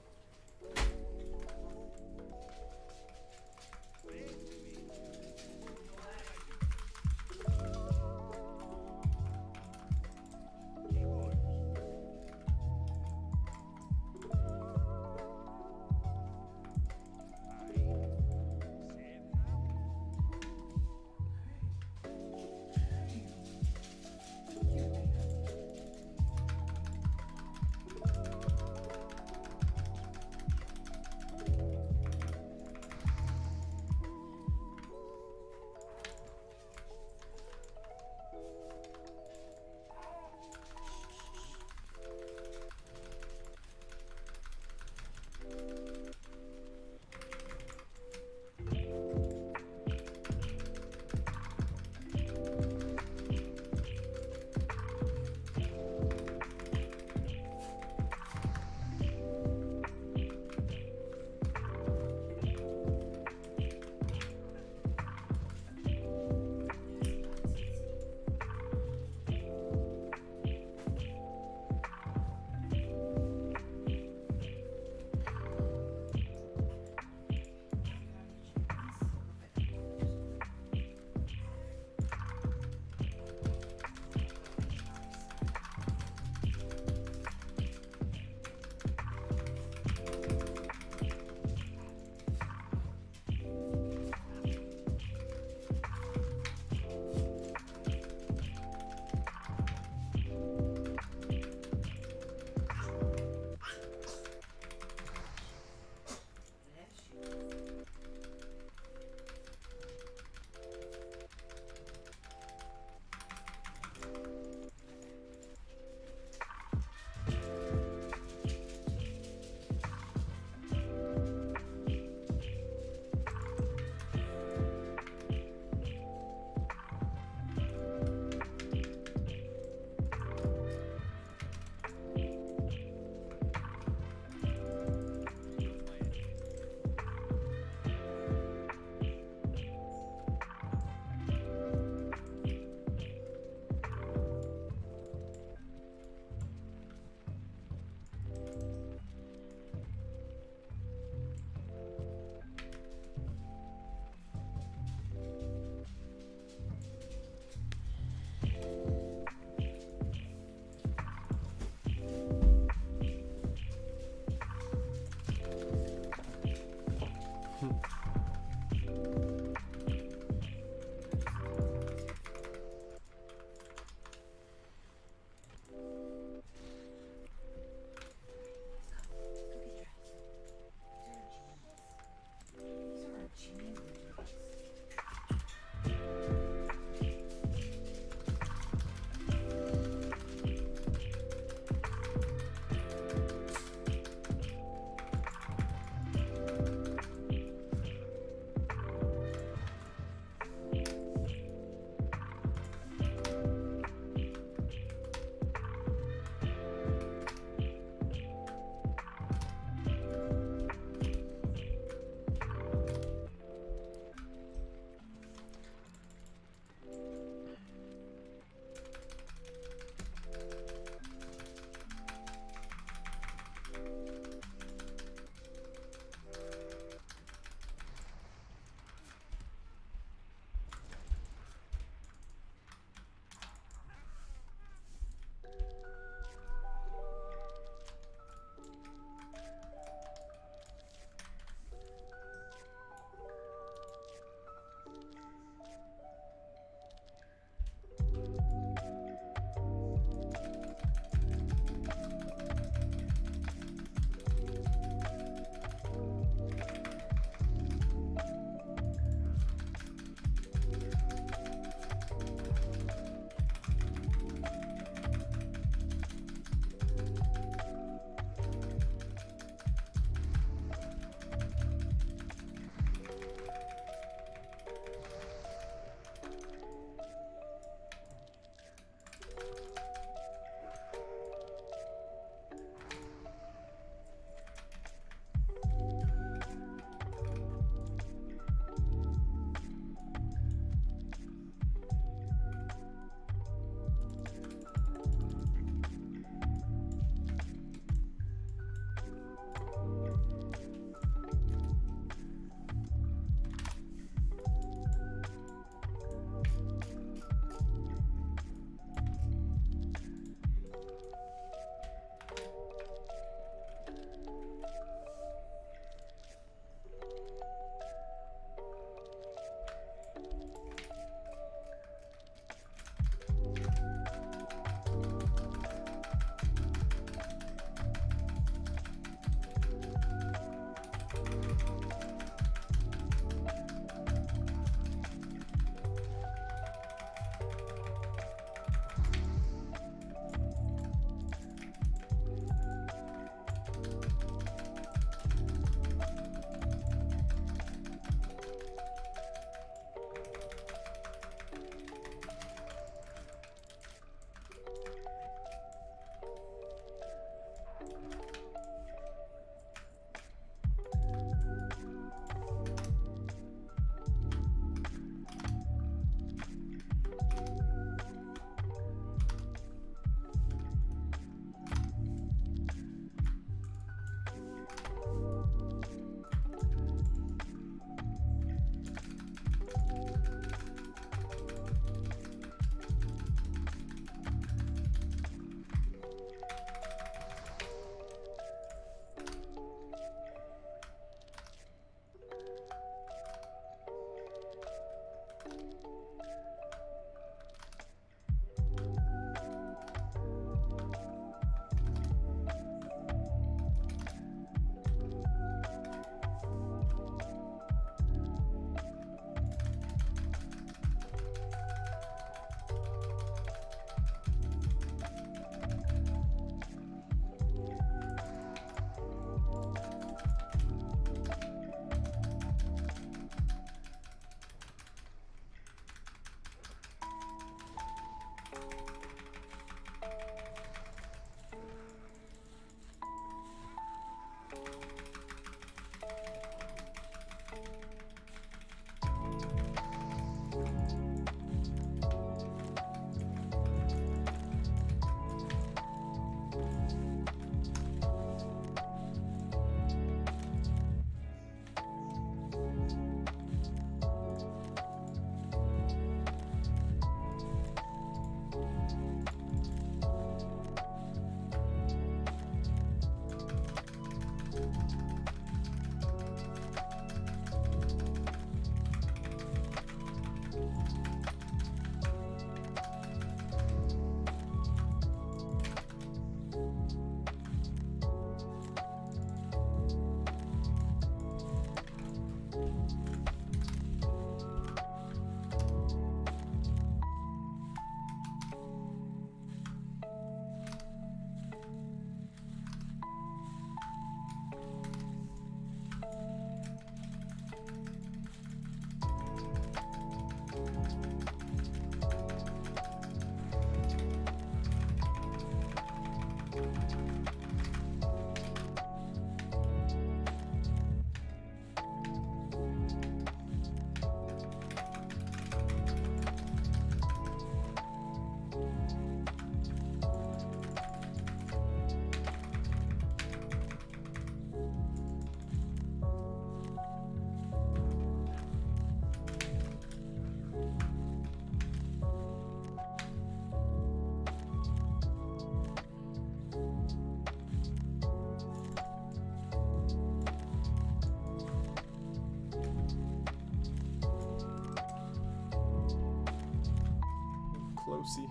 Lucy.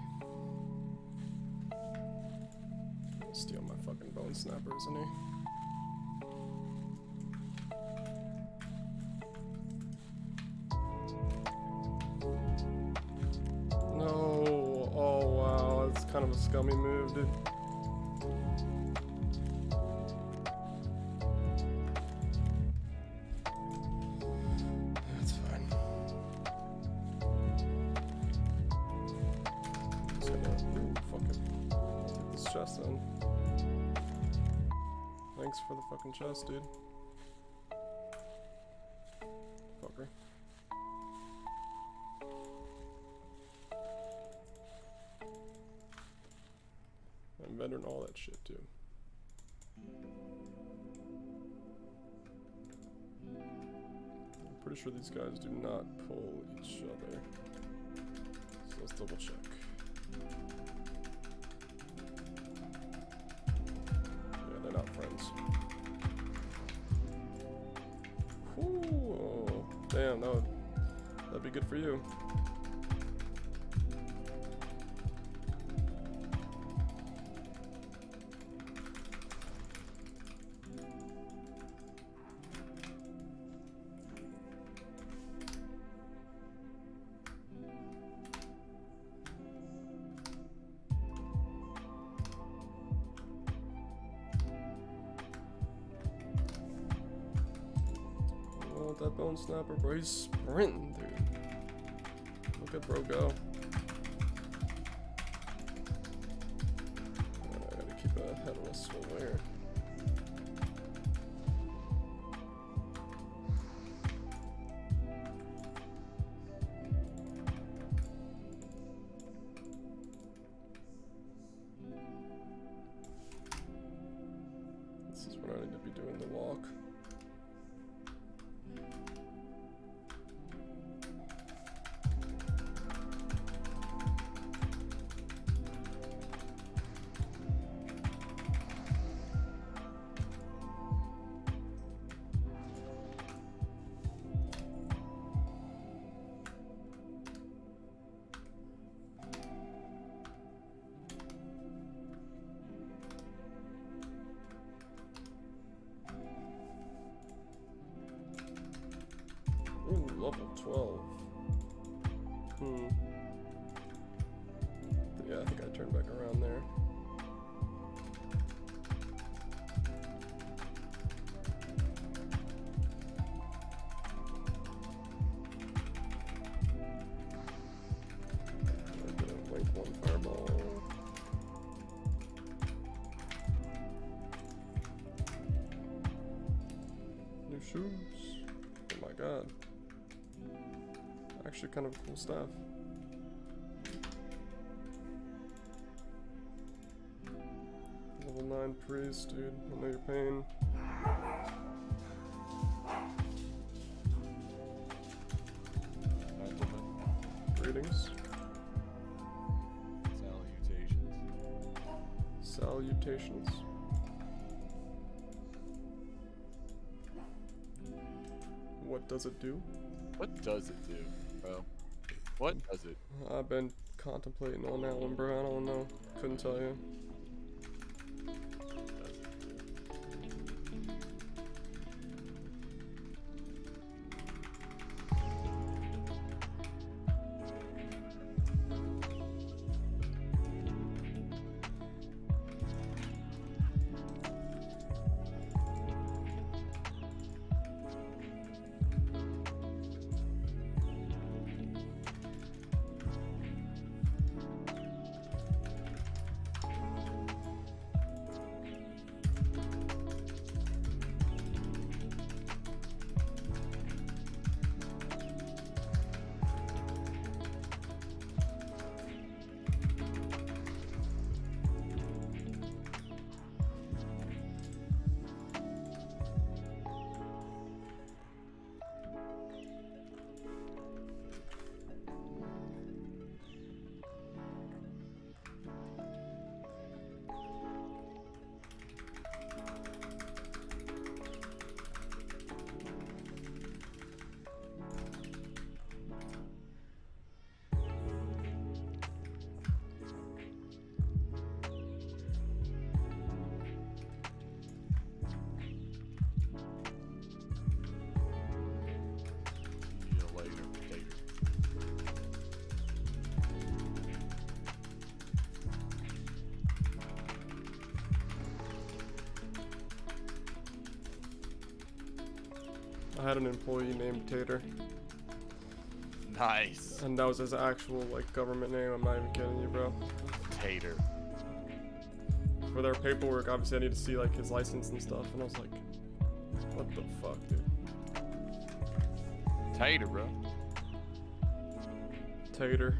Steal my fucking bone snapper, isn't he? No. Oh wow, that's kind of a scummy move, dude. That's fine. Just gonna, ooh, fuck it. Take this chest then. Thanks for the fucking chest, dude. Fucker. I'm veteran all that shit too. I'm pretty sure these guys do not pull each other. So let's double check. Yeah, they're not friends. Ooh, damn, that'd be good for you. That bone snapper, bro, he's sprinting, dude. Look at bro go. I gotta keep a head of a swivel here. This is when I need to be doing the walk. Ooh, level 12. Yeah, I think I turned back around there. I'm gonna wake one fireball. New shoes. Oh my god. Actually kind of cool stuff. Level 9 priest, dude. I know your pain. Greetings. Salutations. What does it do? What does it do, bro? What does it? I've been contemplating on that one, bro. I don't know. Couldn't tell you. I had an employee named Tater. Nice. And that was his actual, like, government name. I'm not even kidding you, bro. Tater. For their paperwork, obviously I need to see, like, his license and stuff. And I was like, what the fuck, dude? Tater, bro. Tater.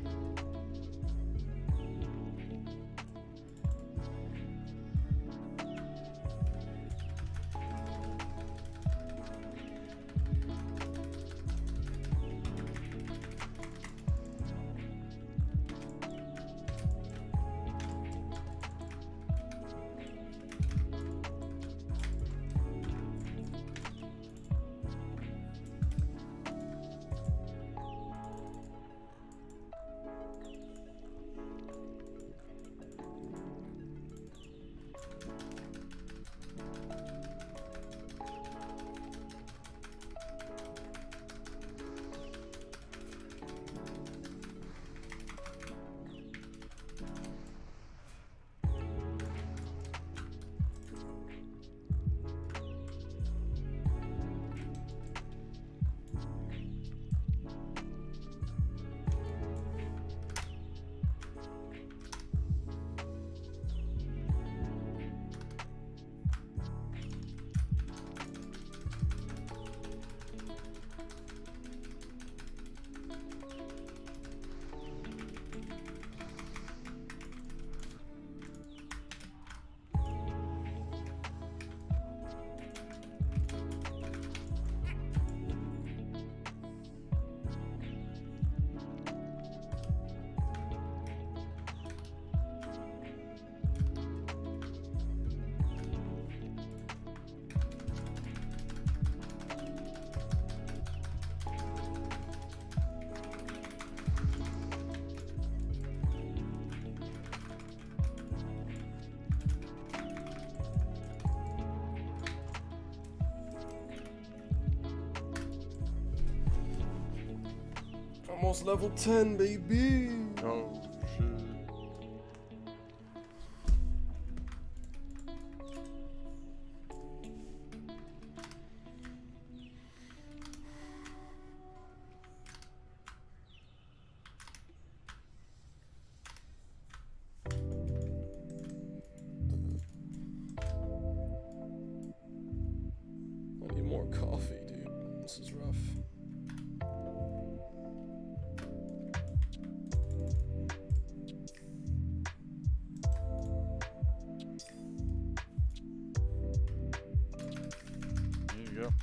Almost level 10, baby. Oh shit. I need more coffee, dude. This is rough. There you go.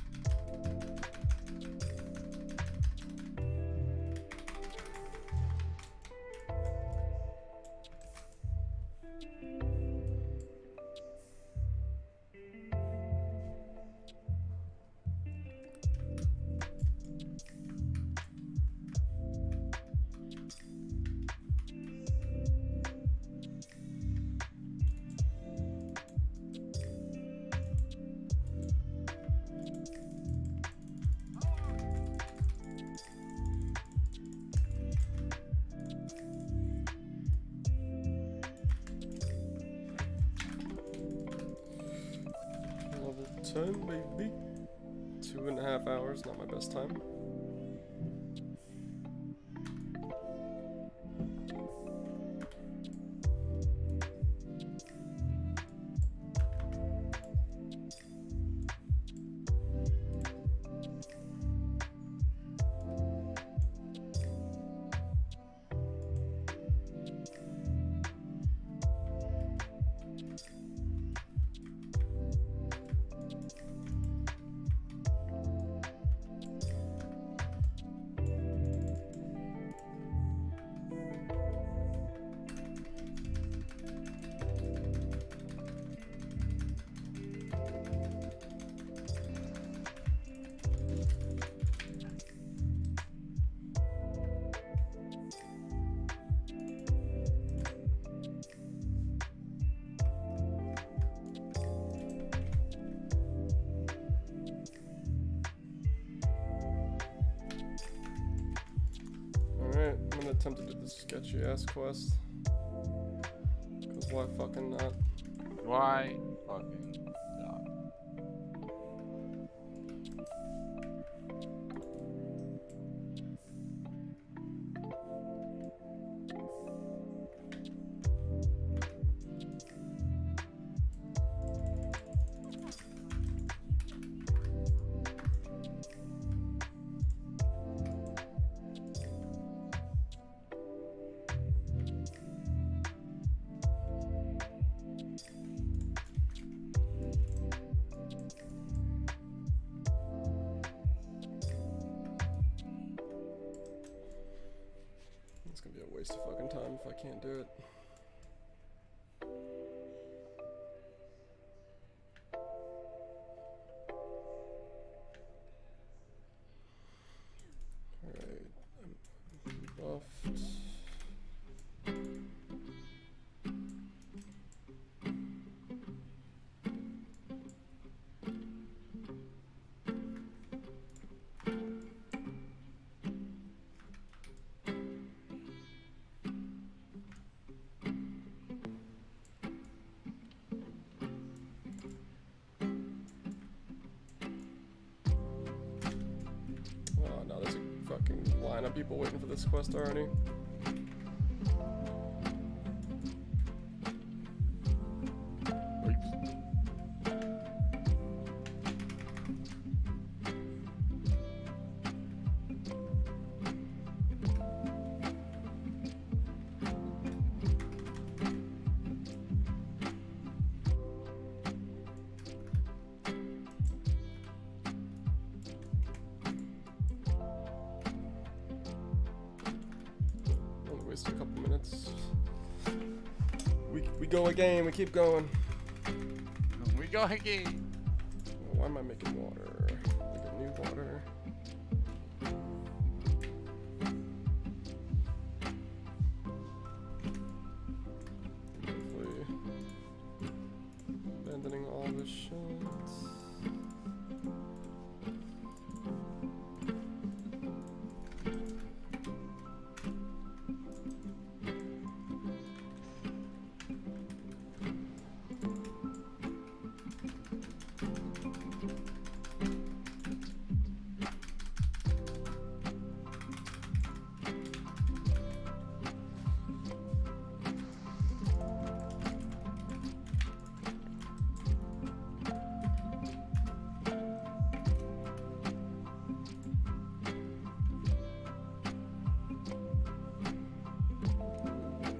Level 10, baby. 2.5 hours, not my best time. Alright, I'm gonna attempt to do this sketchy ass quest. Cause why fucking not? Why fucking not? waste of fucking time if I can't do it. Alright, I'm buffed. Oh no, there's a fucking line of people waiting for this quest already. Only wasted a couple minutes. We go again, we keep going. We go again. Why am I making water? Make a new water. Hopefully abandoning all this shit.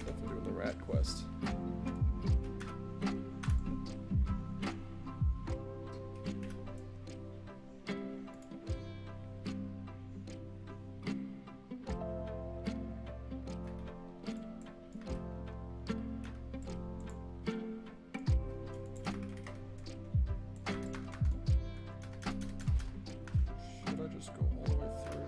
Definitely doing the rat quest. Should I just go all the way through?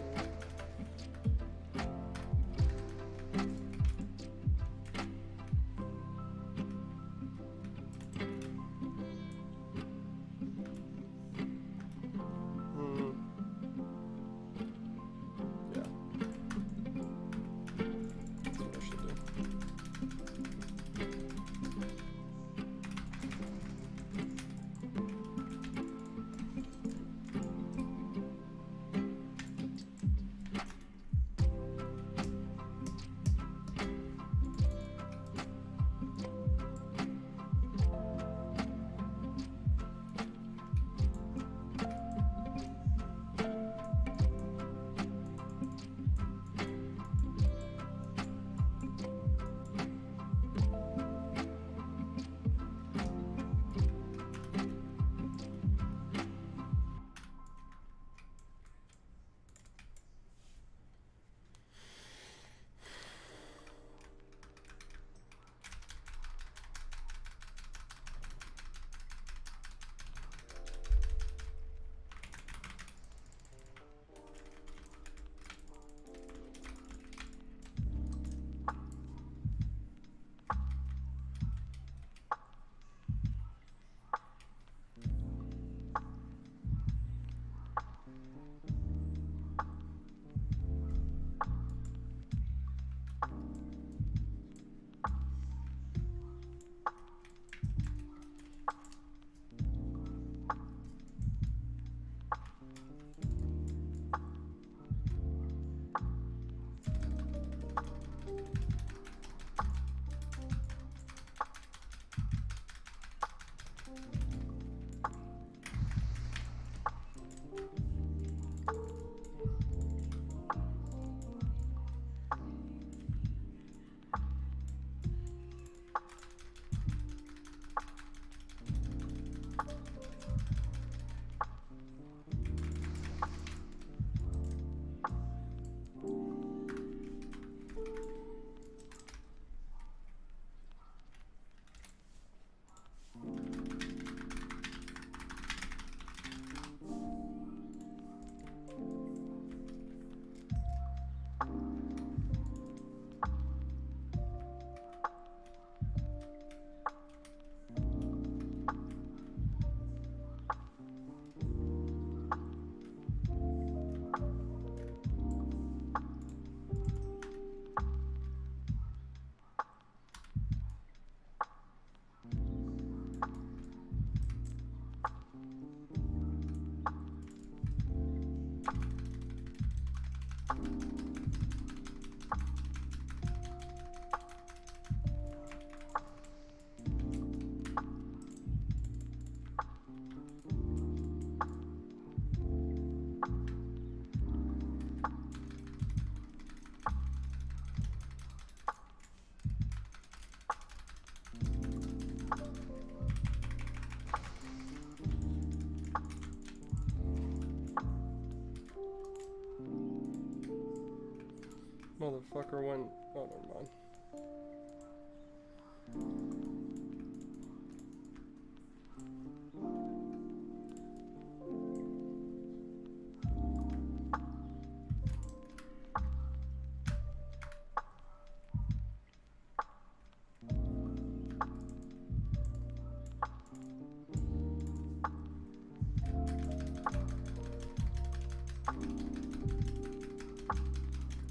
Motherfucker went. Oh, never mind.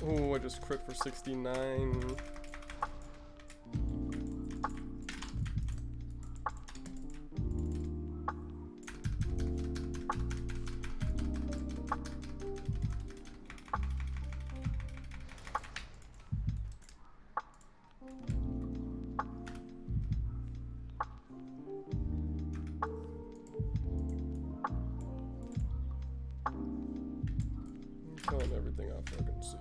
Oh, I just crit for 69. I'm killing everything I fucking see.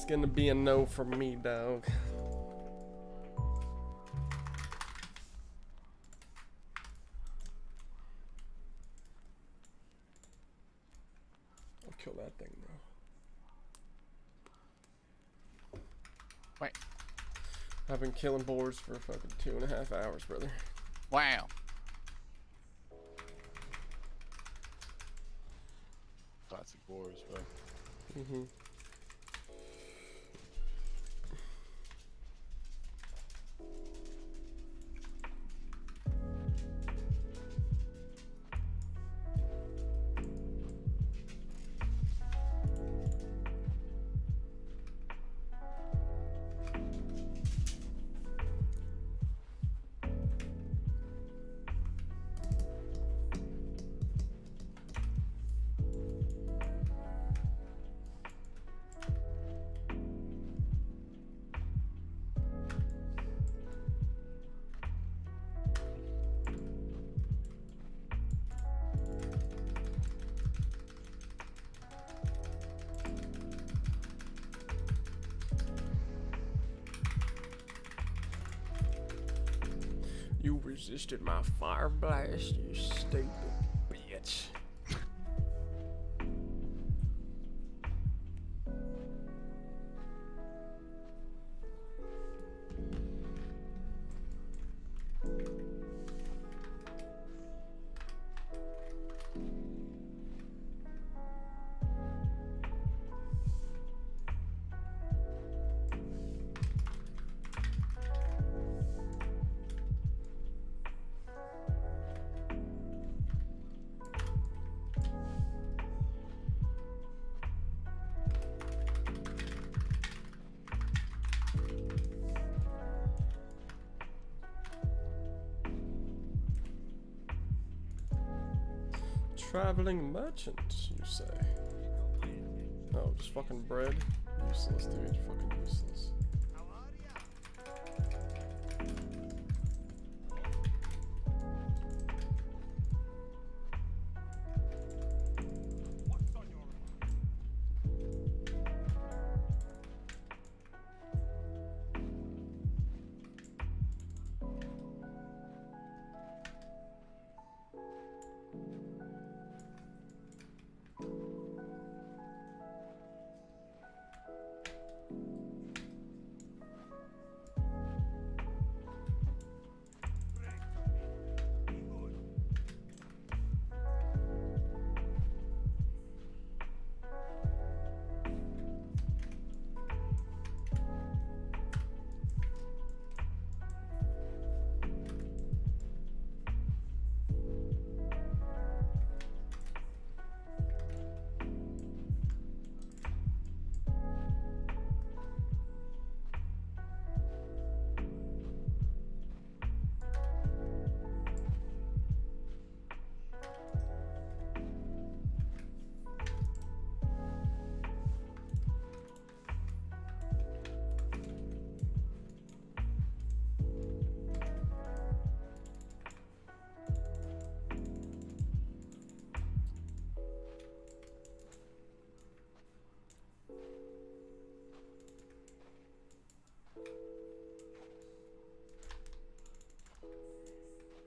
It's gonna be a no for me, dog. I'll kill that thing though. Wait. I've been killing boars for fucking 2.5 hours, brother. Wow. Classic boars, bro. Mm-hmm. You resisted my fire blast, you stupid bitch. Traveling merchant, you say? Oh, just fucking bread? Useless, dude. Fucking useless.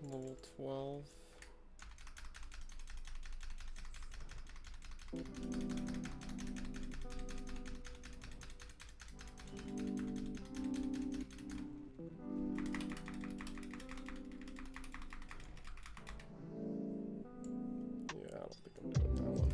Level 12. Yeah, I don't think I'm doing that one.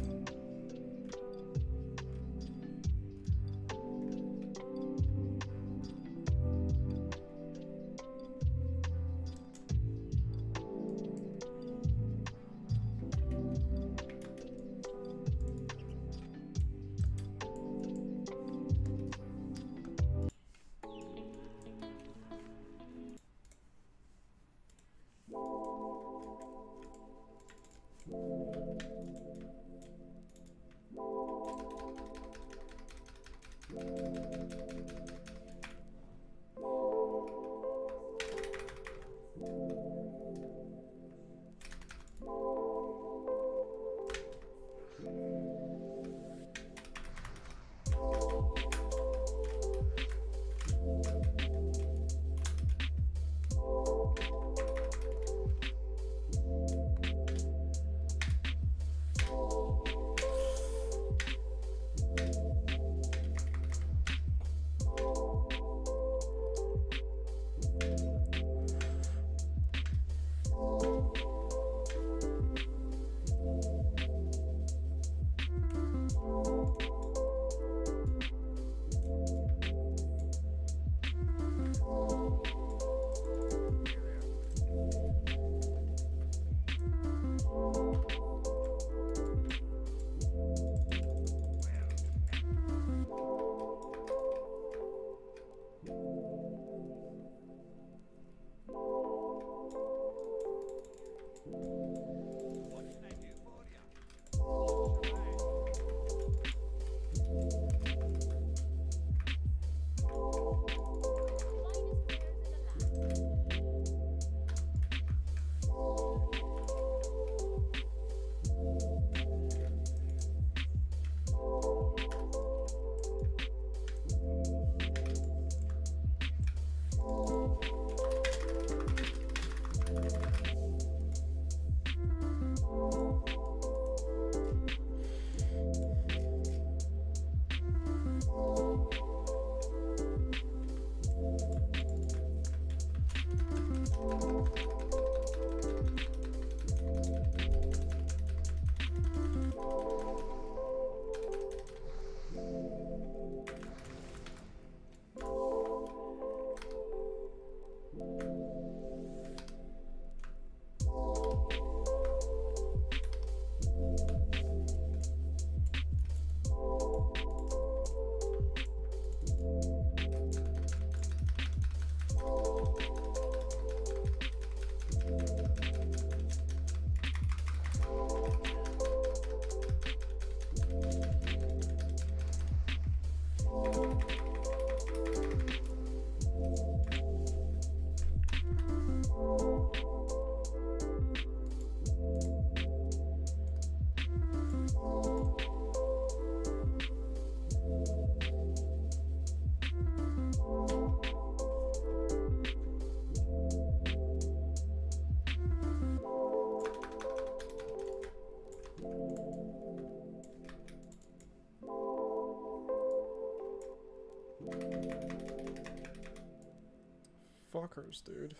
Fuckers, dude.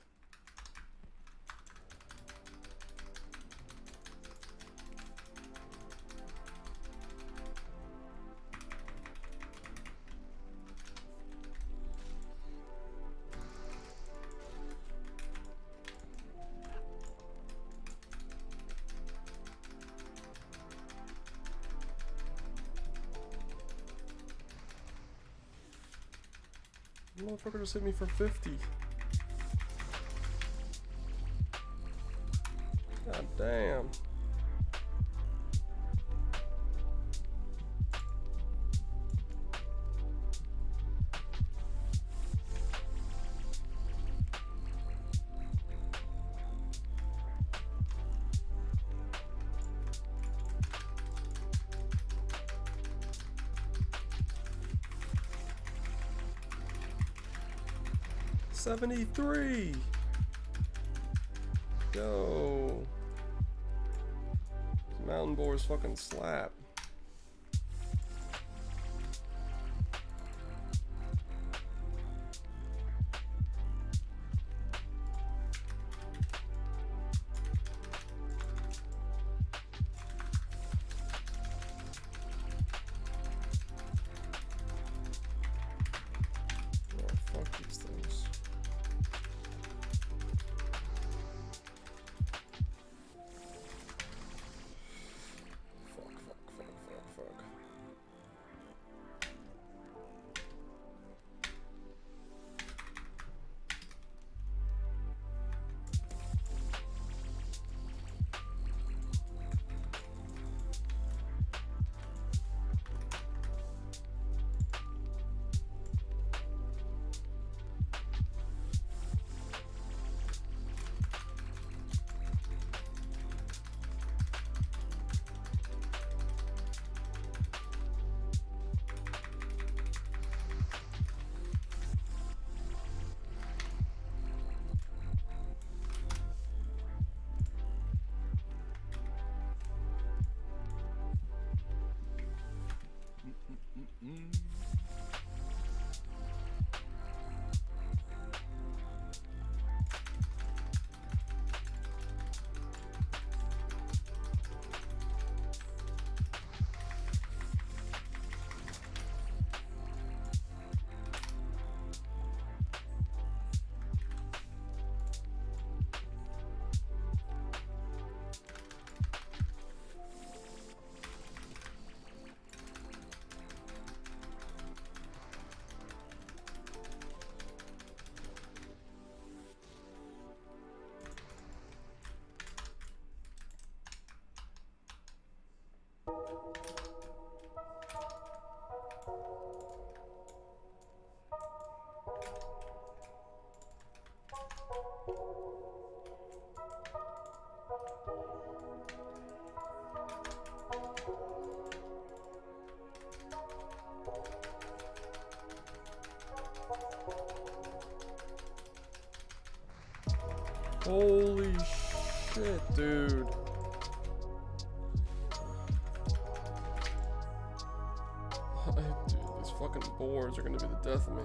Motherfucker just hit me for 50. God damn. $73. Yo. These mountain boars fucking slap. Holy shit, dude. Dude, these fucking boars are gonna be the death of me.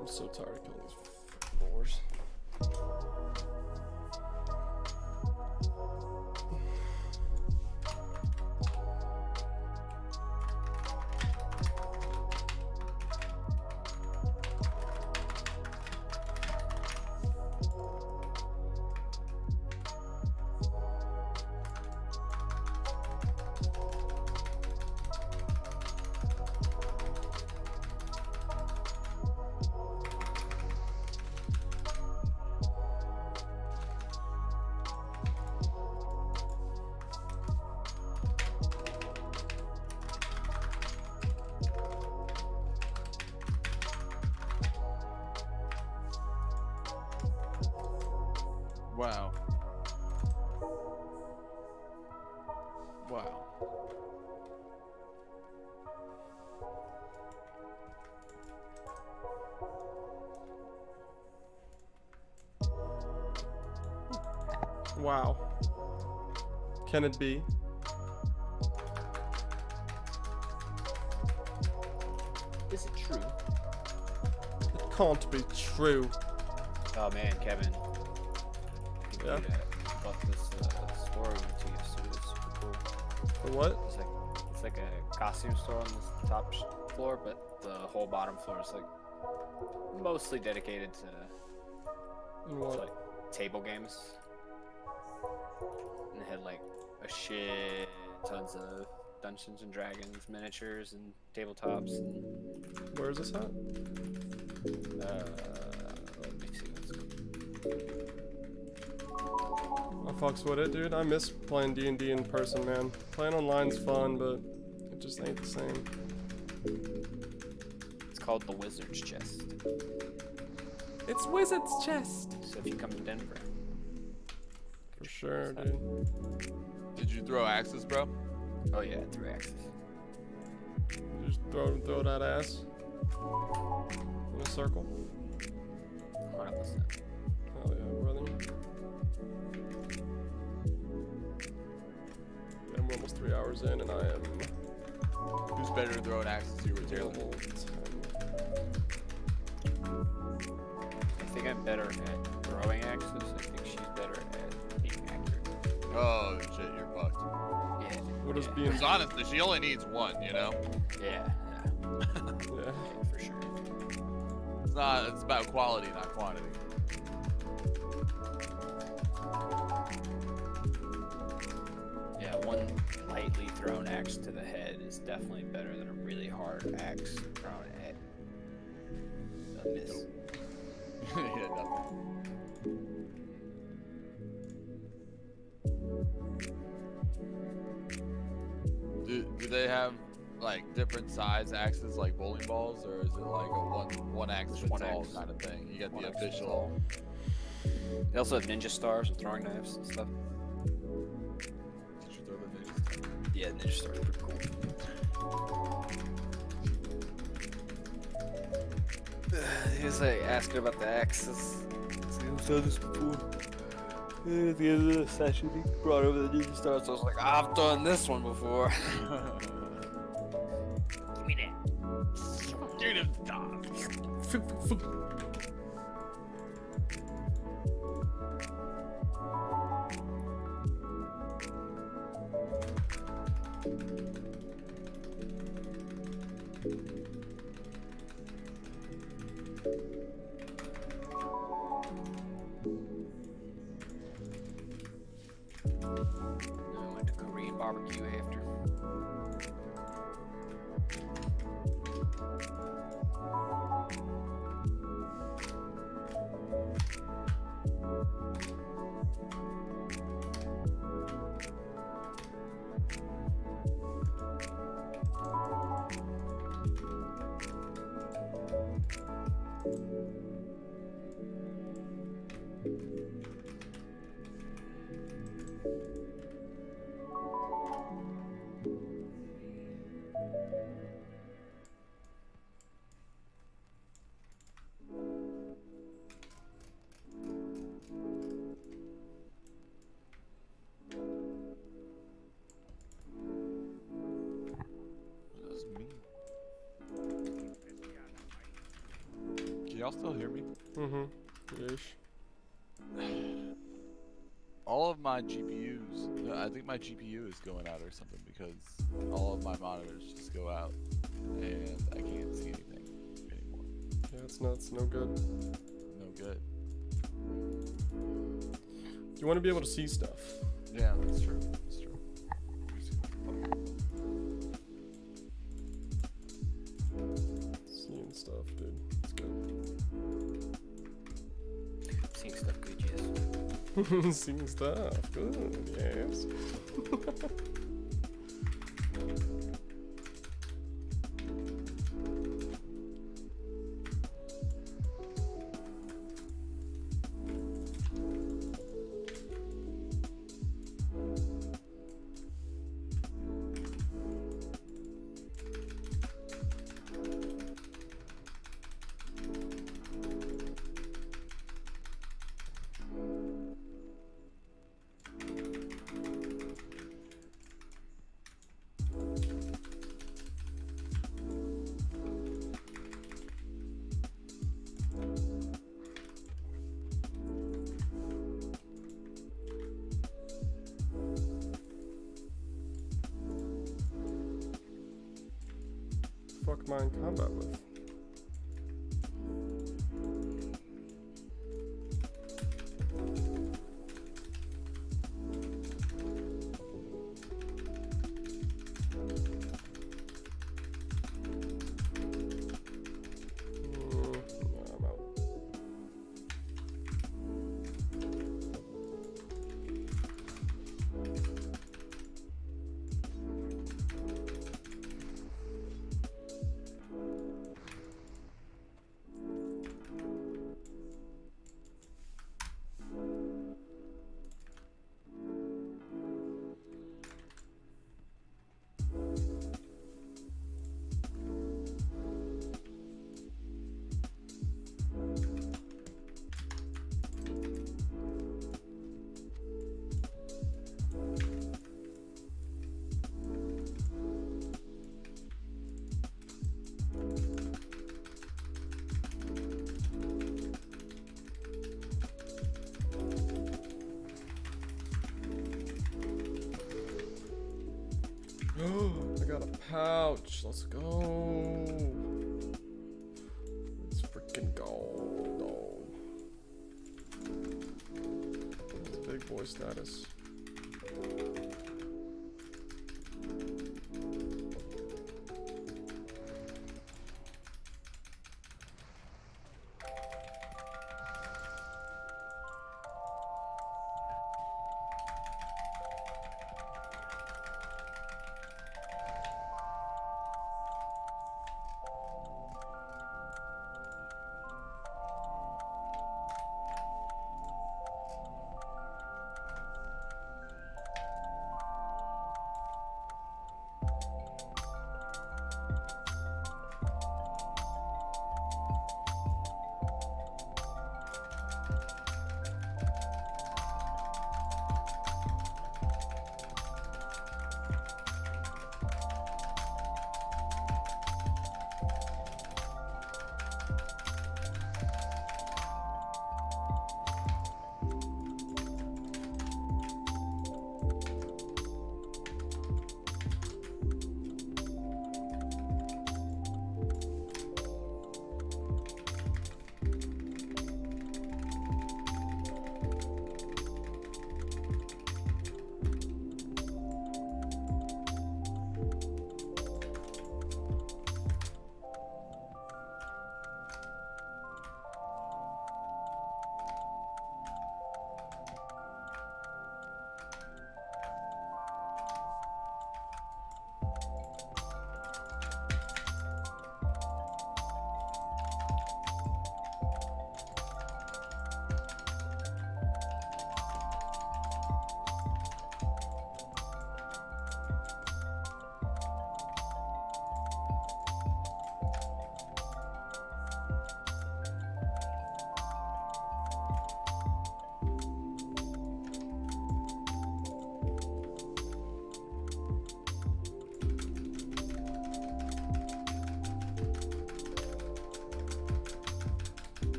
I'm so tired of killing these fucking boars. Wow. Wow. Wow. Can it be? Is it true? It can't be true. Oh man, Kevin. Yeah. Fuck this store we went to yesterday. It's super cool. The what? It's like a costume store on the top floor, but the whole bottom floor is like mostly dedicated to What? like table games. And they had like a shit tons of Dungeons and Dragons miniatures and tabletops. And, Where is this at? let me see. I fucks with it, dude. I miss playing D&D in person, man. Playing online's fun, but it just ain't the same. It's called the Wizard's Chest. It's Wizard's Chest! So if you come to Denver. For sure, dude. Did you throw axes, bro? Oh yeah, 3 axes. Just throw that ass in a circle. 100%. Hell yeah, brother. Yeah, we're almost 3 hours in, and I am Who's better to throw an axe, you or Taylor? level 10. I think I'm better at throwing axes. I think she's better at being accurate. Oh shit, you're fucked. Yeah. What is yeah. being... Because honestly, she only needs one, you know? Yeah. Yeah. For sure. It's about quality, not quantity. Yeah, one lightly thrown axe to the head is definitely better than a really hard axe thrown at a miss. Yeah, nothing. Do they have like different size axes like bowling balls, or is it like a one axe Just fits one all axe. kind of thing? You get One the axe fits official. all. They also have ninja stars and throwing knives and stuff. Did you throw the ninjas? Yeah, ninja stars are pretty cool. He was like asking about the axes. I've done this before. And at the end of the session, he brought over the ninja stars. So I was like, I've done this one before. Give me that. Dude, it's done. barbecue after. What does it mean? Can y'all still hear me? Yeesh. All of my GPUs, no, I think my GPU is going out or something because all of my monitors just go out and I can't see anything anymore. Yeah, it's nuts. No good. No good. You want to be able to see stuff. Yeah, that's true. That's true. Seeing stuff, dude. It's good. Seeing stuff good, yes. Seeing stuff. Good, yes. Fuck am I in combat with? I'm out. I got a pouch. Let's go. Let's freaking go, dog. It's big boy status.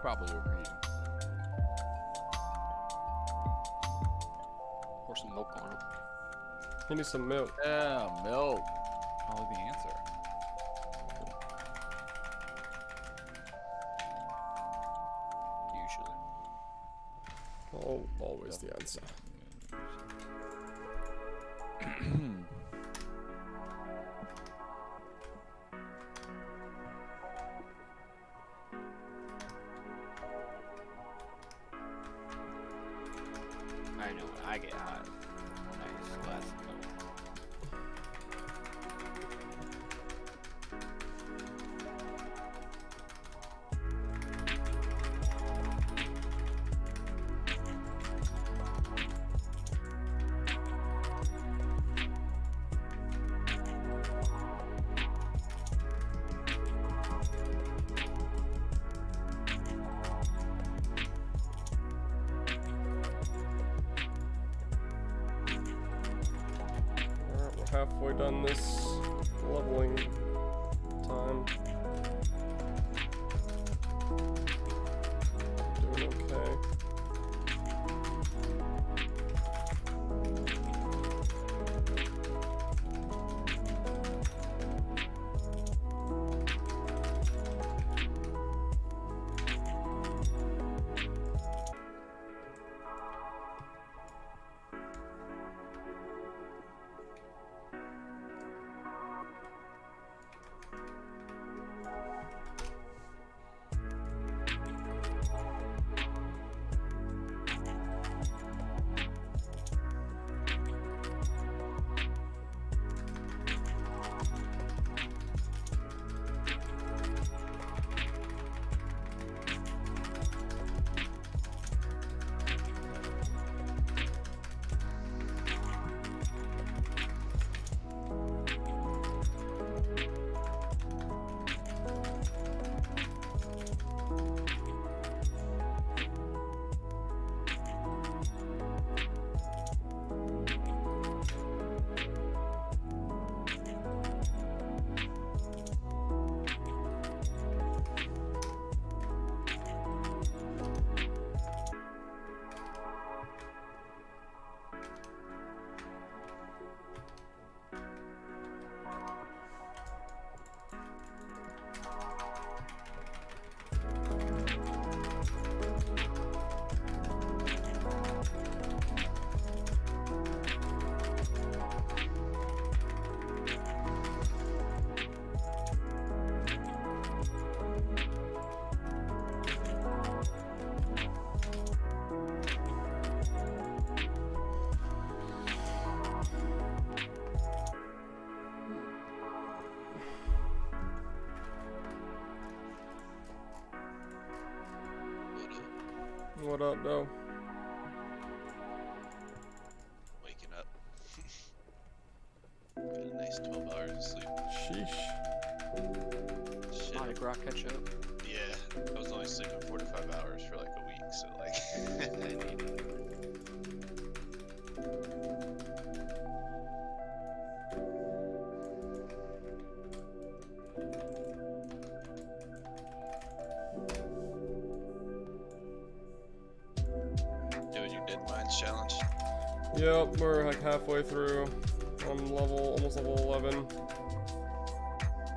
Probably overheating. Pour some milk on him. He needs some milk. Yeah, milk. Probably the answer. Usually. Oh, always the answer. I know when I get hot. Nice glass of milk. Alright, we're halfway done this leveling time. Doing okay. What up, though? Waking up. Got a nice 12 hours of sleep. Sheesh. Shit. Mardi Gras catch up. Yeah, I was only sleeping 4 to 5 hours for like a week, so like, I need it. Doing your Deadmines challenge? Yep, we're like halfway through. I'm almost level 11.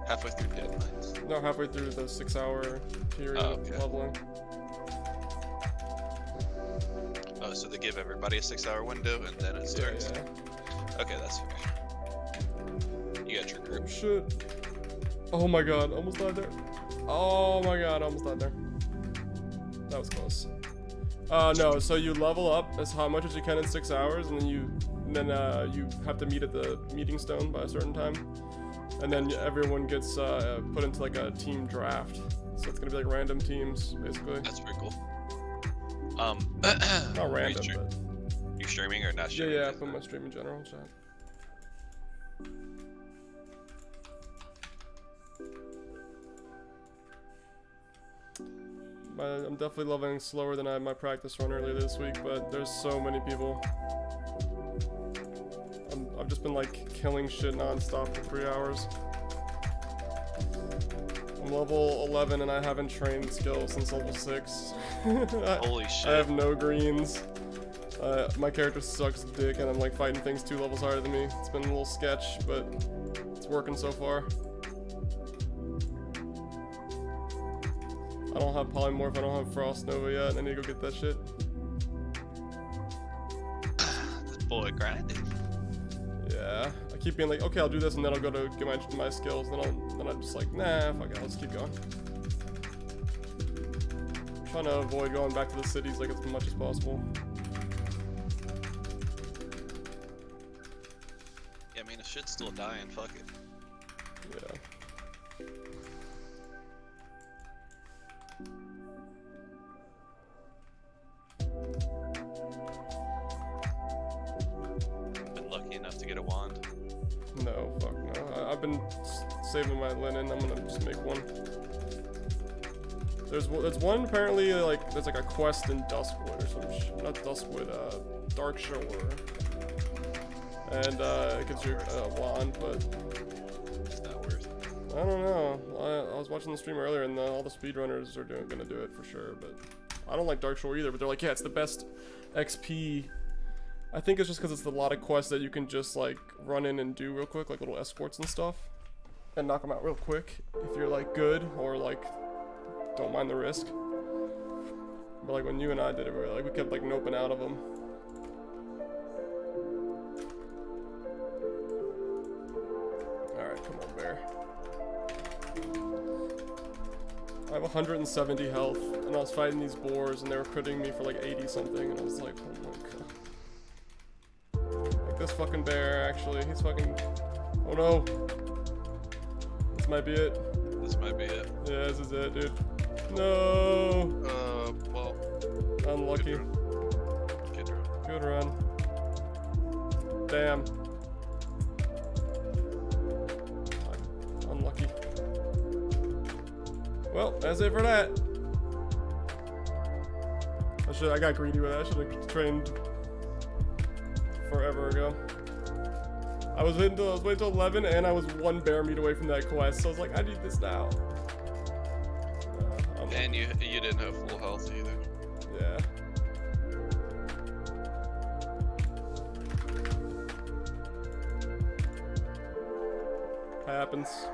Halfway through Deadmines. No, halfway through the 6-hour period of leveling. Oh, so they give everybody a 6-hour window and then it starts? Yeah. Okay, that's fair. You got your group. Oh, shit. Oh my god, almost died there. Oh my god, almost died there. That was close. No, so you level up as how much as you can in 6 hours, and then you have to meet at the meeting stone by a certain time, and then everyone gets put into like a team draft. So it's gonna be like random teams, basically. That's pretty cool. Not random, but you streaming or not streaming? Yeah, I put my stream in general chat. I'm definitely leveling slower than I had my practice run earlier this week, but there's so many people. I've just been like killing shit non-stop for 3 hours. I'm level 11 and I haven't trained skills since level 6. Holy shit. I have no greens. My character sucks dick and I'm like fighting things 2 levels higher than me. It's been a little sketch, but it's working so far. I don't have Polymorph, I don't have Frost Nova yet. I need to go get that shit. This boy grinding. Yeah, I keep being like, okay, I'll do this, and then I'll go to get my skills. Then I'm just like, nah, fuck it, let's keep going. I'm trying to avoid going back to the cities like as much as possible. Yeah, I mean, it should still die and fuck it. Yeah. Been lucky enough to get a wand. No, fuck no. I've been saving my linen. I'm gonna just make one. There's one apparently like there's like a quest in Duskwood or some shit. Not Duskwood, Dark Shore. And it gives you a wand, but It's not worth it. I don't know. I was watching the stream earlier, and all the speedrunners are gonna do it for sure. But I don't like Dark Shore either. But they're like, yeah, it's the best XP. I think it's just because it's a lot of quests that you can just like run in and do real quick, like little escorts and stuff, and knock them out real quick if you're like good or like don't mind the risk. But like when you and I did it, we kept like noping out of them. Alright, come on, bear. I have 170 health, and I was fighting these boars, and they were critting me for like 80 something, and I was like, oh my god. Like this fucking bear, actually, he's fucking. Oh no! This might be it. This might be it. Yeah, this is it, dude. No! Well. Unlucky. Good run. Good run. Damn. Unlucky. Well, that's it for that. I got greedy with that. I should have trained forever ago. I was waiting till 11, and I was 1 bear meat away from that quest, so I was like, I need this now. And you didn't have full health either. Yeah. Happens.